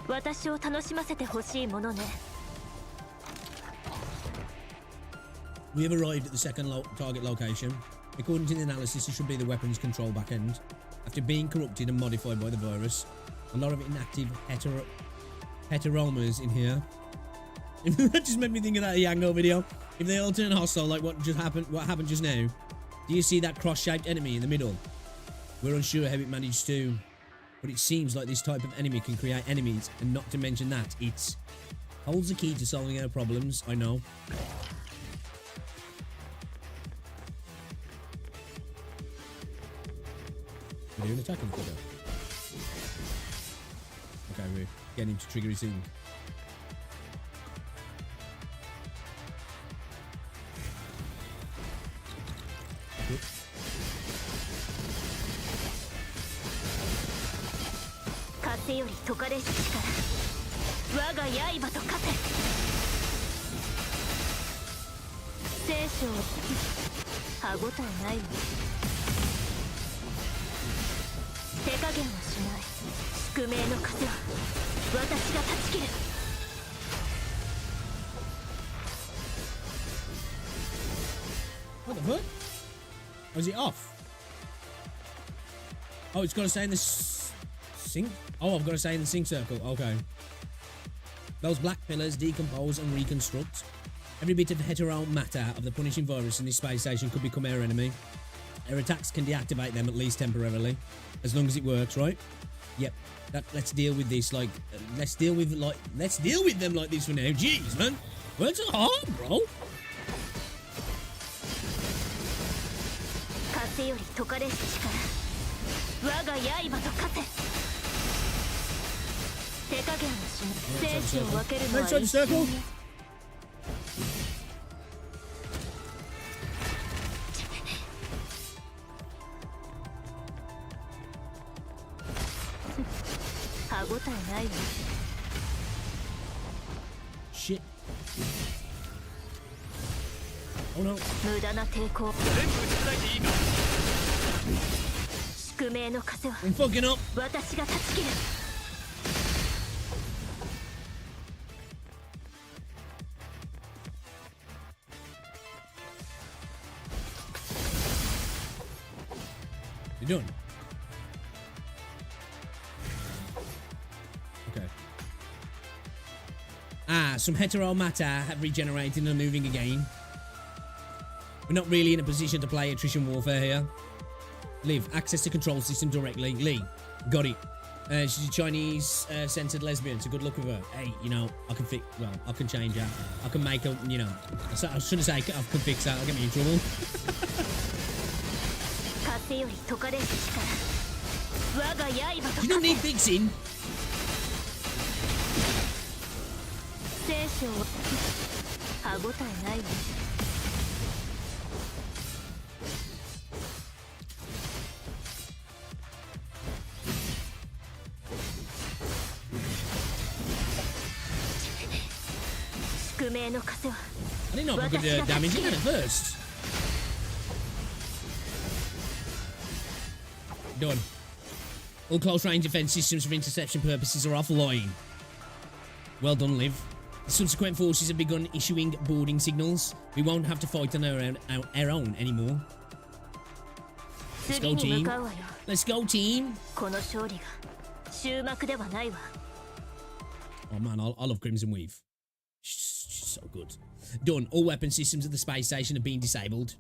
私を楽しませてほしいものね。We have arrived at the second target location. According to the analysis, it should be the weapon's control backend. After being corrupted and modified by the virus, a lot of inactive heteromas in here. That just made me think of that Yango video. If they all turn hostile, like what happened just now, do you see that cross-shaped enemy in the middle? We're unsure how it managed to, but it seems like this type of enemy can create enemies, and not to mention that it holds the key to solving our problems. I know. We're doing attacking the Okay, we're getting to trigger his thing. What the fuck? Oh, is it off? Oh, it's got to stay in the sync? Oh, I've got to stay in the sync circle. Okay. Those black pillars decompose and reconstruct. Every bit of hetero matter of the punishing virus in this space station could become our enemy. Our attacks can deactivate them at least temporarily, as long as it works, right? Yep. Let's deal with this like. Let's deal with them like this for now. Jeez, man. Words are hard, bro. Let's try the circle. Shit. Oh no. I'm fucking up. You're doing. Okay. Some hetero matter have regenerated and are moving again. We're not really in a position to play attrition warfare here. Liv, access to control system directly. Lee, got it. She's a Chinese censored lesbian, so good luck with her. Hey, you know, I can I can change her. I can make her, you know. I shouldn't say I can fix her, I'll get me in trouble. You don't need fixing. I didn't know if I could damage it at first. Done. All close range defense systems for interception purposes are offline. Well done, Liv. The subsequent forces have begun issuing boarding signals. We won't have to fight on our own anymore. Let's go, team. Let's go, team. Oh man, I love Crimson Weave. She's so good. Done. All weapon systems at the space station have been disabled.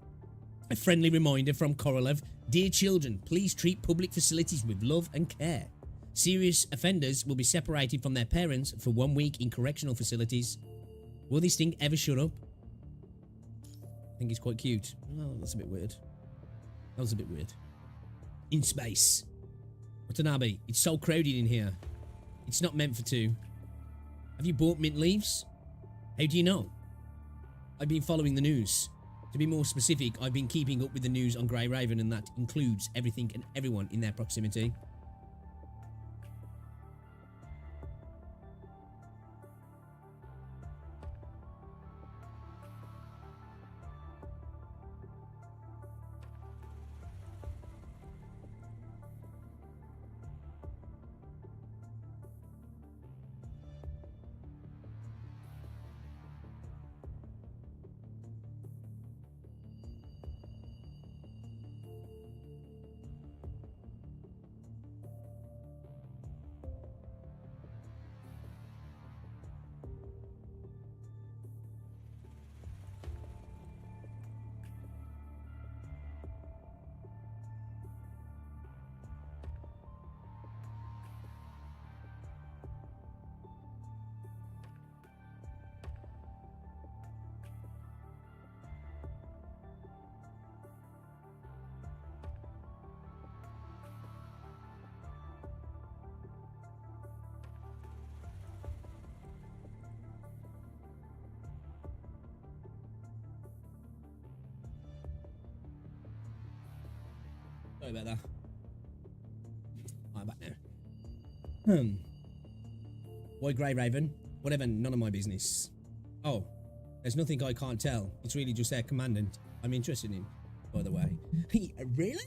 A friendly reminder from Korolev. Dear children, please treat public facilities with love and care. Serious offenders will be separated from their parents for 1 week in correctional facilities. Will this thing ever shut up? I think it's quite cute. Oh, that's a bit weird. That was a bit weird. In space. Watanabe, it's so crowded in here. It's not meant for two. Have you bought mint leaves? How do you know? I've been following the news. To be more specific, I've been keeping up with the news on Grey Raven, and that includes everything and everyone in their proximity. Sorry about that. I'm back now. Why Grey Raven? Whatever, none of my business. Oh, there's nothing I can't tell. It's really just their commandant I'm interested in, by the way. Really?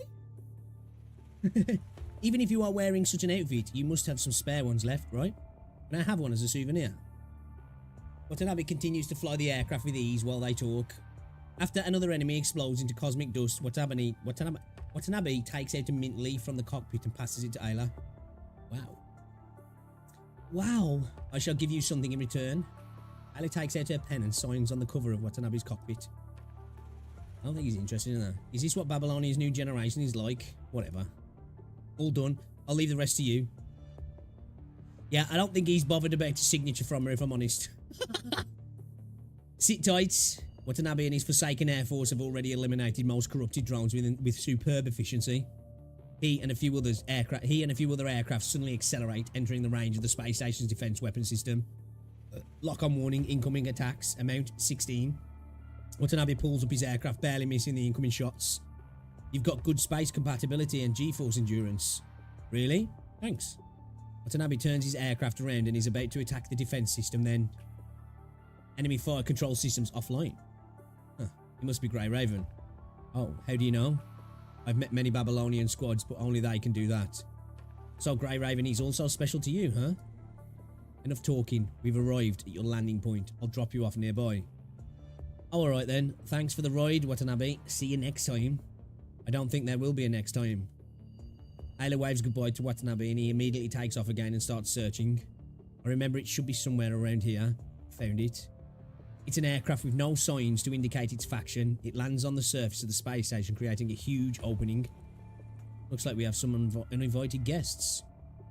Even if you are wearing such an outfit, you must have some spare ones left, right? Can I have one as a souvenir? Watanabe continues to fly the aircraft with ease while they talk. After another enemy explodes into cosmic dust, Watanabe takes out a mint leaf from the cockpit and passes it to Ayla. Wow. Wow. I shall give you something in return. Ayla takes out her pen and signs on the cover of Watanabe's cockpit. I don't think he's interested in that. Is this what Babylonia's new generation is like? Whatever. All done. I'll leave the rest to you. Yeah, I don't think he's bothered about his signature from her, if I'm honest. Sit tight. Watanabe and his forsaken Air Force have already eliminated most corrupted drones with superb efficiency. He and a few other aircraft suddenly accelerate, entering the range of the space station's defense weapon system. Lock-on warning, incoming attacks, amount 16. Watanabe pulls up his aircraft, barely missing the incoming shots. You've got good space compatibility and G-force endurance. Really? Thanks. Watanabe turns his aircraft around and is about to attack the defense system then. Enemy fire control systems offline. Huh. It must be Grey Raven. Oh, how do you know? I've met many Babylonian squads, but only they can do that. So Grey Raven is also special to you, huh? Enough talking. We've arrived at your landing point. I'll drop you off nearby. Oh, alright then. Thanks for the ride, Watanabe. See you next time. I don't think there will be a next time. Ayla waves goodbye to Watanabe and he immediately takes off again and starts searching. I remember it should be somewhere around here. Found it. It's an aircraft with no signs to indicate its faction. It lands on the surface of the space station, creating a huge opening. Looks like we have some uninvited guests.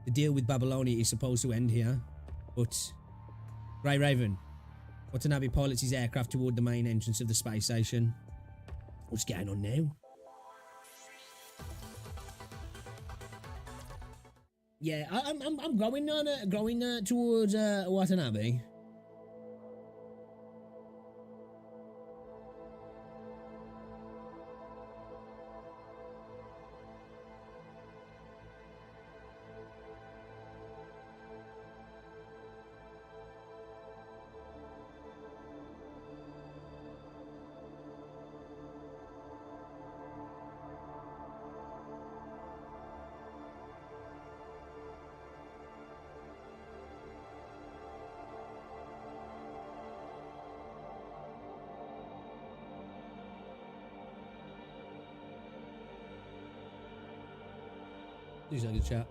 The deal with Babylonia is supposed to end here, but... Grey Raven. Watanabe pilots his aircraft toward the main entrance of the space station. What's going on now? Yeah, I'm going towards Watanabe. Please don't get chat.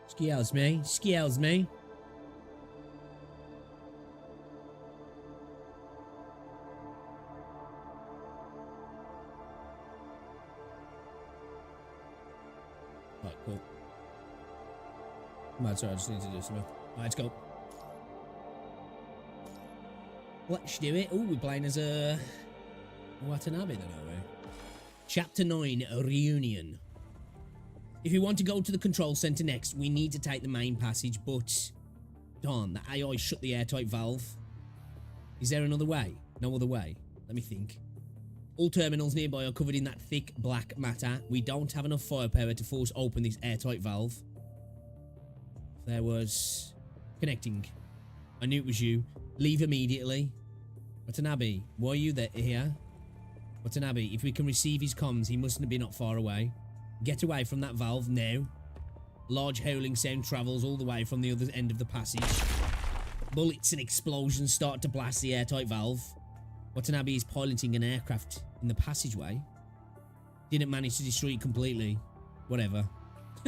Scales me. Scales me. Alright, cool. Right, sorry, I just need to do something. Alright, let's go. Let's do it. Oh, we're playing as a Watanabe then, are we? Chapter 9, a reunion. If we want to go to the control center next, we need to take the main passage, but... Darn, the AI shut the airtight valve. Is there another way? No other way. Let me think. All terminals nearby are covered in that thick black matter. We don't have enough firepower to force open this airtight valve. There was... Connecting. I knew it was you. Leave immediately. Watanabe, why are you here? Watanabe, if we can receive his comms, he mustn't be not far away. Get away from that valve now. Large howling sound travels all the way from the other end of the passage. Bullets and explosions start to blast the airtight valve. Watanabe is piloting an aircraft in the passageway. Didn't manage to destroy it completely. Whatever.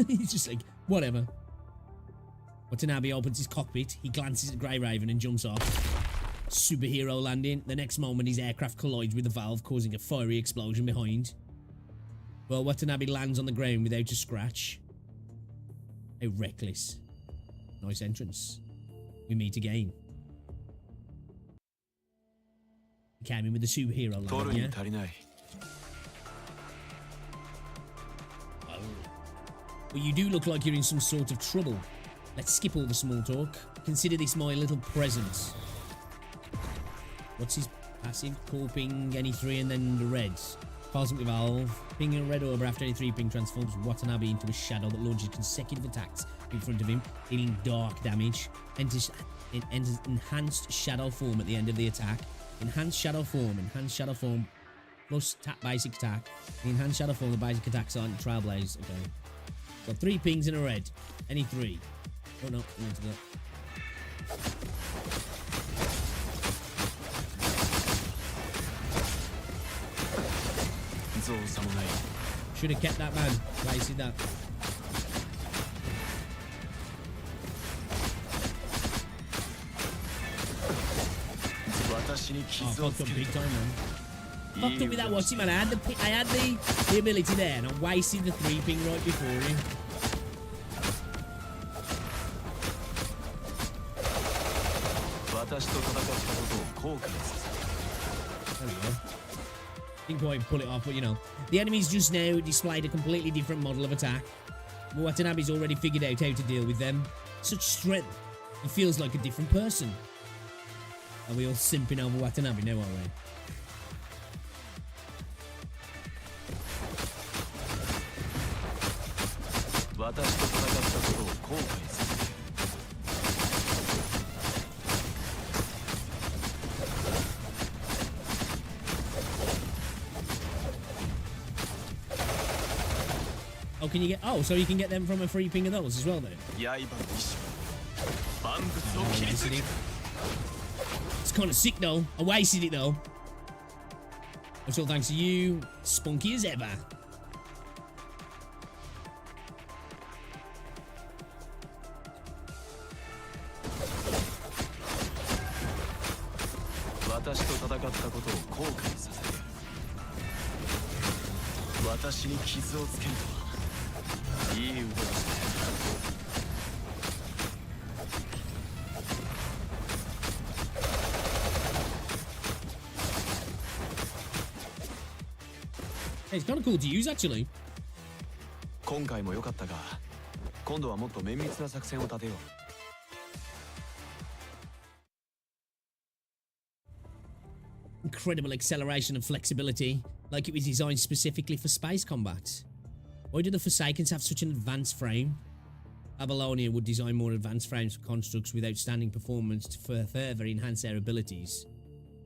He's just like, whatever. Watanabe opens his cockpit. He glances at Grey Raven and jumps off. Superhero landing. The next moment, his aircraft collides with the valve, causing a fiery explosion behind. Well, Watanabe lands on the ground without a scratch. How reckless. Nice entrance. We meet again. He came in with the superhero landing, yeah? Well, you do look like you're in some sort of trouble. Let's skip all the small talk. Consider this my little present. What's his passive? Call ping, any three, and then the reds. Cosmic Valve. Ping a red orb after any three ping transforms Watanabe into a shadow that launches consecutive attacks in front of him, dealing dark damage. Enters enhanced shadow form at the end of the attack. Enhanced shadow form, plus basic attack. The enhanced shadow form, the basic attacks on Trailblaze. Okay. So 3 pings and a red. Any 3. Oh no, I wanted that. Should have kept that, man. Wasted that. Oh, fucked up big time, man. Fucked up with that watching, man. I had the ability there, and I wasted the 3 ping right before him. There we go. Didn't quite pull it off, but you know. The enemies just now displayed a completely different model of attack. Watanabe's already figured out how to deal with them. Such strength. He feels like a different person. Are we all simping over Watanabe now, are we? Oh, can you get... Oh, so you can get them from a free ping of those as well, then? It's kind of sick, though. I wasted it, though. It's all thanks to you. Spunky as ever. Hey, it's kind of cool to use, actually. Incredible acceleration and flexibility, like it was designed specifically for space combat. Why do the Forsakens have such an advanced frame? Babylonia would design more advanced frames for constructs with outstanding performance to further enhance their abilities.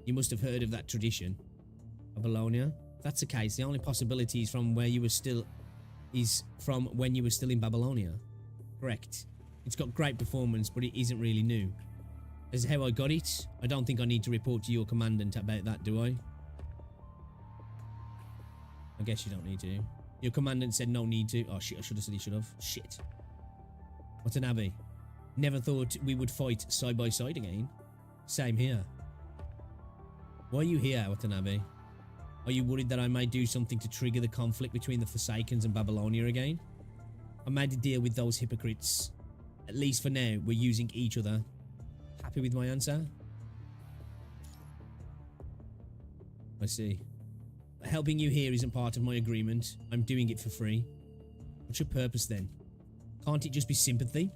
You must have heard of that tradition. Babylonia? If that's the case, the only possibility is from when you were still in Babylonia. Correct. It's got great performance, but it isn't really new. As how I got it, I don't think I need to report to your commandant about that, do I? I guess you don't need to. Your commandant said no need to. Oh shit, I should have said he should have. Shit. Watanabe. Never thought we would fight side by side again. Same here. Why are you here, Watanabe? Are you worried that I might do something to trigger the conflict between the Forsakens and Babylonia again? I made a deal with those hypocrites. At least for now, we're using each other. Happy with my answer? I see. Helping you here isn't part of my agreement. I'm doing it for free. What's your purpose then? Can't it just be sympathy?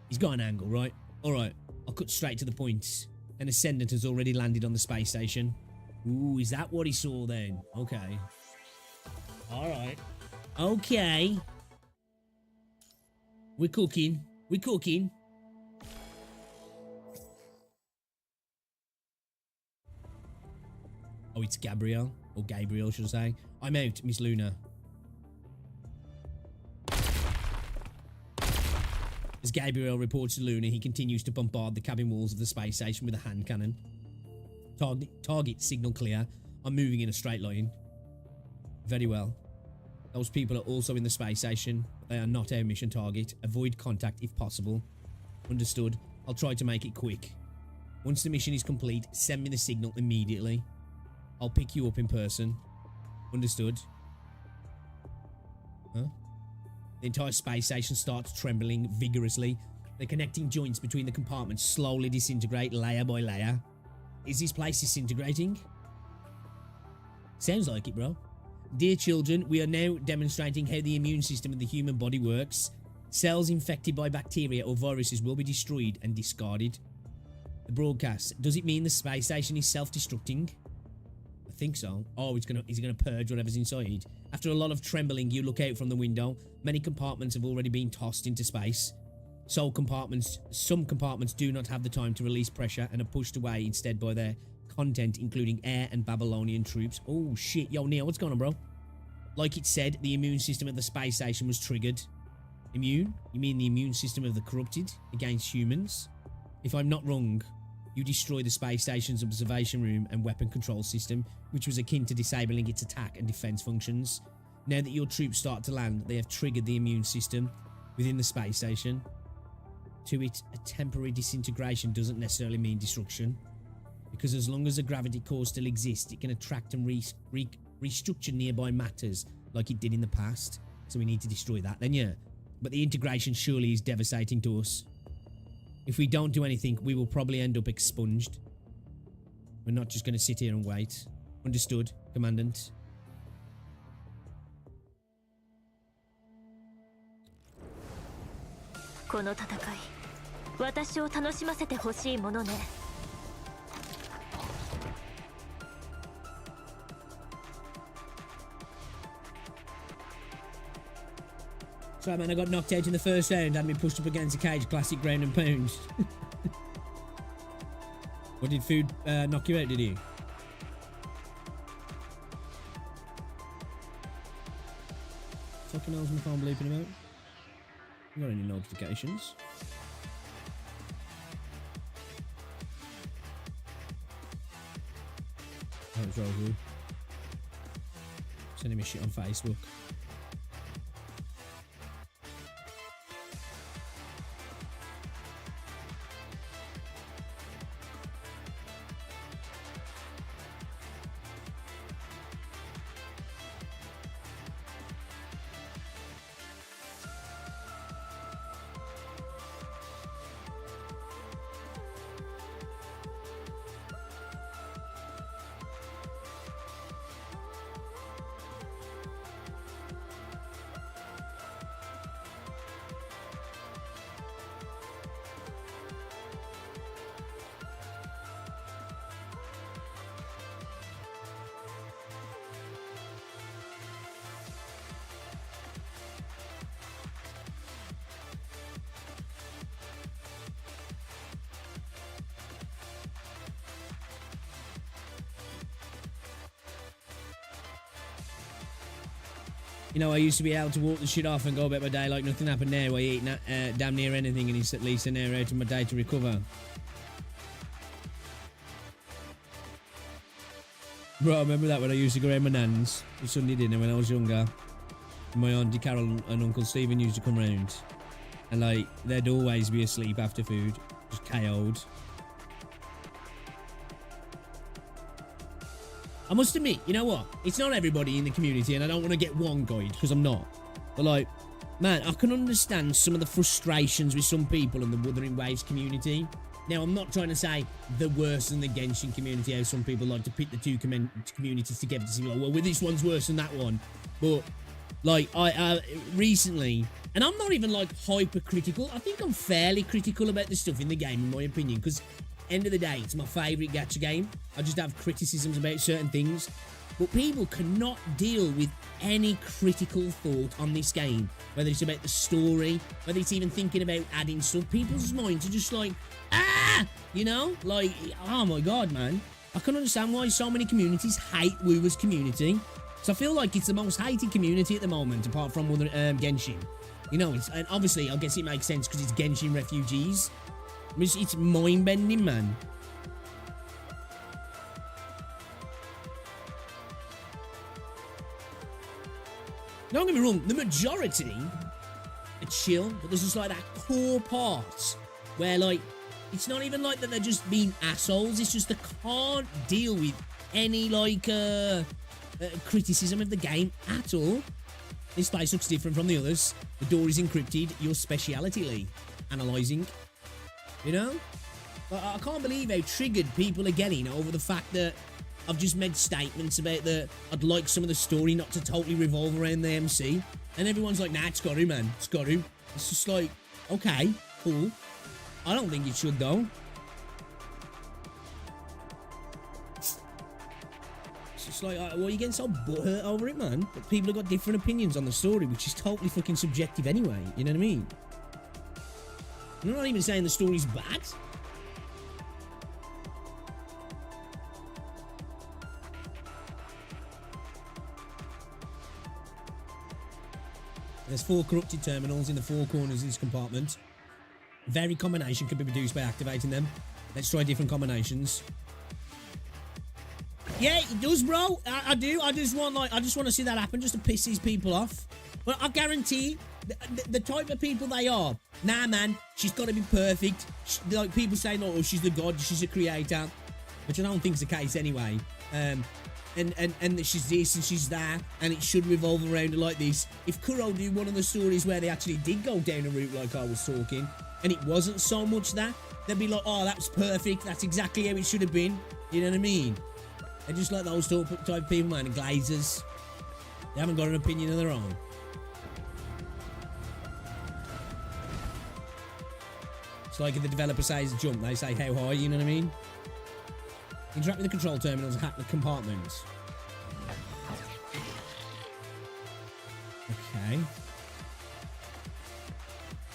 He's got an angle, right? Alright, I'll cut straight to the point. An Ascendant has already landed on the space station. Ooh, is that what he saw then? Okay. Alright. Okay. We're cooking. We're cooking. Oh, it's Gabriel. Or Gabriel, should I say. I'm out, Miss Luna. As Gabriel reports to Luna, he continues to bombard the cabin walls of the space station with a hand cannon. Target signal clear. I'm moving in a straight line. Very well. Those people are also in the space station. They are not our mission target. Avoid contact if possible. Understood. I'll try to make it quick. Once the mission is complete, send me the signal immediately. I'll pick you up in person. Understood. Huh? The entire space station starts trembling vigorously. The connecting joints between the compartments slowly disintegrate layer by layer. Is this place disintegrating? Sounds like it, bro. Dear children, we are now demonstrating how the immune system of the human body works. Cells infected by bacteria or viruses will be destroyed and discarded. The broadcast. Does it mean the space station is self-destructing? I think so. Oh, is it gonna purge whatever's inside? After a lot of trembling, you look out from the window. Many compartments have already been tossed into space. Some compartments do not have the time to release pressure and are pushed away instead by their content, including air and Babylonian troops. Oh shit, yo Neil, what's going on, bro? Like it said, the immune system of the space station was triggered. Immune? You mean the immune system of the corrupted against humans? If I'm not wrong, you destroyed the space station's observation room and weapon control system, which was akin to disabling its attack and defense functions. Now that your troops start to land, they have triggered the immune system within the space station. To it, a temporary disintegration doesn't necessarily mean destruction, because as long as the gravity core still exists, it can attract and restructure nearby matters like it did in the past. So we need to destroy that then, yeah. But the integration surely is devastating to us. If we don't do anything, we will probably end up expunged. We're not just going to sit here and wait. Understood, Commandant. Sorry man, I got knocked out in the first round, had me pushed up against a cage, classic ground and pound. What, did food knock you out, did you? Fucking hell's my phone bleeping about? Got any notifications? Oh, it's Rosie. Sending me shit on Facebook. You know, I used to be able to walk the shit off and go about my day like nothing happened now. I eat damn near anything and it's at least an hour out of my day to recover. Bro, I remember that when I used to go around my nan's for Sunday dinner when I was younger. My Auntie Carol and Uncle Stephen used to come round. And like, they'd always be asleep after food. Just KO'd. I must admit, you know what? It's not everybody in the community, and I don't want to get one guide, because I'm not. But like, man, I can understand some of the frustrations with some people in the Wuthering Waves community. Now, I'm not trying to say the worse than the Genshin community, how some people like to pit the two communities together to see, like, well, this one's worse than that one. But, like, I recently, and I'm not even, like, hypercritical. I think I'm fairly critical about the stuff in the game, in my opinion, because end of the day, it's my favourite gacha game. I just have criticisms about certain things. But people cannot deal with any critical thought on this game. Whether it's about the story, whether it's even thinking about adding stuff. People's minds are just like, ah! You know? Like, oh my god, man. I can understand why so many communities hate WuWa's community. So I feel like it's the most hated community at the moment, apart from Genshin. You know, and obviously, I guess it makes sense because it's Genshin refugees. It's mind-bending, man. Don't get me wrong, the majority are chill, but there's just like that core part where like, it's not even like that they're just being assholes, it's just they can't deal with any like criticism of the game at all. This place looks different from the others. The door is encrypted, your speciality, Lee. Analysing. You know? But I can't believe how triggered people are getting over the fact that I've just made statements about that I'd like some of the story not to totally revolve around the MC. And everyone's like, nah, it's got to, man. It's got to. It's just like, okay, cool. I don't think it should, though. It's just like, well, you're getting so butthurt over it, man. But people have got different opinions on the story, which is totally fucking subjective anyway. You know what I mean? I'm not even saying the story's bad. There's 4 corrupted terminals in the 4 corners of this compartment. Varied combination can be produced by activating them. Let's try different combinations. Yeah, it does, bro. I do. I just want to see that happen just to piss these people off. But I guarantee the type of people they are. Nah, man, she's got to be perfect. Like people say, no, oh, she's the god, she's a creator, which I don't think's the case anyway. And that she's this and she's that, and it should revolve around like this. If Kuro did one of the stories where they actually did go down a route like I was talking, and it wasn't so much that, they'd be like, oh, that's perfect, that's exactly how it should have been. You know what I mean? They're just like those type of people, man, and glazers. They haven't got an opinion of their own. It's like if the developer says jump, they say how high, you know what I mean? Interact with the control terminals and hack the compartments. Okay.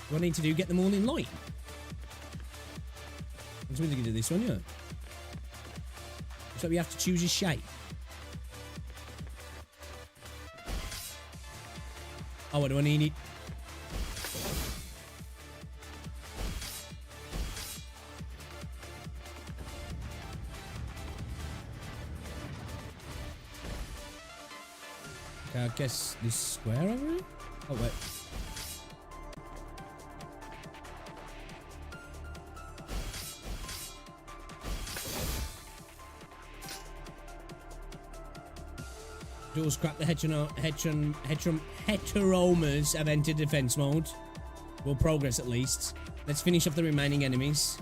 What I need to do, get them all in line. That's what we can do this one, yeah. So we have to choose a shape. Oh, what do I need it? Okay, I guess this square over here? Oh, wait. Dual scrap the heteromas have entered defense mode. We'll progress at least. Let's finish off the remaining enemies.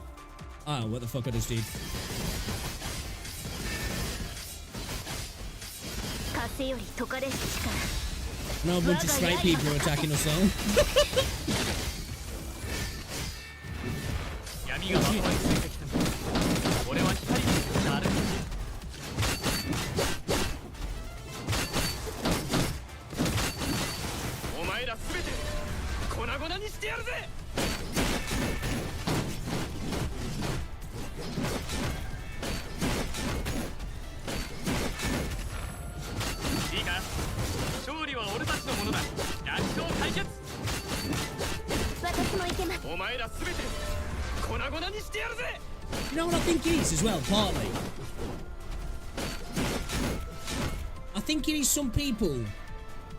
Oh, what the fuck I just did. No, a bunch of straight people are attacking us all. You know what I think it is as well, partly? I think it is some people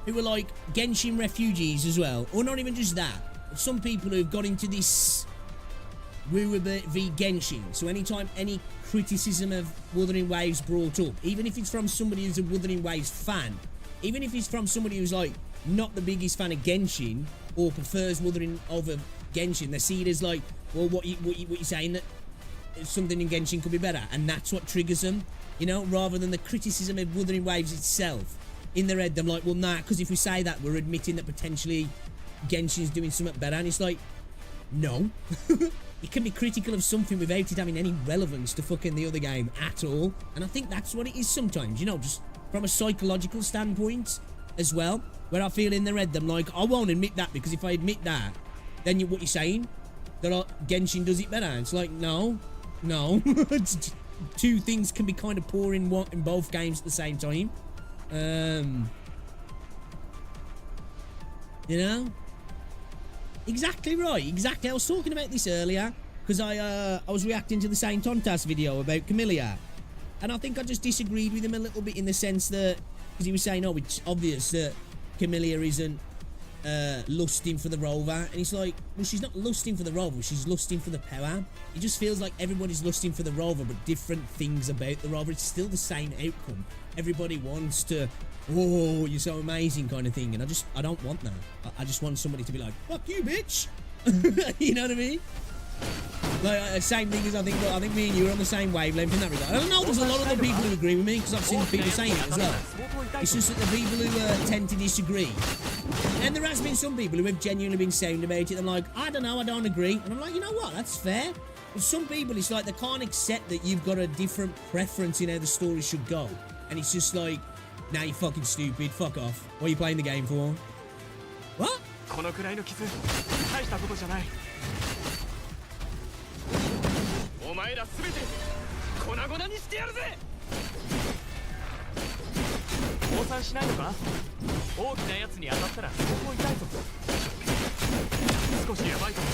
who are like Genshin refugees as well. Or not even just that. Some people who have got into this WuWa v Genshin. So anytime any criticism of Wuthering Waves brought up, even if it's from somebody who's a Wuthering Waves fan, even if it's from somebody who's like not the biggest fan of Genshin or prefers Wuthering over Genshin, they see it as like, well, what you saying, that something in Genshin could be better, and that's what triggers them, you know, rather than the criticism of Wuthering Waves itself. In their head, they're like, well, nah, because if we say that, we're admitting that potentially Genshin's doing something better, and it's like, no. You can be critical of something without it having any relevance to fucking the other game at all, and I think that's what it is sometimes, you know, just from a psychological standpoint as well, where I feel in their head, I'm like, I won't admit that, because if I admit that, then what you're saying, that Genshin does it better. It's like, no. Two things can be kind of poor in both games at the same time. You know? Exactly right. Exactly. I was talking about this earlier because I was reacting to the Saint Tontas video about Camellia, and I think I just disagreed with him a little bit in the sense that, because he was saying, oh, it's obvious that Camellia isn't lusting for the rover, and it's like, well, she's not lusting for the rover, she's lusting for the power. It just feels like everybody's lusting for the rover, but different things about the rover. It's still the same outcome. Everybody wants to, oh, you're so amazing kind of thing, and I don't want that. I just want somebody to be like, fuck you, bitch. You know what I mean? Like, same thing as I think me and you are on the same wavelength in that regard. I don't know, there's a lot of other people who agree with me, because I've seen people saying it as well. It's just that the people who tend to disagree. And there has been some people who have genuinely been sound about it. I'm like, I don't know, I don't agree. And I'm like, you know what, that's fair. But some people, it's like they can't accept that you've got a different preference in how the story should go. And it's just like, nah, you're fucking stupid, fuck off. What are you playing the game for? What? このくらいの傷大したことじゃないお前ら全て粉々にしてやるぜ降参しないのか大きなやつに当たったら相当痛いぞ少しやばいかも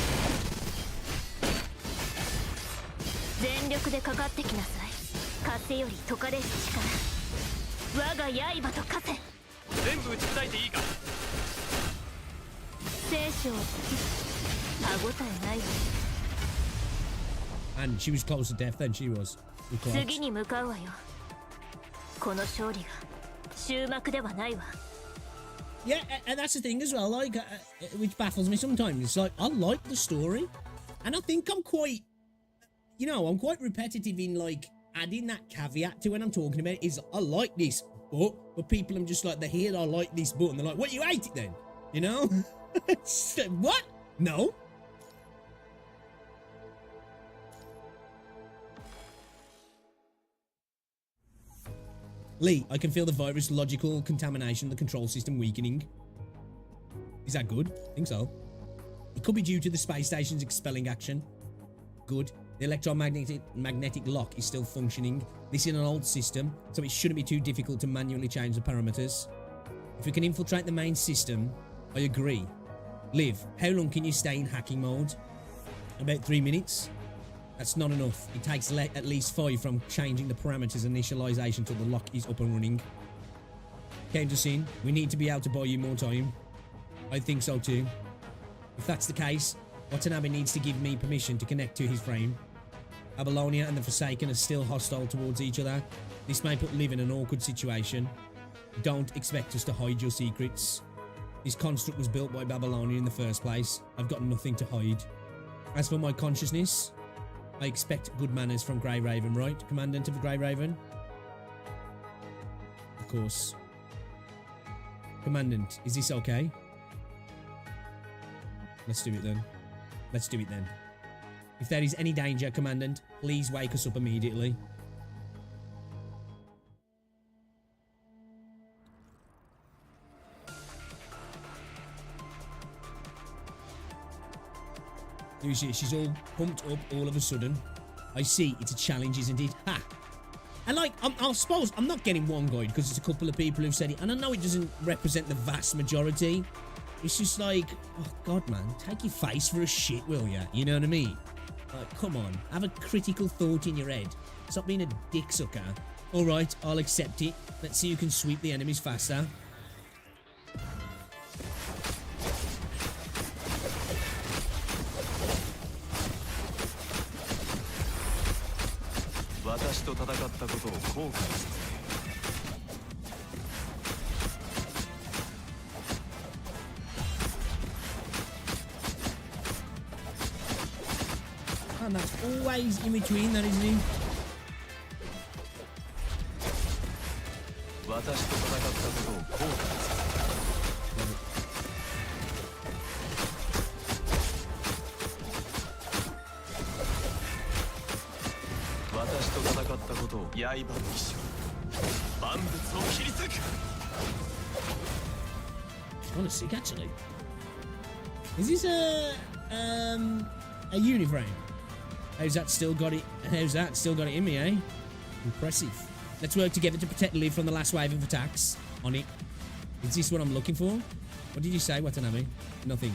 全力でかかってきなさい風より解かれる力我が刃と化せ全部打ち砕いていいか聖書を歯応えないわ And she was closer to death than she was. 次に向かうわよこの勝利が終幕ではないわ Yeah, and that's the thing as well, like, which baffles me sometimes. It's like, I like the story, and I think I'm quite, you know, I'm quite repetitive in, like, adding that caveat to when I'm talking about it, is I like this, but people I'm just like, they hear I like this, but, and they're like, what, you hate it then? You know? It's like, what? No. Lee, I can feel the virus logical contamination, the control system weakening. Is that good? I think so. It could be due to the space station's expelling action. Good. The electromagnetic lock is still functioning. This is an old system, so it shouldn't be too difficult to manually change the parameters. If we can infiltrate the main system, I agree. Liv, how long can you stay in hacking mode? About 3 minutes. That's not enough. It takes at least 5 from changing the parameters initialization till the lock is up and running. Came to sin. We need to be able to buy you more time. I think so too. If that's the case, Watanabe needs to give me permission to connect to his frame. Abylonia and the Forsaken are still hostile towards each other. This may put Liv in an awkward situation. Don't expect us to hide your secrets. This construct was built by Babylonia in the first place. I've got nothing to hide. As for my consciousness, I expect good manners from Grey Raven, right? Commandant of the Grey Raven? Of course. Commandant, is this okay? Let's do it then. Let's do it then. If there is any danger, Commandant, please wake us up immediately. You see, she's all pumped up all of a sudden. I see, it's a challenge, isn't it? Ha! And like, I suppose I'm not getting one guide because it's a couple of people who've said it, and I know it doesn't represent the vast majority. It's just like, oh god, man, take your face for a shit, will ya? You know what I mean? Like, come on, have a critical thought in your head. Stop being a dick sucker. All right, I'll accept it. Let's see who can sweep the enemies faster. And that's always in between, that isn't he? It's kind of sick, actually. Is this a uniframe? How's that still got it? How's that still got it in me, eh? Impressive. Let's work together to protect Liv from the last wave of attacks. On it. Is this what I'm looking for? What did you say, Watanabe? Nothing.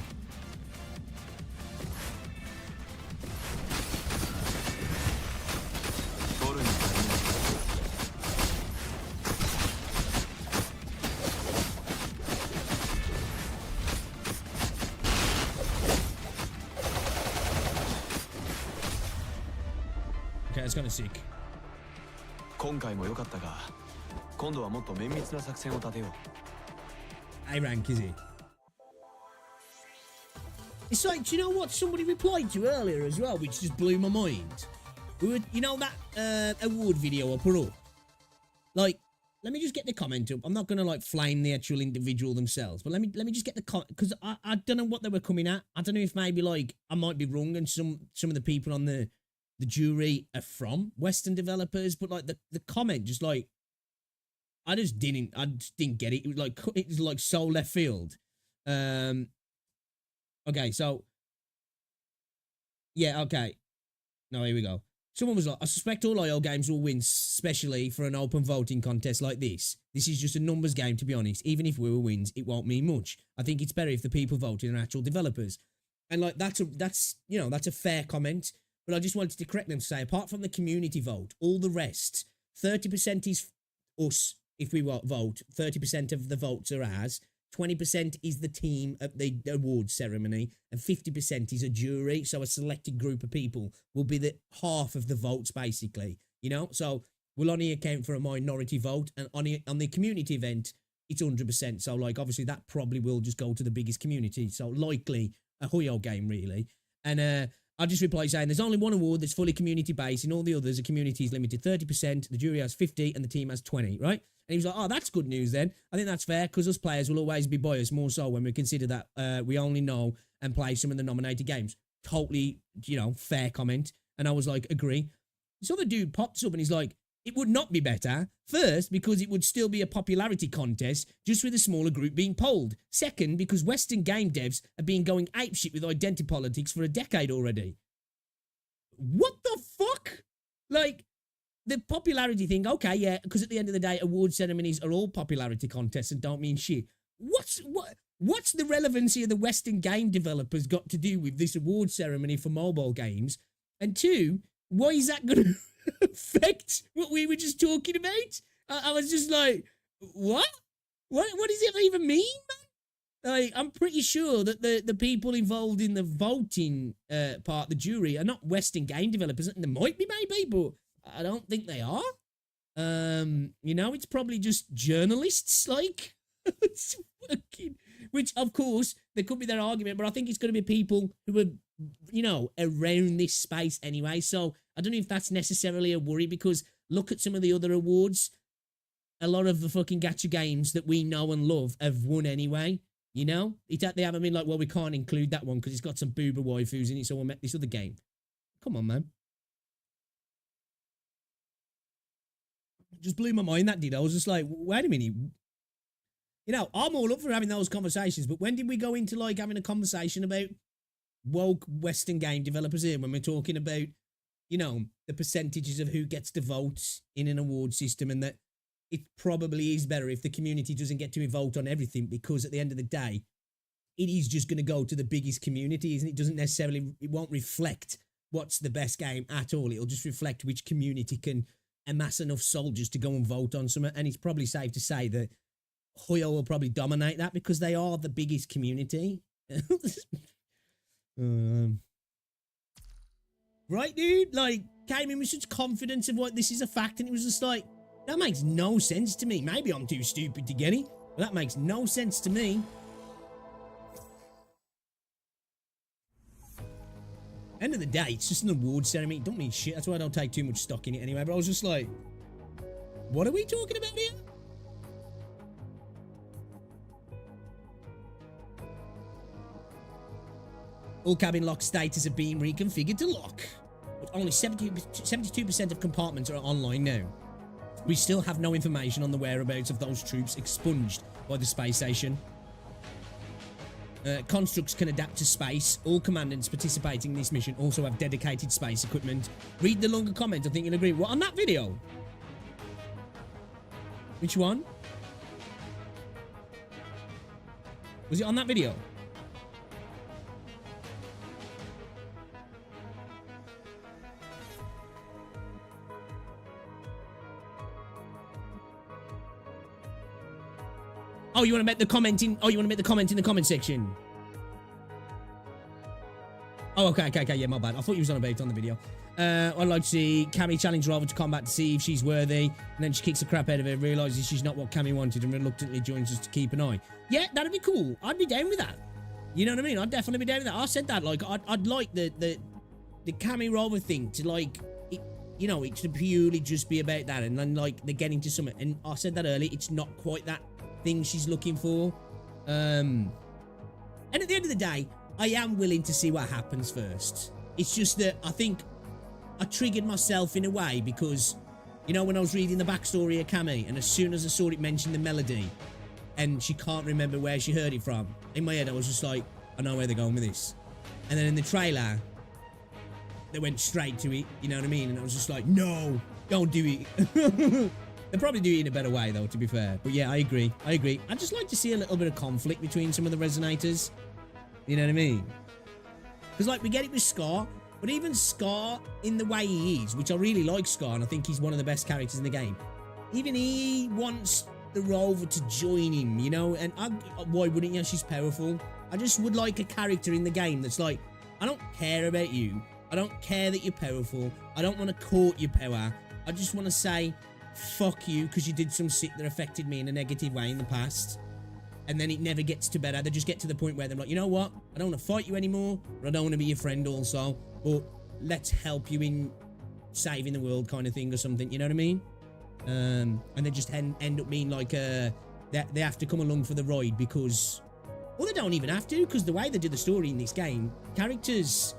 kind of sick. 今回も良かったが、今度はもっと綿密な作戦を立てよう。 A rank, is he? It's like, do you know what somebody replied to earlier as well, which just blew my mind? We were, you know that award video I put up? Like, let me just get the comment up. I'm not gonna like flame the actual individual themselves, but let me just get the comment, because I don't know what they were coming at. I don't know if maybe like I might be wrong and some of the people on the jury are from Western developers, but like the comment just like I just didn't get it. It was like so left field. Okay, so yeah, okay. No, here we go. Someone was like, I suspect all IO games will win, especially for an open voting contest like this. This is just a numbers game, to be honest. Even if WuWa wins, it won't mean much. I think it's better if the people voting are actual developers. And like that's a fair comment. But I just wanted to correct them to say, apart from the community vote, all the rest, 30% is us if we vote. 30% of the votes are ours. 20% is the team at the awards ceremony, and 50% is a jury. So a selected group of people will be the half of the votes, basically. You know, so we'll only account for a minority vote, and on the community event, it's 100%. So like, obviously, that probably will just go to the biggest community. So likely a Huyo game, really. And I'll just reply saying there's only one award that's fully community based, and all the others are communities limited 30%, the jury has 50, and the team has 20, right? And he was like, oh, that's good news then. I think that's fair, because us players will always be biased, more so when we consider that we only know and play some of the nominated games. Totally, fair comment. And I was like, agree. This other dude pops up and he's like, it would not be better. First, because it would still be a popularity contest, just with a smaller group being polled. Second, because Western game devs have been going apeshit with identity politics for a decade already. What the fuck? Like, the popularity thing, okay, yeah, because at the end of the day, award ceremonies are all popularity contests and don't mean shit. What's the relevancy of the Western game developers got to do with this award ceremony for mobile games? And two, why is that going to affect what we were just talking about? I was just like, what? What does it even mean, man? Like, I'm pretty sure that the people involved in the voting part, the jury, are not Western game developers. There might be, maybe, but I don't think they are. It's probably just journalists, like. It's fucking, which, of course, there could be their argument, but I think it's going to be people who are, around this space anyway. So I don't know if that's necessarily a worry, because look at some of the other awards. A lot of the fucking gacha games that we know and love have won anyway. They haven't been like, well, we can't include that one because it's got some booba waifus in it, so we'll make this other game. Come on, man. Just blew my mind, that did. I was just like, wait a minute. I'm all up for having those conversations, but when did we go into like having a conversation about woke Western game developers here when we're talking about, the percentages of who gets to vote in an award system, and that it probably is better if the community doesn't get to vote on everything, because at the end of the day, it is just going to go to the biggest community, isn't it? It won't reflect what's the best game at all. It'll just reflect which community can amass enough soldiers to go and vote on something. And it's probably safe to say that Huyo will probably dominate that because they are the biggest community. Right, dude? Like, came in with such confidence of what this is a fact, and it was just like, that makes no sense to me. Maybe I'm too stupid to get it, but that makes no sense to me. End of the day, it's just an award ceremony. It don't mean shit. That's why I don't take too much stock in it anyway. But I was just like, what are we talking about here? All cabin lock status have been reconfigured to lock, but only 72% of compartments are online now. We still have no information on the whereabouts of those troops expunged by the space station. Constructs can adapt to space. All commandants participating in this mission also have dedicated space equipment. Read the longer comment. I think you'll agree. What, on that video? Which one? Was it on that video? Oh, you want to make the comment in? Oh, you want to make the comment in the comment section? Oh, okay, yeah, my bad. I thought you was on the video. I'd like to see Cammy challenge Rova to combat to see if she's worthy, and then she kicks the crap out of her, realizes she's not what Cammy wanted, and reluctantly joins us to keep an eye. Yeah, that'd be cool. I'd be down with that. You know what I mean? I'd definitely be down with that. I said that, like, I'd like the Cammy Rova thing to, like, it, you know, it should purely just be about that, and then, like, they're getting to something. And I said that earlier, it's not quite that thing she's looking for. And at the end of the day, I am willing to see what happens first. It's just that I think I triggered myself in a way because, you know, when I was reading the backstory of Cammy, and as soon as I saw it mention the melody, and she can't remember where she heard it from, in my head I was just like, I know where they're going with this. And then in the trailer, they went straight to it, you know what I mean? And I was just like, no, don't do it. They'll probably do it in a better way, though, to be fair. But yeah, I agree. I'd just like to see a little bit of conflict between some of the resonators. You know what I mean? Because, like, we get it with Scar, but even Scar, in the way he is, which I really like Scar, and I think he's one of the best characters in the game, even he wants the Rover to join him, you know? And why wouldn't you? She's powerful. I just would like a character in the game that's like, I don't care about you. I don't care that you're powerful. I don't want to court your power. I just want to say, fuck you, because you did some shit that affected me in a negative way in the past. And then it never gets to better. They just get to the point where they're like, you know what? I don't want to fight you anymore, but I don't want to be your friend also. But let's help you in saving the world kind of thing or something. You know what I mean? And they just end up being like, they have to come along for the ride because... Well, they don't even have to, because the way they do the story in this game, characters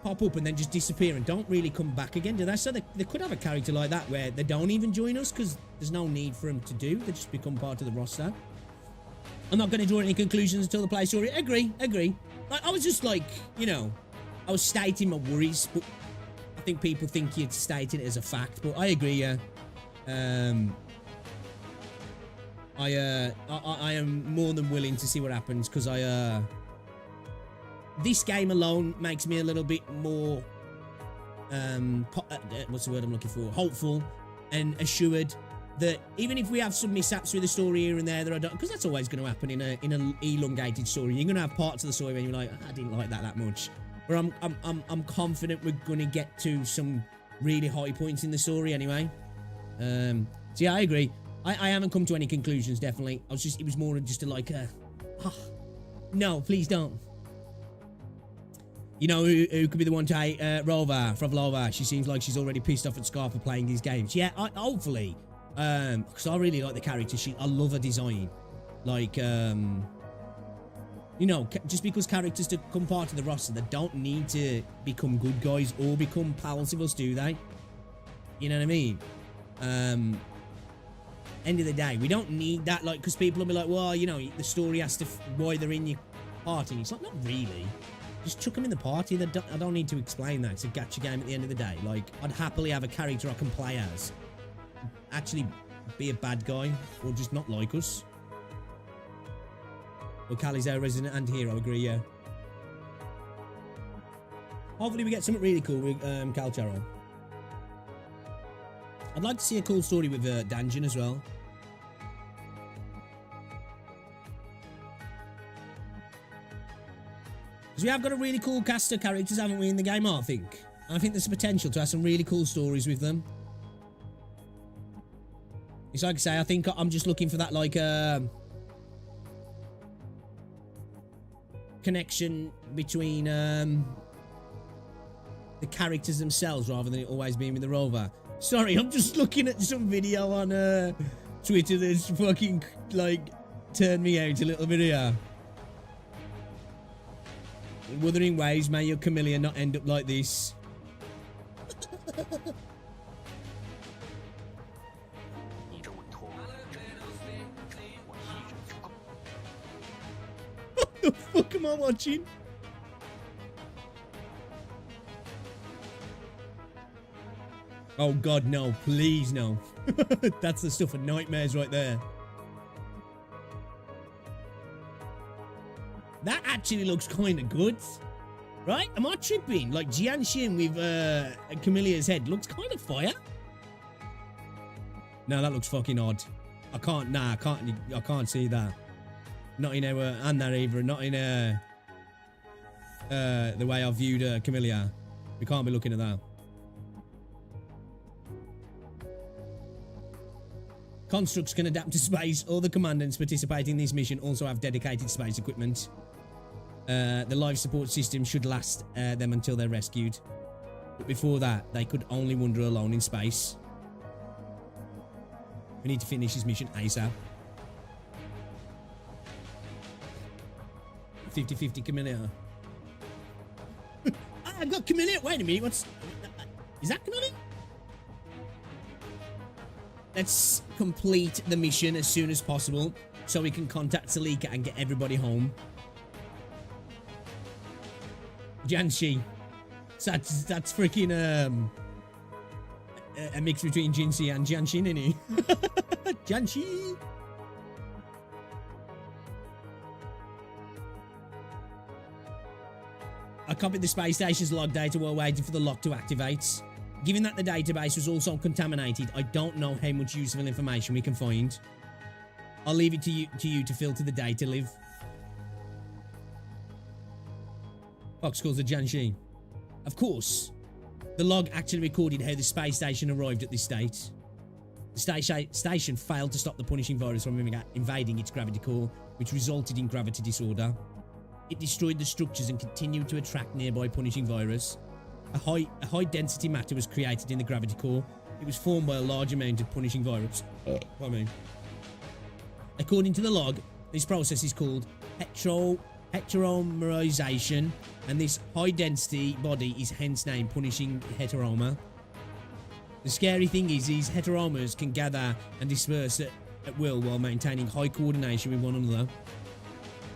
pop up and then just disappear and don't really come back again, do they? So they could have a character like that where they don't even join us because there's no need for them to do. They just become part of the roster. I'm not going to draw any conclusions until the play story. Agree. Like, I was just like, you know, I was stating my worries, but I think people think you're stating it as a fact, but I agree, yeah. I am more than willing to see what happens because this game alone makes me a little bit more what's the word I'm looking for? Hopeful and assured that even if we have some mishaps with the story here and there that I don't, because that's always going to happen in an elongated story. You're going to have parts of the story where you're like, I didn't like that much. But I'm confident we're going to get to some really high points in the story anyway. So yeah, I agree. I haven't come to any conclusions, definitely. It was more just like, no, please don't. You know who could be the one to hate Rova, Fravlova? She seems like she's already pissed off at Scar for playing these games. Yeah, hopefully. Because I really like the character. I love her design. Like, you know, just because characters become part of the roster, they don't need to become good guys or become pals with us, do they? You know what I mean? End of the day, we don't need that, like, because people will be like, well, you know, the story has to, why they're in your party. It's like, not really. Just chuck them in the party. I don't need to explain that. It's a gacha game at the end of the day. Like, I'd happily have a character I can play as. Actually be a bad guy, or just not like us. Well, Callie's our resident and-hero, agree, yeah. Hopefully we get something really cool with Calcharo. I'd like to see a cool story with Danjin as well. Because we have got a really cool cast of characters, haven't we, in the game, I think. I think there's a potential to have some really cool stories with them. It's like I say, I think I'm just looking for that, like, connection between the characters themselves rather than it always being with the rover. Sorry, I'm just looking at some video on Twitter that's fucking, like, turned me out a little bit here. In Wuthering Waves, may your chameleon not end up like this. What the fuck am I watching? Oh god, no, please no. That's the stuff of nightmares right there. That actually looks kind of good. Right? Am I tripping? Like Jianshin with Camellia's head looks kind of fire. No, that looks fucking odd. I can't see that. Not in our and that either. Not in the way I viewed Camellia. We can't be looking at that. Constructs can adapt to space. All the commandants participating in this mission also have dedicated space equipment. The life support system should last them until they're rescued. But before that, they could only wander alone in space. We need to finish this mission ASAP. 50-50 Camellia. I've got Camellia. Wait a minute. Is that Camellia? Let's complete the mission as soon as possible so we can contact Salika and get everybody home. Janshi. So that's freaking a mix between Jinshi and Janshin, isn't he? Janshi. I copied the space station's log data while waiting for the lock to activate. Given that the database was also contaminated, I don't know how much useful information we can find. I'll leave it to you to filter the data, Liv. Fox calls the Janshi. Of course, the log actually recorded how the space station arrived at this state. The station failed to stop the punishing virus from invading its gravity core, which resulted in gravity disorder. It destroyed the structures and continued to attract nearby punishing virus. A high density matter was created in the gravity core. It was formed by a large amount of punishing virus. According to the log, this process is called heteromerization, and this high density body is hence named punishing heteroma. The scary thing is these heteromers can gather and disperse at will while maintaining high coordination with one another.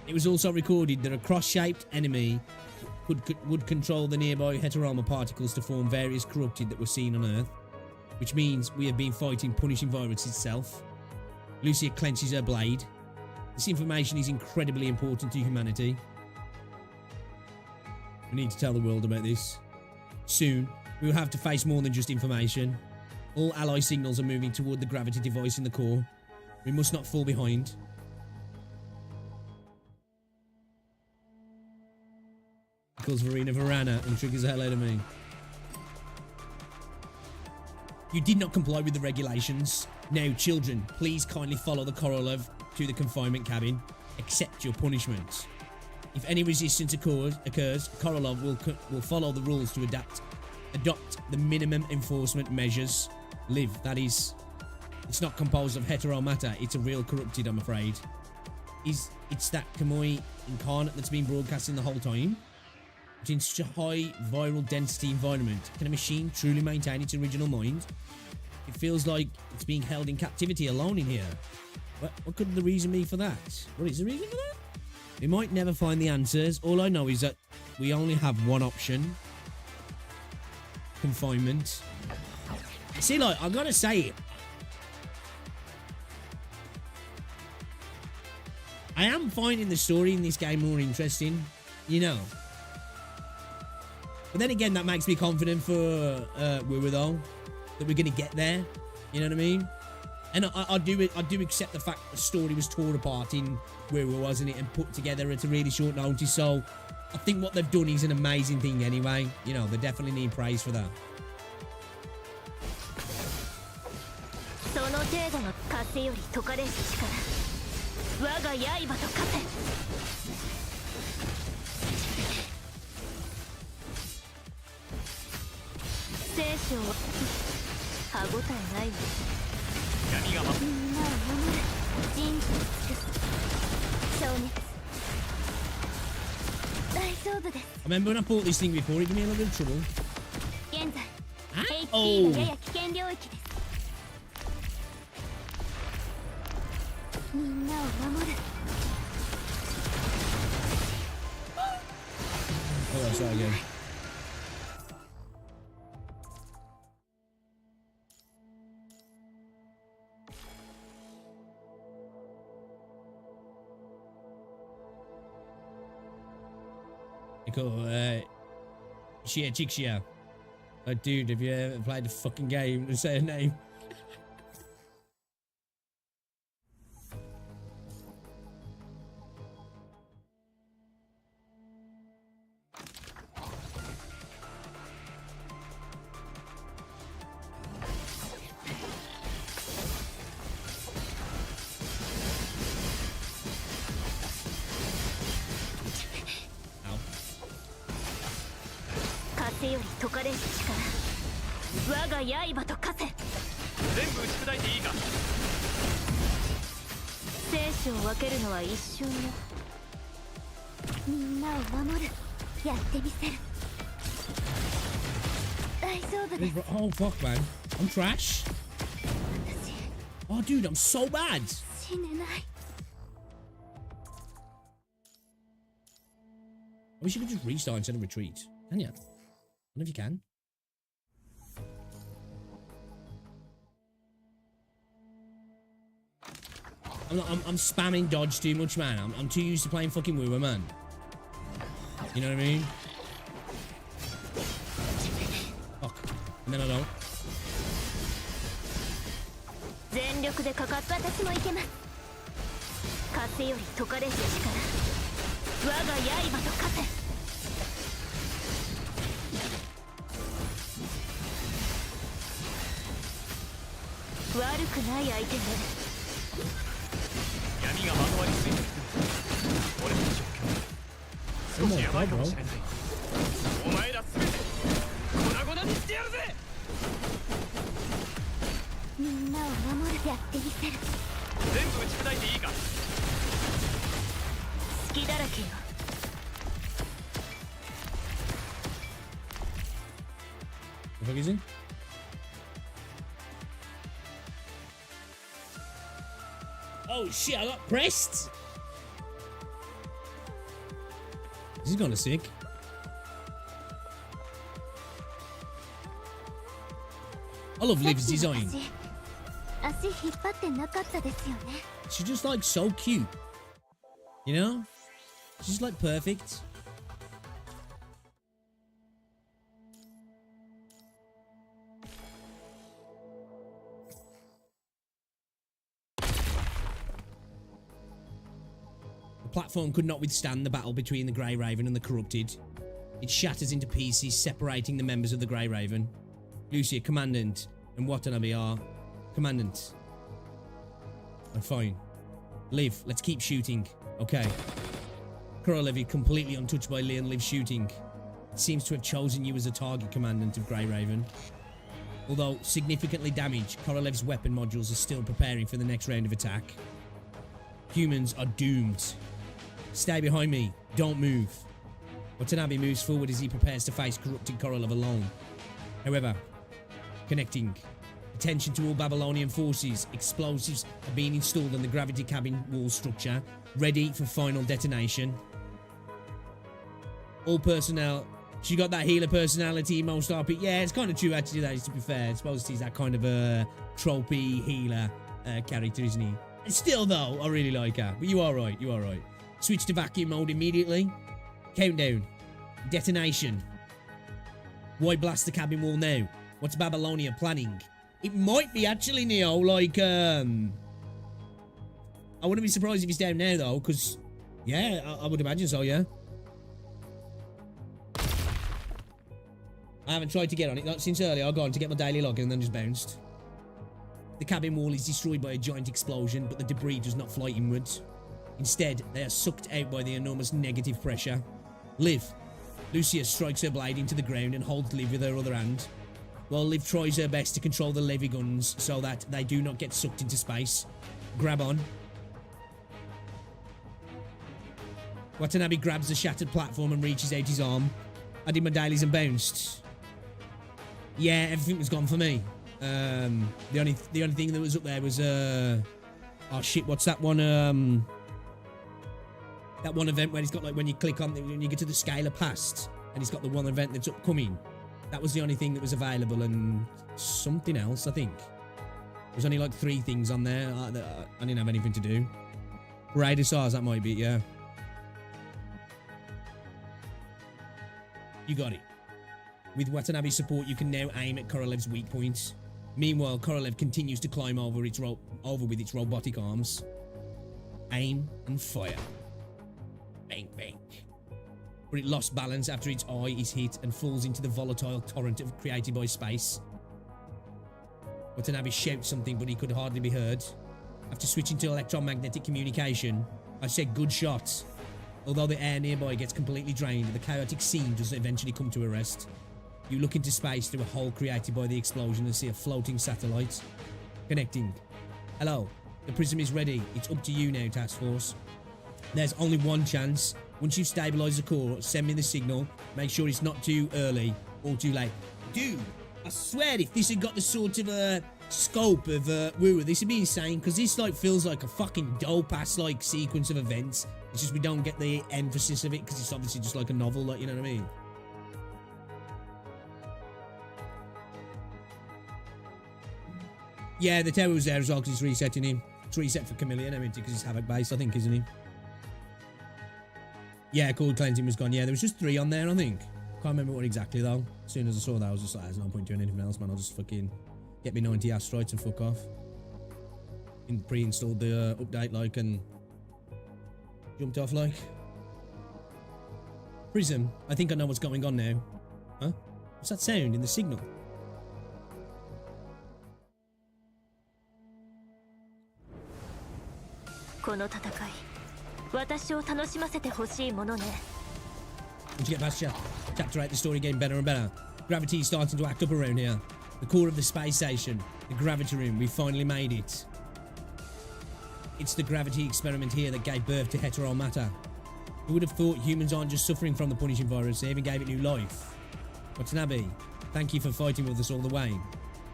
It was also recorded that a cross-shaped enemy would control the nearby heteroma particles to form various corrupted that were seen on Earth, which means we have been fighting punishing virus itself. Lucia clenches her blade. This information is incredibly important to humanity. We need to tell the world about this. Soon, we will have to face more than just information. All ally signals are moving toward the gravity device in the core. We must not fall behind. Calls Verena Varana and triggers the hell out of me. You did not comply with the regulations. Now, children, please kindly follow the Korolev to the confinement cabin. Accept your punishment. If any resistance occurs, Korolev will follow the rules to adopt the minimum enforcement measures. Live, that is. It's not composed of hetero matter. It's a real corrupted, I'm afraid. It's that Kamui incarnate that's been broadcasting the whole time? But in such a high viral density environment, can a machine truly maintain its original mind? It feels like it's being held in captivity alone in here. What could the reason be for that? What is the reason for that? We might never find the answers. All I know is that we only have one option. Confinement. See, like, I've got to say it. I am finding the story in this game more interesting, you know. But then again, that makes me confident for WuWa though, that we're gonna get there. You know what I mean? And I do accept the fact the story was torn apart in WuWa, wasn't it, and put together at a really short notice. So I think what they've done is an amazing thing anyway. You know, they definitely need praise for that. その程度の風より解かれし力、我が刃と化せ。聖書は歯応えないわ。闇がみんなを守る。人事を尽くす。消滅。大丈夫です。 I remember when I bought this thing before, it gave me a little bit of trouble. 現在 Oh. HP のやや危険領域です。みんなを守る。 Oh, that's right again. Cool. Shia Chixia. Dude, have you ever played the fucking game and say a name? 風より解かれし力我が刃と化せ全部打ち砕いていいか。生死を分けるのは一瞬よ。みんなを守る。やってみせる。大丈夫です。 Oh fuck, man. I'm trash. 私 Oh, dude, I'm so bad. 死ねない。 I wish you could just restart instead of retreat. Can you? I don't know if you can. I'm spamming dodge too much, man. I'm too used to playing fucking WuWa, man. You know what I mean? Fuck. And then I don't. 全力でかかって私もいけます。風より解かれし力我が刃と化せ。悪くない相手ね。闇がまとわりついてきて俺の状況少しやばいかもしれない。お前ら全て粉々にしてやるぜ。みんなを守る。やってみせる。全部打ち砕いていいか。隙だらけよ。 The fuck is he? Oh shit, I got pressed! This is kinda sick. I love Liv's design. 足引っ張ってなかったですよね。 She's just like so cute. You know? She's like perfect. The platform could not withstand the battle between the Grey Raven and the Corrupted. It shatters into pieces, separating the members of the Grey Raven. Lucia, Commandant, and Watanabe are Commandant. I'm fine. Liv, let's keep shooting. Okay. Korolev, completely untouched by Lee and Liv shooting. It seems to have chosen you as a target, Commandant of Grey Raven. Although significantly damaged, Korolev's weapon modules are still preparing for the next round of attack. Humans are doomed. Stay behind me. Don't move. Watanabe moves forward as he prepares to face corrupted Korolev alone. However, connecting. Attention to all Babylonian forces. Explosives are being installed on the gravity cabin wall structure, ready for final detonation. All personnel. She got that healer personality, most RP. Yeah, it's kind of true actually, that is, to be fair. I suppose he's that kind of a tropey healer character, isn't he? Still though, I really like her. But you are right, you are right. Switch to vacuum mode immediately. Countdown. Detonation. Why blast the cabin wall now? What's Babylonia planning? It might be actually, Neo, like, I wouldn't be surprised if he's down now, though, because, yeah, I would imagine so, yeah. I haven't tried to get on it since earlier. I've gone to get my daily login and then just bounced. The cabin wall is destroyed by a giant explosion, but the debris does not fly inwards. Instead, they are sucked out by the enormous negative pressure. Liv. Lucia strikes her blade into the ground and holds Liv with her other hand, while Liv tries her best to control the levy guns so that they do not get sucked into space. Grab on. Watanabe grabs the shattered platform and reaches out his arm. I did my dailies and bounced. Yeah, everything was gone for me. The only thing that was up there was oh shit, what's that one? That one event where he's got, like, when you click on when you get to the scalar past and he's got the one event that's upcoming. That was the only thing that was available, and something else, I think. There's only like 3 things on there. I didn't have anything to do. Raider SARS, that might be, yeah. You got it. With Watanabe's support, you can now aim at Korolev's weak points. Meanwhile, Korolev continues to climb over with its robotic arms. Aim and fire. Bang, bang. But it lost balance after its eye is hit and falls into the volatile torrent created by space. Watanabe shouts something, but he could hardly be heard. After switching to electromagnetic communication, I said good shot. Although the air nearby gets completely drained, the chaotic scene does eventually come to a rest. You look into space through a hole created by the explosion and see a floating satellite. Connecting. Hello. The prism is ready. It's up to you now, Task Force. There's only one chance. Once you stabilize the core, send me the signal. Make sure it's not too early or too late. Dude, I swear if this had got the sort of scope of WuWa, this would be insane, because this like feels like a fucking dope-ass like sequence of events. It's just we don't get the emphasis of it because it's obviously just like a novel, like, you know what I mean? Yeah, the tower was there as well because it's resetting him. It's reset for Chameleon, I mean, because it's Havoc based, I think, isn't he? Yeah, Cold Cleansing was gone. Yeah, there was just 3 on there, I think. Can't remember what exactly, though. As soon as I saw that, I was just like, there's no point doing anything else, man. I'll just fucking get me 90 asteroids and fuck off. Pre-installed the update, like, and jumped off, like. Prism, I think I know what's going on now. Huh? What's that sound in the signal? Once you get past chapter 8, the story getting better and better. Gravity is starting to act up around here. The core of the space station, the gravity room, we finally made it. It's the gravity experiment here that gave birth to hetero matter. Who would have thought humans aren't just suffering from the punishing virus, they even gave it new life. But Nabi, thank you for fighting with us all the way.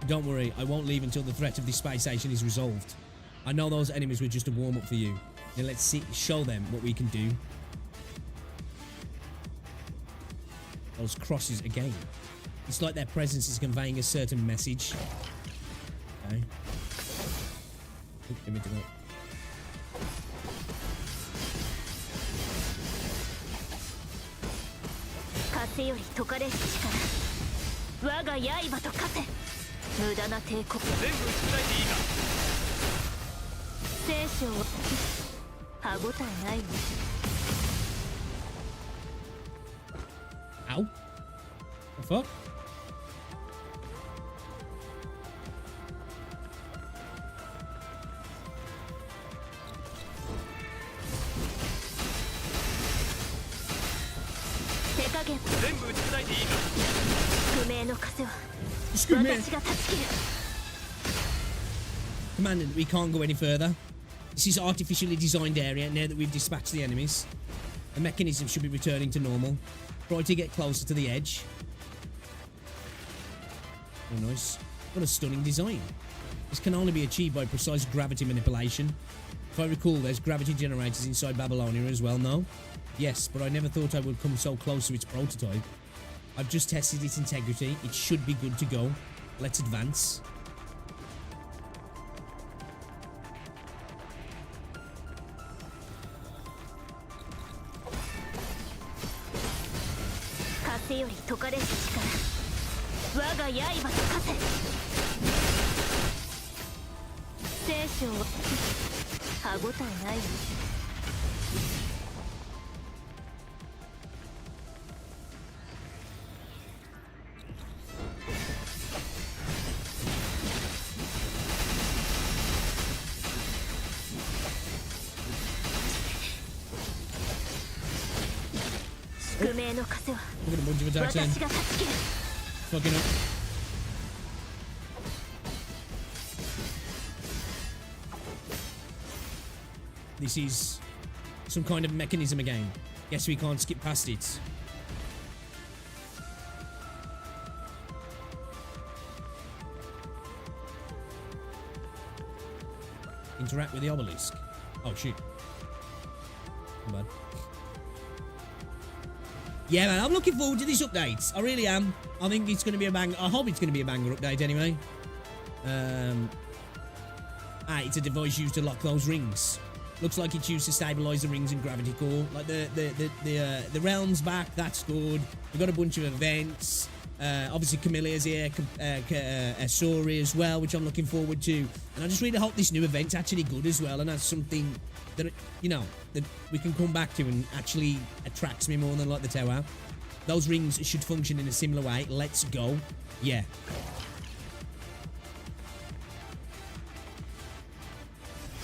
Don't worry, I won't leave until the threat of the space station is resolved. I know those enemies were just a warm-up for you. Now let's show them what we can do. Those crosses again. It's like their presence is conveying a certain message. Okay. Give me to go. Ow. The fuck? Commander, we can't go any further. This is artificially designed area now that we've dispatched the enemies. The mechanism should be returning to normal. Try to get closer to the edge. Oh, nice. What a stunning design. This can only be achieved by precise gravity manipulation. If I recall, there's gravity generators inside Babylonia as well, no? Yes, but I never thought I would come so close to its prototype. I've just tested its integrity. It should be good to go. Let's advance. Look at a bunch of attacks in. Fucking up. This is some kind of mechanism again. Guess we can't skip past it. Interact with the obelisk. Oh shit. Bad. Yeah, man, I'm looking forward to this update. I really am. I think it's going to be a banger. I hope it's going to be a banger update anyway. It's a device used to lock those rings. Looks like it's used to stabilize the rings and gravity core. Like the realm's back. That's good. We've got a bunch of events. Obviously, Camille's here. Sori as well, which I'm looking forward to. And I just really hope this new event's actually good as well and has something that, you know, that we can come back to and actually attracts me more than like the tower. Those rings should function in a similar way. Let's go. Yeah.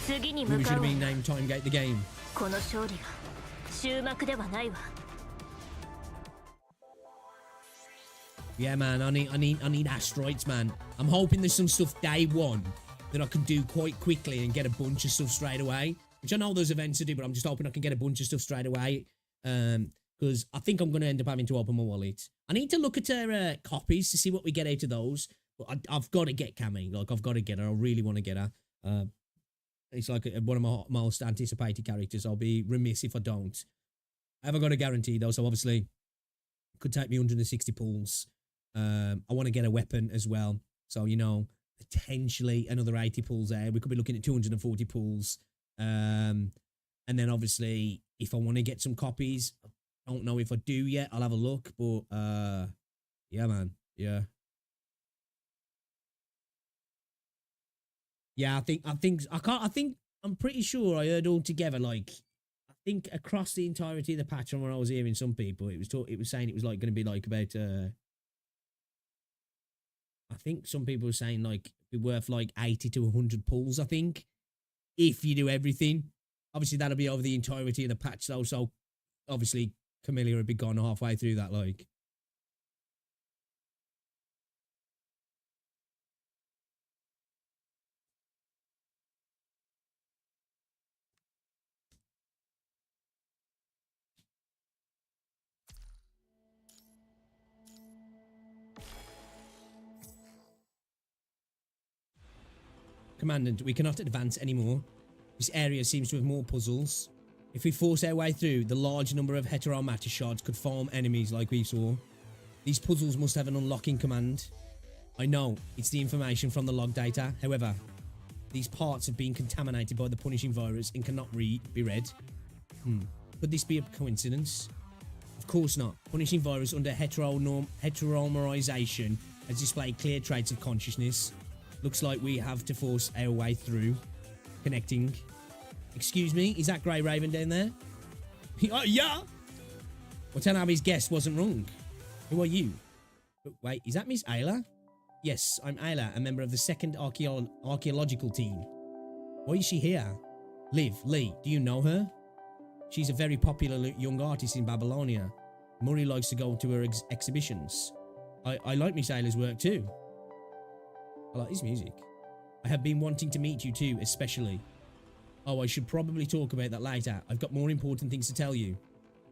Maybe should have been named Timegate the game. Yeah, man, I need asteroids, man. I'm hoping there's some stuff day one that I can do quite quickly and get a bunch of stuff straight away. Which I know there's events to do, but I'm just hoping I can get a bunch of stuff straight away. Because I think I'm going to end up having to open my wallet. I need to look at her copies to see what we get out of those. But I've got to get Cammy. Like, I've got to get her. I really want to get her. It's like one of my most anticipated characters. I'll be remiss if I don't. I haven't got a guarantee, though, so obviously it could take me 160 pulls. I want to get a weapon as well. So, you know, potentially another 80 pulls there. We could be looking at 240 pulls. And then obviously, if I want to get some copies, I don't know if I do yet. I'll have a look, but yeah, man, yeah. Yeah, I'm pretty sure I heard altogether, like, I think across the entirety of the patch, from where I was hearing some people, it was saying it was like going to be like about I think some people were saying like be worth like 80 to 100 pulls, I think, if you do everything. Obviously, that'll be over the entirety of the patch, though, so obviously, Camellia would be gone halfway through that, like. Commandant, we cannot advance anymore. This area seems to have more puzzles. If we force our way through, the large number of heteromatter shards could form enemies like we saw. These puzzles must have an unlocking command. I know, it's the information from the log data. However, these parts have been contaminated by the punishing virus and cannot be read. Could this be a coincidence? Of course not. Punishing virus under heteromerization has displayed clear traits of consciousness. Looks like we have to force our way through. Connecting. Excuse me, is that Grey Raven down there? Yeah! Well, Tanabe's guess wasn't wrong. Who are you? Wait, is that Miss Ayla? Yes, I'm Ayla, a member of the 2nd Archaeological Team. Why is she here? Liv, Lee, do you know her? She's a very popular young artist in Babylonia. Murray likes to go to her exhibitions. I like Miss Ayla's work too. I like his music. I have been wanting to meet you too, especially. Oh, I should probably talk about that later. I've got more important things to tell you.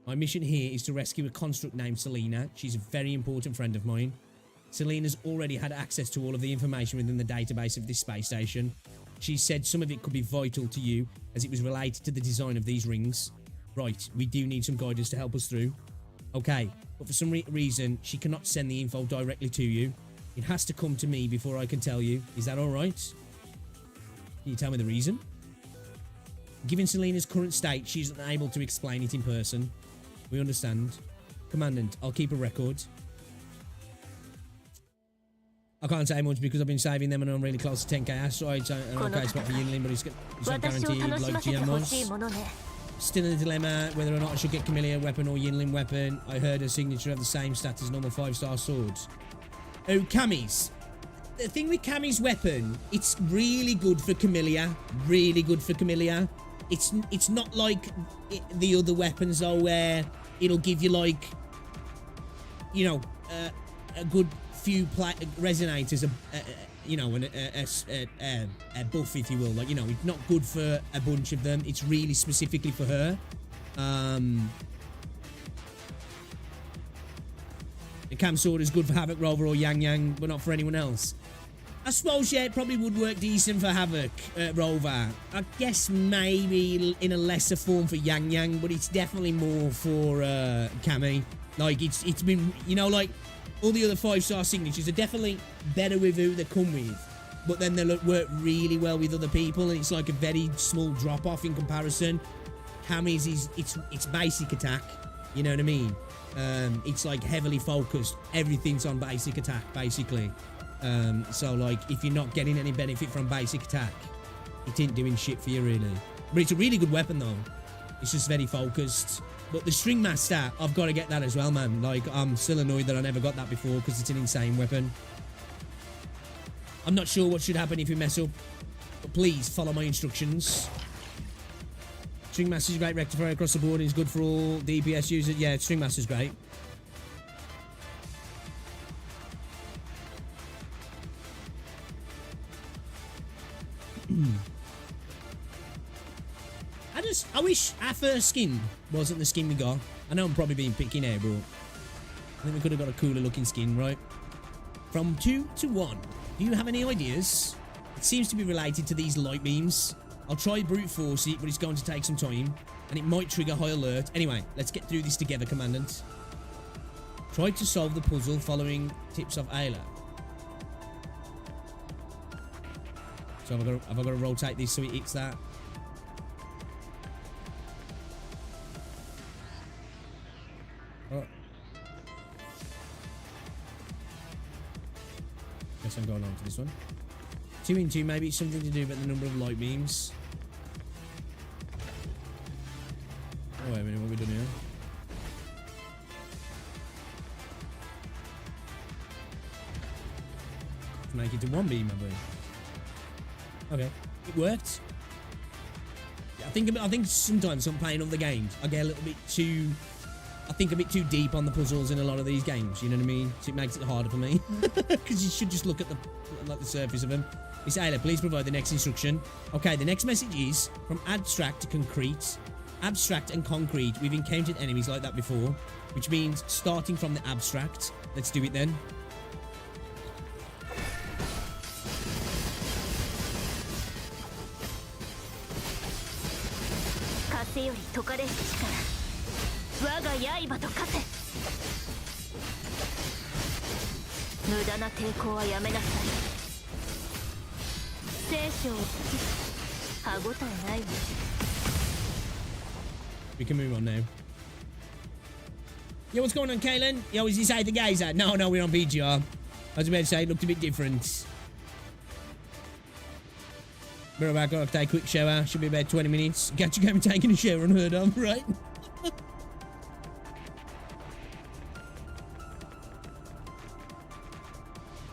My mission here is to rescue a construct named Selena. She's a very important friend of mine. Selena's already had access to all of the information within the database of this space station. She said some of it could be vital to you, as it was related to the design of these rings. Right, we do need some guidance to help us through. Okay, but for some reason, she cannot send the info directly to you. It has to come to me before I can tell you. Is that alright? Can you tell me the reason? Given Selena's current state, she's unable to explain it in person. We understand. Commandant, I'll keep a record. I can't say much because I've been saving them and I'm really close to 10k asteroids. An okay spot for Yinlin, but it's not guaranteed like GMOs. Still in a dilemma whether or not I should get Camellia weapon or Yinlin weapon. I heard her signature have the same stats as normal 5-star swords. Oh, Cammy's. The thing with Cammy's weapon, it's really good for Camellia. Really good for Camellia. It's not like the other weapons though, where it'll give you like, you know, a good few resonators, you know, a buff, if you will. Like, you know, it's not good for a bunch of them. It's really specifically for her. The Cam Sword is good for Havoc, Rover, or Yang Yang, but not for anyone else. I suppose, yeah, it probably would work decent for Havoc, Rover. I guess maybe in a lesser form for Yang Yang, but it's definitely more for Cammy. Like, it's been, you know, like, all the other 5-star signatures are definitely better with who they come with, but then they'll work really well with other people, and it's like a very small drop-off in comparison. Cammy's is, it's basic attack, you know what I mean? It's like heavily focused. Everything's on basic attack, basically. So like, if you're not getting any benefit from basic attack, it ain't doing shit for you, really. But it's a really good weapon, though. It's just very focused. But the String Master, I've got to get that as well, man. Like, I'm still annoyed that I never got that before, because it's an insane weapon. I'm not sure what should happen if you mess up, but please follow my instructions. String Master's great rectifier across the board. It's good for all DPS users. Yeah, String Master's great. honest, I wish our first skin wasn't the skin we got. I know I'm probably being picky now, but I think we could have got a cooler looking skin, right? From 2 to 1. Do you have any ideas? It seems to be related to these light beams. I'll try brute force it, but it's going to take some time. And it might trigger high alert. Anyway, let's get through this together, Commandant. Try to solve the puzzle following tips of Ayla. So have I got to rotate this so it hits that? Oh. Guess I'm going on to this one. 2 in 2, maybe it's something to do with the number of light beams. Oh, wait a minute, what have we done here? Let's make it to 1 beam, I believe. Okay, it worked. Yeah, I think sometimes I'm playing other games, I get a little bit too, I think a bit too deep on the puzzles in a lot of these games. You know what I mean? So it makes it harder for me because you should just look at the surface of them. Miss Ayla, please provide the next instruction. Okay, the next message is from abstract to concrete. Abstract and concrete. We've encountered enemies like that before, which means starting from the abstract. Let's do it then. We can move on now. Yo, what's going on, Kaylin? Yo, is this Aether Gazer? No, we're on PGR. I was about to say, it looked a bit different. We're about to take a quick shower. Should be about 20 minutes. Catch you going taking a shower unheard of, right?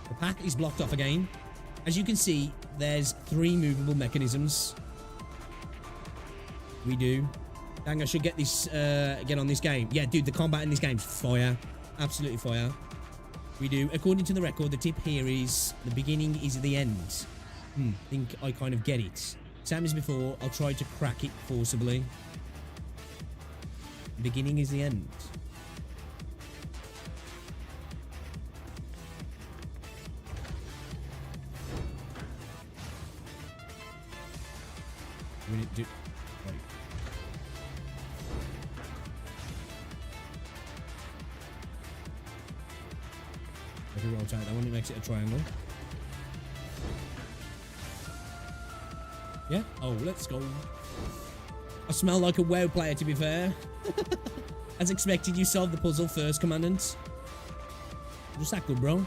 The path is blocked off again. As you can see, there's 3 movable mechanisms. We do. Dang, I should get this, get on this game. Yeah, dude, the combat in this game's fire. Absolutely fire. We do. According to the record, the tip here is the beginning is the end. I think I kind of get it. Same as before, I'll try to crack it forcibly. The beginning is the end. We need to do... Right. If we rotate that one, it makes it a triangle. Yeah? Oh, let's go. I smell like a WoW player, to be fair. As expected, you solved the puzzle first, Commandant. Just that good, bro.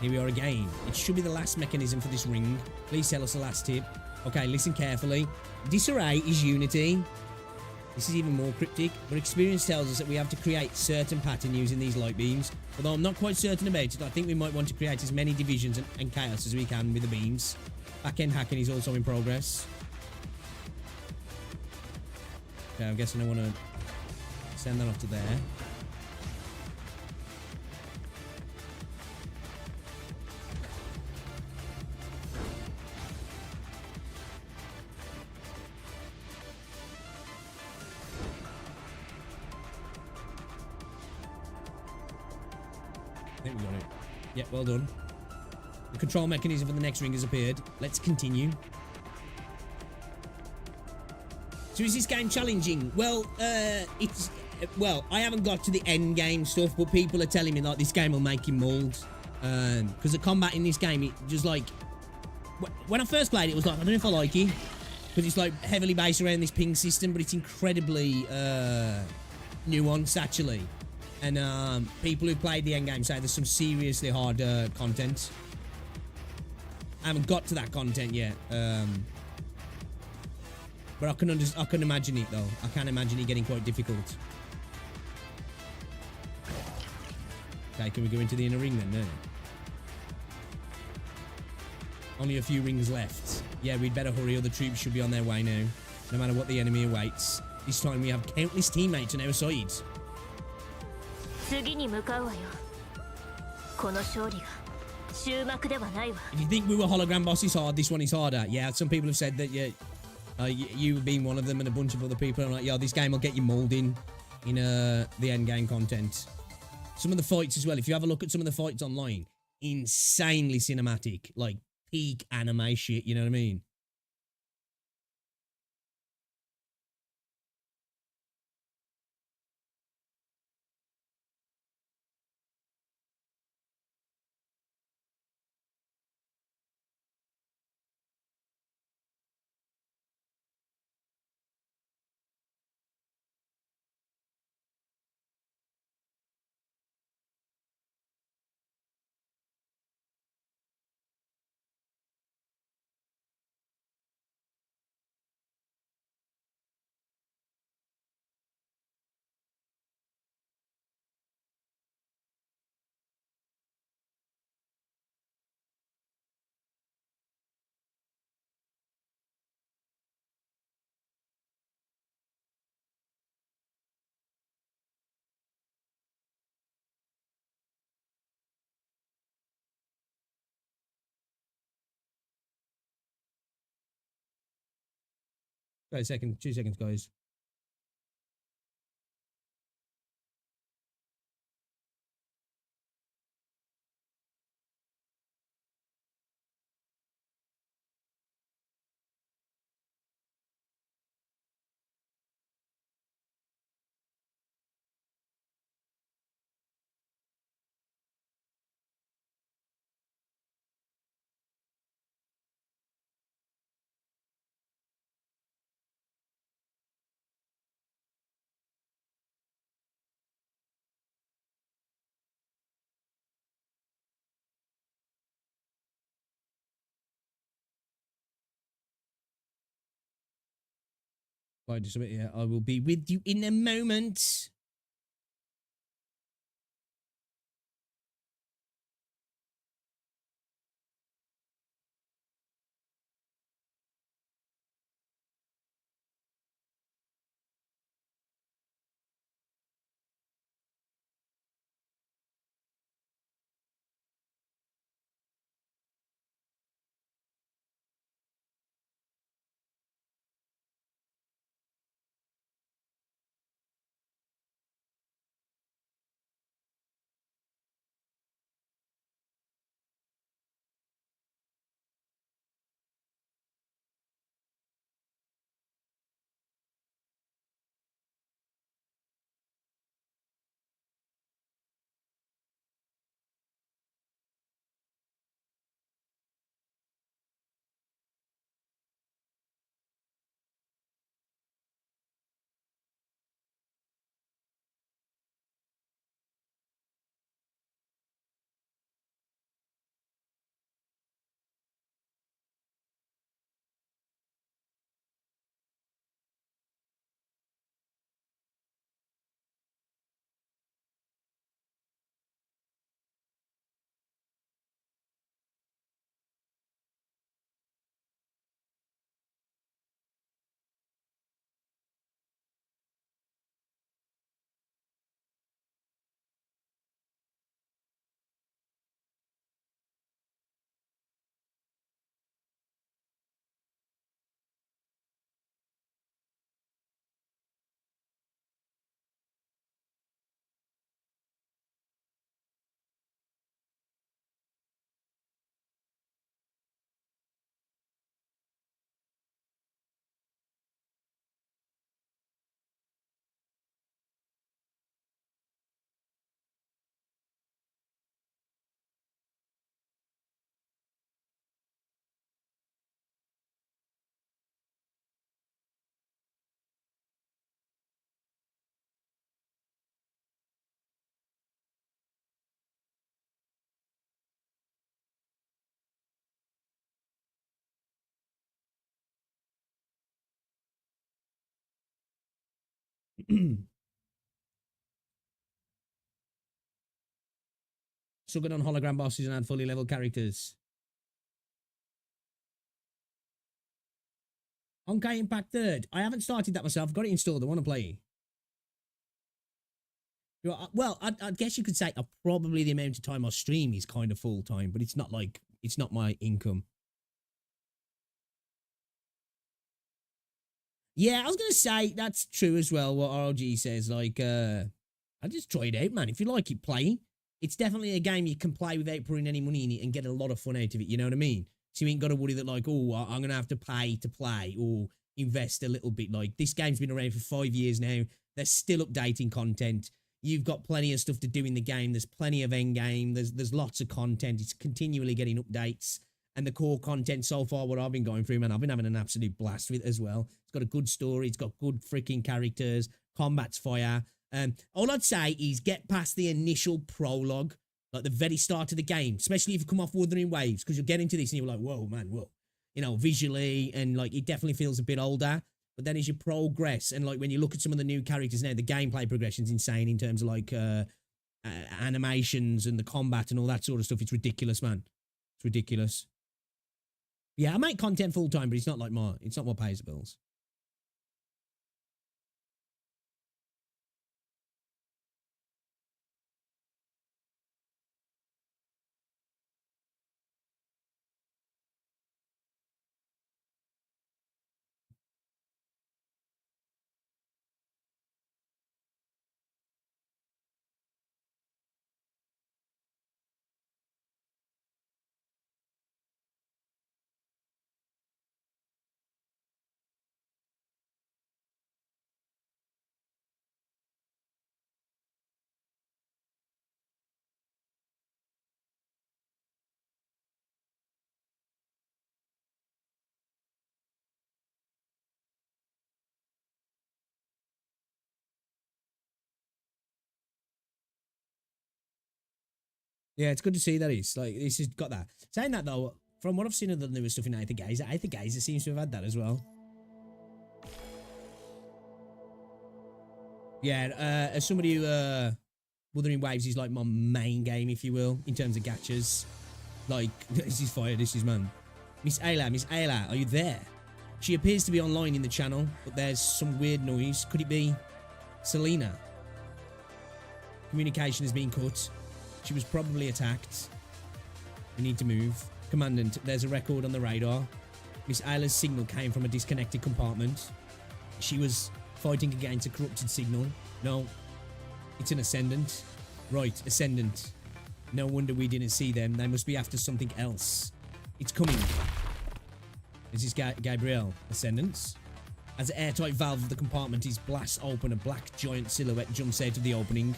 Here we are again. It should be the last mechanism for this ring. Please tell us the last tip. Okay, listen carefully. Disarray is unity. This is even more cryptic, but experience tells us that we have to create certain pattern using these light beams. Although I'm not quite certain about it, I think we might want to create as many divisions and chaos as we can with the beams. Back-end hacking is also in progress. Okay, I'm guessing I want to send that off to there. I think we got it. Yeah, well done. The control mechanism for the next ring has appeared. Let's continue. So is this game challenging? Well, it's... Well, I haven't got to the end game stuff, but people are telling me, like, this game will make you mold. Because the combat in this game, it just, like... When I first played it, it was like, I don't know if I like it. Because it's, like, heavily based around this ping system, but it's incredibly nuanced, actually. And people who played the end game say there's some seriously hard content. I haven't got to that content yet. But I can imagine it, though. I can imagine it getting quite difficult. Okay, can we go into the inner ring then? No. Only a few rings left. Yeah, we'd better hurry. Other troops should be on their way now. No matter what the enemy awaits. This time we have countless teammates on our side. 次に向かうわよ。この勝利が終幕ではないわ。 If you think we were hologram bosses hard, this one is harder. Yeah, some people have said that you being one of them and a bunch of other people are like, yo, this game will get you molding in the end game content. Some of the fights as well, if you have a look at some of the fights online, insanely cinematic, like peak anime shit, you know what I mean? Wait a second, 2 seconds, guys. Right, just a bit, yeah. I will be with you in a moment. So good on hologram bosses and add fully leveled characters. Honkai Impact 3rd. I haven't started that myself. Got it installed. I want to play. Well, I guess you could say probably the amount of time I stream is kind of full time, but it's not like, it's not my income. Yeah, I was going to say that's true as well, what ROG says. Like, I just try it out, man. If you like it, play. It's definitely a game you can play without putting any money in it and get a lot of fun out of it, you know what I mean? So you ain't got to worry that, like, oh, I'm going to have to pay to play or invest a little bit. Like, this game's been around for 5 years now. They're still updating content. You've got plenty of stuff to do in the game. There's plenty of end game. There's lots of content. It's continually getting updates. And the core content so far, what I've been going through, man, I've been having an absolute blast with it as well. It's got a good story. It's got good freaking characters. Combat's fire. All I'd say is get past the initial prologue, like the very start of the game, especially if you come off Wuthering Waves, because you'll get into this and you're like, whoa, man, whoa. You know, visually, and like it definitely feels a bit older. But then as you progress, and like when you look at some of the new characters now, the gameplay progression's insane in terms of like animations and the combat and all that sort of stuff. It's ridiculous, man. It's ridiculous. Yeah, I make content full time, but it's not what pays the bills. Yeah, it's good to see that he's like, this has got that. Saying that though, from what I've seen of the newer stuff in Aether Geyser seems to have had that as well. Yeah, as somebody who, Wuthering Waves is like my main game, if you will, in terms of gachas. Like, this is fire, this is man. Miss Ayla, are you there? She appears to be online in the channel, but there's some weird noise. Could it be Selena? Communication has been cut. She was probably attacked. We need to move. Commandant, there's a record on the radar. Miss Ayla's signal came from a disconnected compartment. She was fighting against a corrupted signal. No, it's an Ascendant. Right, Ascendant. No wonder we didn't see them. They must be after something else. It's coming. This is Gabriel. Ascendants. As the airtight valve of the compartment is blast open, a black giant silhouette jumps out of the opening,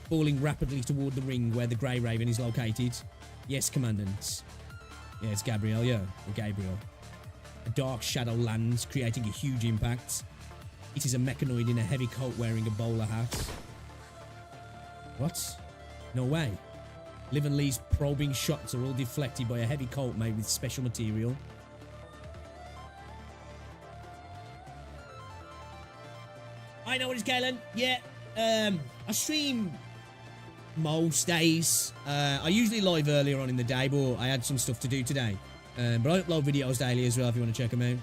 falling rapidly toward the ring where the Grey Raven is located. Yes, Commandant. Yeah, it's Gabriel, yeah. Or Gabriel. A dark shadow lands, creating a huge impact. It is a mechanoid in a heavy coat wearing a bowler hat. What? No way. Liv and Lee's probing shots are all deflected by a heavy coat made with special material. I know what it's Galen. Yeah. I stream most days. I usually live earlier on in the day, but I had some stuff to do today. But I upload videos daily as well if you want to check them out.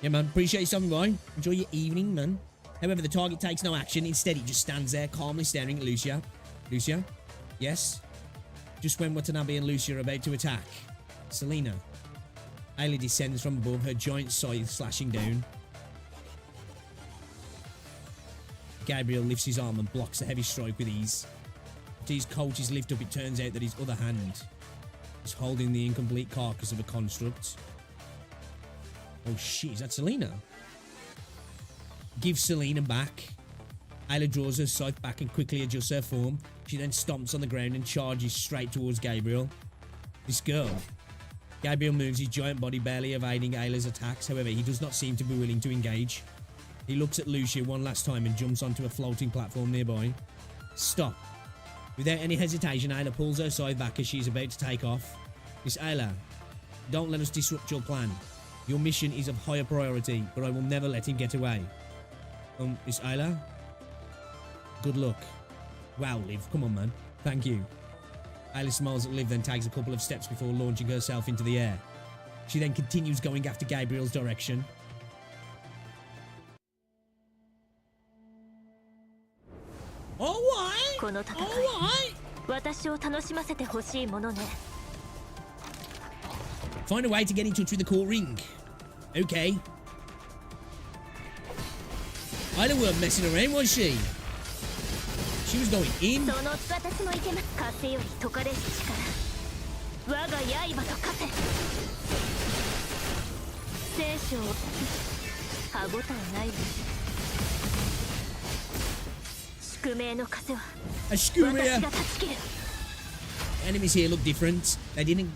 Yeah, man. Appreciate you stopping by. Enjoy your evening, man. However, the target takes no action. Instead, it just stands there calmly staring at Lucia. Lucia? Yes? Just when Watanabe and Lucia are about to attack. Selena. Ayla descends from above, her giant scythe slashing down. Gabriel lifts his arm and blocks a heavy strike with ease. After his coat is lifted up, it turns out that his other hand is holding the incomplete carcass of a construct. Oh shit, is that Selena? Give Selena back. Ayla draws her scythe back and quickly adjusts her form. She then stomps on the ground and charges straight towards Gabriel. This girl. Gabriel moves his giant body, barely evading Ayla's attacks. However, he does not seem to be willing to engage. He looks at Lucia one last time and jumps onto a floating platform nearby. Stop. Without any hesitation, Ayla pulls her scythe back as she is about to take off. Miss Ayla, don't let us disrupt your plan. Your mission is of higher priority, but I will never let him get away. Miss Ayla? Good luck. Wow, Liv, come on, man. Thank you. Ayla smiles at Liv, then takes a couple of steps before launching herself into the air. She then continues going after Gabriel's direction. Alright! この戦い Alright. 私を楽しませてほしいものね Find a way to get in touch with the core ring. Okay. Ida weren't messing around, was she? She was going in. その私もいけます風より解かれし力我が刃と化せ聖書を歯ごたえないわ宿命の風は A 私 Skuria. が断ち切る Enemies here look different. They didn't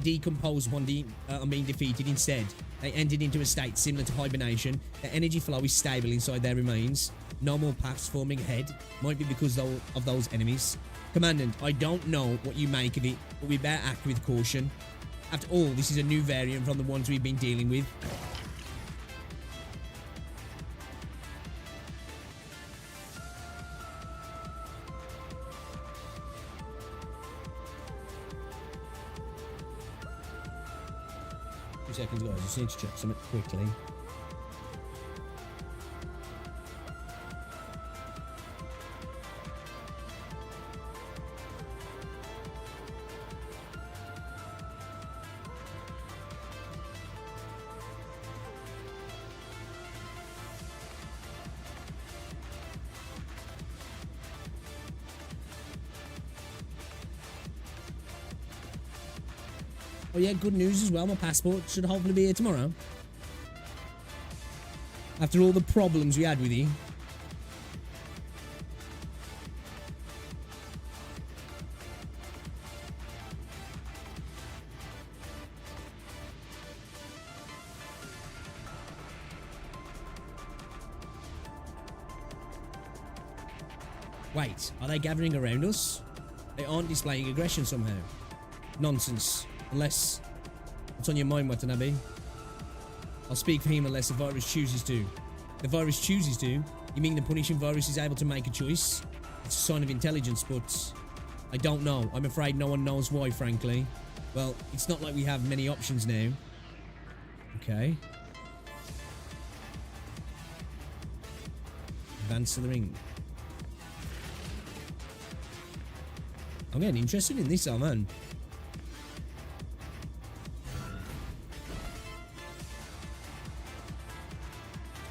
decompose on being defeated. Instead, they entered into a state similar to hibernation. The energy flow is stable inside their remains. No more paths forming ahead. Might be because of those enemies. Commandant, I don't know what you make of it, but we better act with caution. After all, this is a new variant from the ones we've been dealing with. Seconds, guys. I just need to check something quickly. Oh yeah, good news as well. My passport should hopefully be here tomorrow. After all the problems we had with you. Wait, are they gathering around us? They aren't displaying aggression somehow. Nonsense. Unless... What's on your mind, Watanabe? I'll speak for him unless the virus chooses to. The virus chooses to? You mean the punishing virus is able to make a choice? It's a sign of intelligence, but... I don't know. I'm afraid no one knows why, frankly. Well, it's not like we have many options now. Okay. Advance to the ring. I'm getting interested in this, oh man.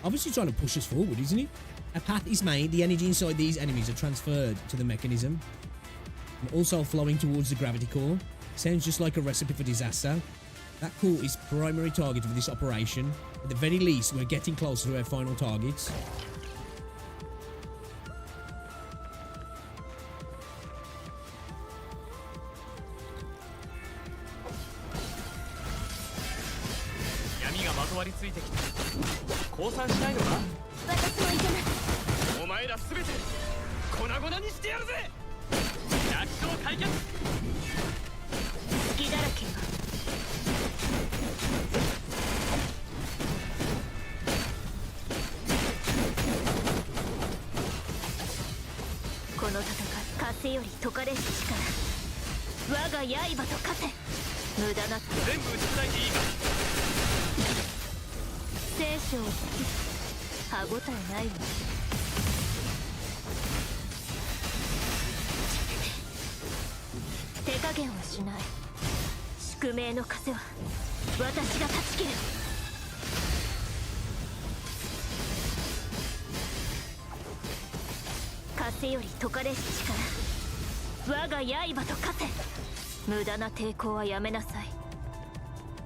Obviously trying to push us forward, isn't it? A path is made, the energy inside these enemies are transferred to the mechanism. And also flowing towards the gravity core. Sounds just like a recipe for disaster. That core is primary target of this operation. At the very least, we're getting closer to our final targets.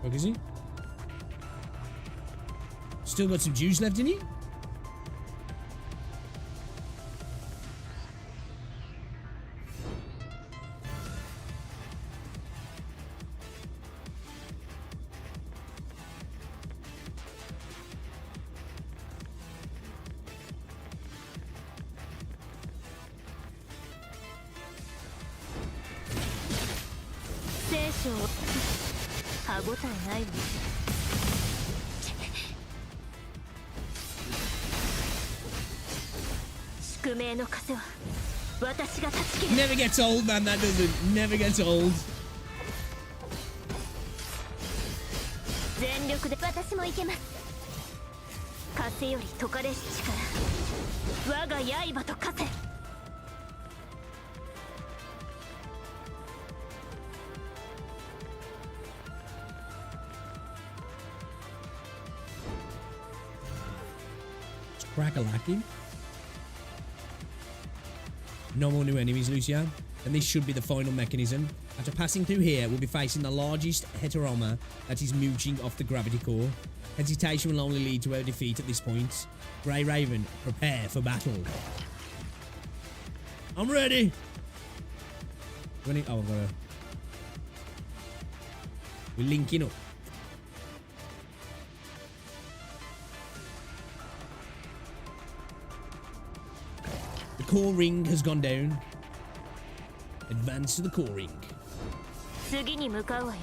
What is he? Still got some juice left in you? Never gets old, man, that doesn't. Never gets old. crack-a-lacking. No more new enemies, Lucia. And this should be the final mechanism. After passing through here, we'll be facing the largest heteroma that is mooching off the gravity core. Hesitation will only lead to our defeat at this point. Grey Raven, prepare for battle. I'm ready. Oh, I've got to... We're linking up. The core ring has gone down. Advance to the core ring. 次に向かうわよ。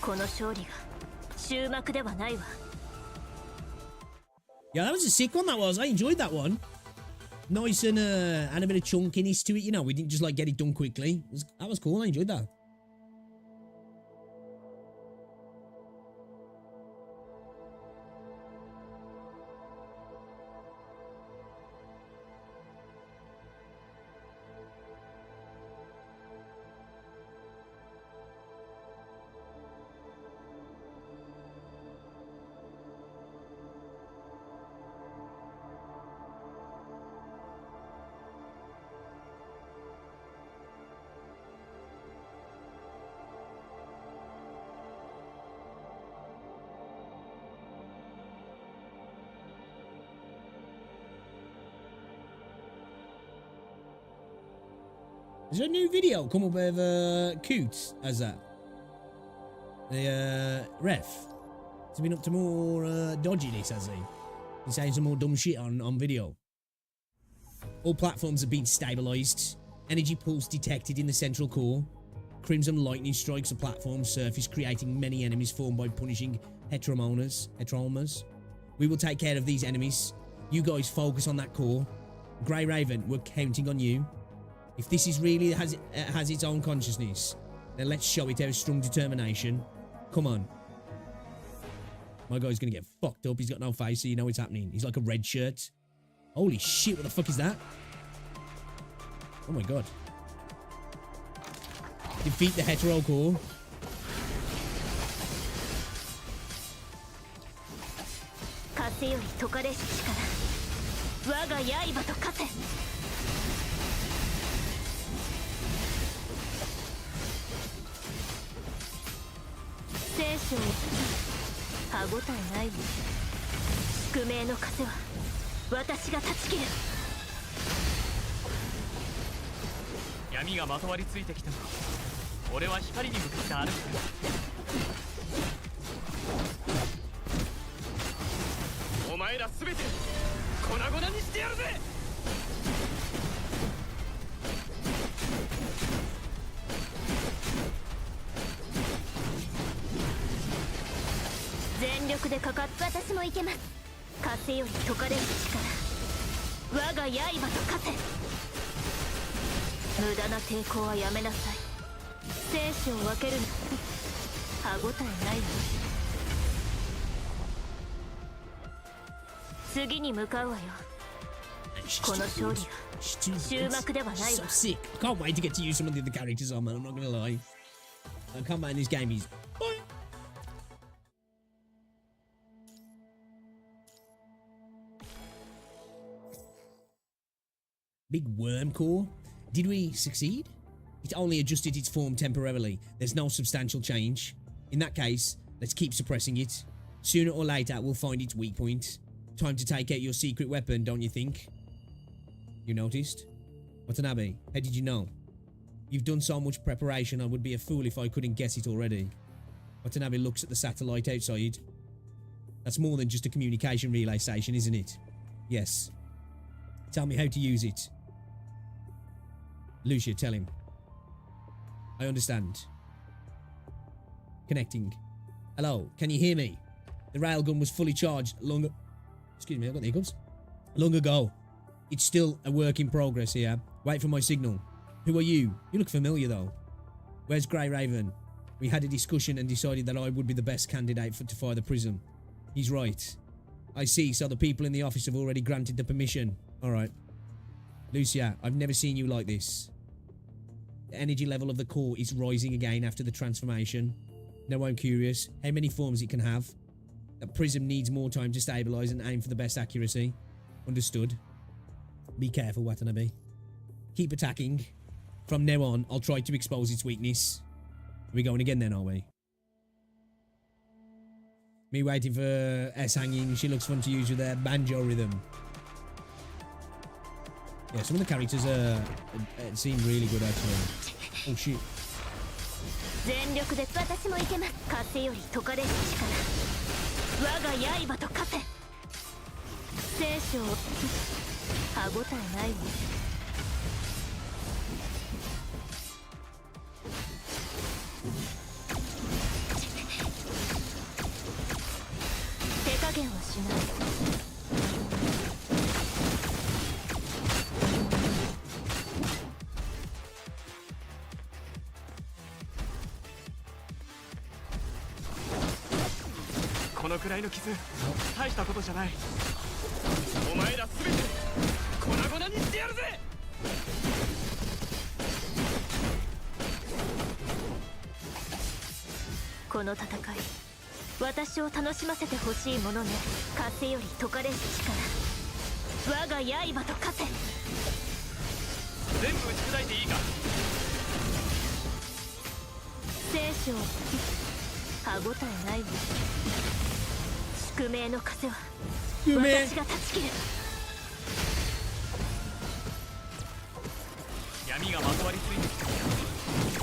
この勝利が終幕ではないわ。Yeah, that was a sick one, that was. I enjoyed that one. Nice and a bit of chunkiness to it, you know. We didn't just like get it done quickly. That was cool. I enjoyed that. Is there a new video come up with Coots as that? The ref. He's been up to more dodginess, has he? He's saying some more dumb shit on video. All platforms have been stabilised. Energy pulse detected in the central core. Crimson lightning strikes the platform surface, creating many enemies formed by punishing heteromas. We will take care of these enemies. You guys focus on that core. Grey Raven, we're counting on you. If this is really has its own consciousness, then let's show it our strong determination. Come on. My guy's gonna get fucked up. He's got no face, so you know what's happening. He's like a red shirt. Holy shit, what the fuck is that? Oh my god. Defeat the hetero core.闇がまとわりついてきても俺は光に向かって歩く。お前らすべて粉々にしてやるぜ。全力でかかって。私もいけます。風より解かれる力、我が刃と化せ。無駄な抵抗はやめなさい。生死を分けるの歯応えないわ。次に向かうわよ。この勝利が終幕ではないわ。 So sick. I can't wait to get to use some of the other characters on, man. I'm not gonna lie. I can't mind this game. He's big worm core. Did we succeed? It only adjusted its form temporarily. There's no substantial change. In that case, let's keep suppressing it. Sooner or later, we'll find its weak point. Time to take out your secret weapon, don't you think? You noticed? Watanabe, how did you know? You've done so much preparation, I would be a fool if I couldn't guess it already. Watanabe looks at the satellite outside. That's more than just a communication relay station, isn't it? Yes. Tell me how to use it. Lucia, tell him. I understand. Connecting. Hello, can you hear me? The railgun was fully charged long... Excuse me, I've got the hiccups. Long ago. It's still a work in progress here. Wait for my signal. Who are you? You look familiar though. Where's Grey Raven? We had a discussion and decided that I would be the best candidate to fire the prism. He's right. I see, so the people in the office have already granted the permission. Alright. Lucia, I've never seen you like this. The energy level of the core is rising again after the transformation. Now I'm curious, how many forms it can have? That prism needs more time to stabilize and aim for the best accuracy. Understood. Be careful, Watanabe. Keep attacking. From now on, I'll try to expose its weakness. Are we going again then, are we? Me waiting for S hanging. She looks fun to use with their banjo rhythm. Yeah, some of the characters seem really good actually. Oh shit. 全力で私もいけます。風より解かれる力。我が刃と化せ。聖書を歯ごたえないわ。手加減はしない。このくらいの傷大したことじゃない。お前ら全て粉々にしてやるぜ。この戦い、私を楽しませてほしいものね。風より解かれる力。我が刃と化せ。全部打ち砕いていいか。聖書歯ごたえないわ。宿命の風は私が断ち切る。闇がまとわりついてきた。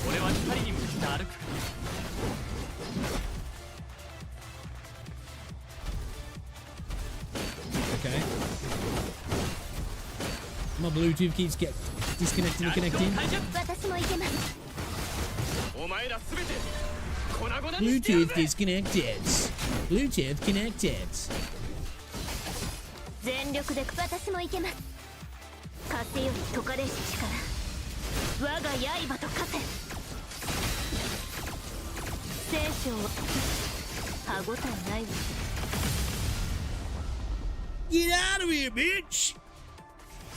俺は光に向かって歩く。Okay. My Bluetooth keeps get disconnected and connecting. 私もいけます。お前ら全て粉々にしてやる Bluetooth ぜ。 disconnected. Bluetooth connected. 全力で私もいけます。風より解かれる力。我が刃と化せ。聖書を歯ごたえないわ。Get out of here, bitch!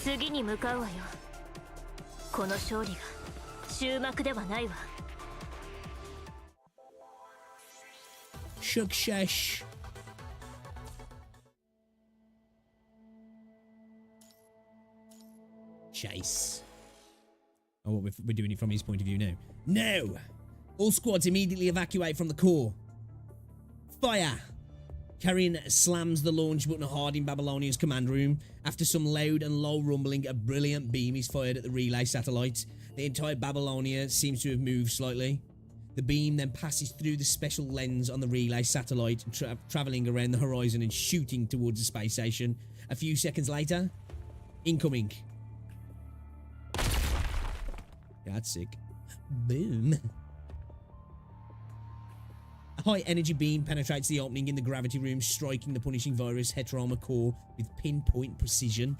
次に向かうわよ。この勝利が終幕ではないわ。Success. Chase. Oh, we're doing it from his point of view now. No! All squads immediately evacuate from the core. Fire! Carrion slams the launch button hard in Babylonia's command room. After some loud and low rumbling, a brilliant beam is fired at the relay satellite. The entire Babylonia seems to have moved slightly. The beam then passes through the special lens on the relay satellite, travelling around the horizon and shooting towards the space station. A few seconds later, incoming. That's sick. Boom. A high energy beam penetrates the opening in the gravity room, striking the punishing virus Heteroma core with pinpoint precision.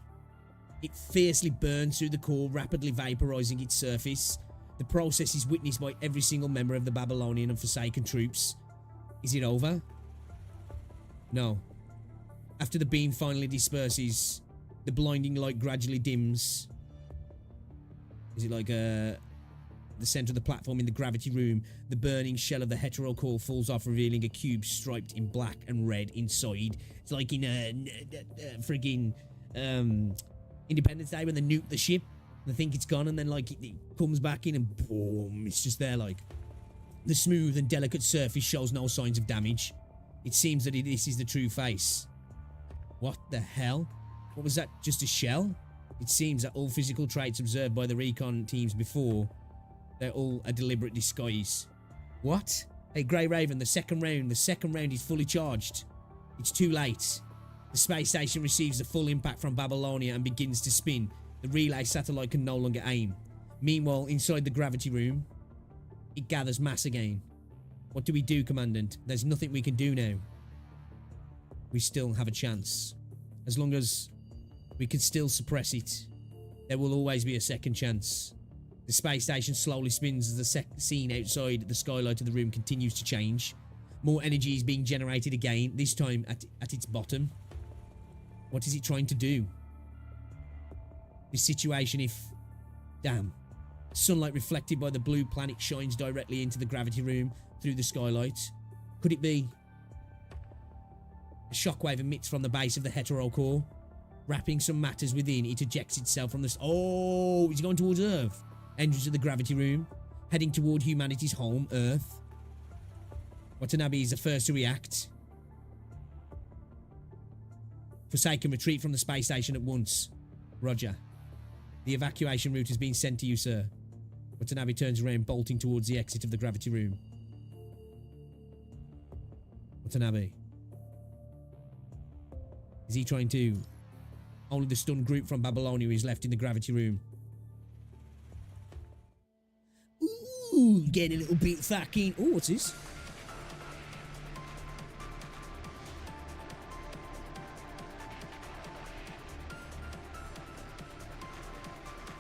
It fiercely burns through the core, rapidly vaporizing its surface. The process is witnessed by every single member of the Babylonian and Forsaken troops. Is it over? No. After the beam finally disperses, the blinding light gradually dims. Is it like the center of the platform in the gravity room? The burning shell of the hetero core falls off, revealing a cube striped in black and red inside. It's like in friggin' Independence Day when they nuke the ship. They think it's gone and then like it comes back in and boom, it's just there. Like the smooth and delicate surface shows no signs of damage. It seems that this is the true face. What the hell? What was that? Just a shell? It seems that all physical traits observed by the recon teams before, they're all a deliberate disguise. What? Hey, Grey Raven, the second round is fully charged. It's too late. The space station receives the full impact from Babylonia and begins to spin. The relay satellite can no longer aim. Meanwhile, inside the gravity room, it gathers mass again. What do we do, Commandant? There's nothing we can do now. We still have a chance. As long as we can still suppress it, there will always be a second chance. The space station slowly spins as the scene outside the skylight of the room continues to change. More energy is being generated again, this time at its bottom. What is it trying to do? This situation, if... Damn. Sunlight reflected by the blue planet shines directly into the gravity room through the skylight. Could it be... A shockwave emits from the base of the heterocore. Wrapping some matters within, it ejects itself from the... Oh, it's going towards Earth. Entrance to the gravity room. Heading toward humanity's home, Earth. Watanabe is the first to react. Forsaken, retreat from the space station at once. Roger. The evacuation route has been sent to you, sir. Watanabe turns around, bolting towards the exit of the gravity room. Watanabe. Is he trying to... Only the stunned group from Babylonia is left in the gravity room. Ooh, getting a little bit fucking... Oh, what's this?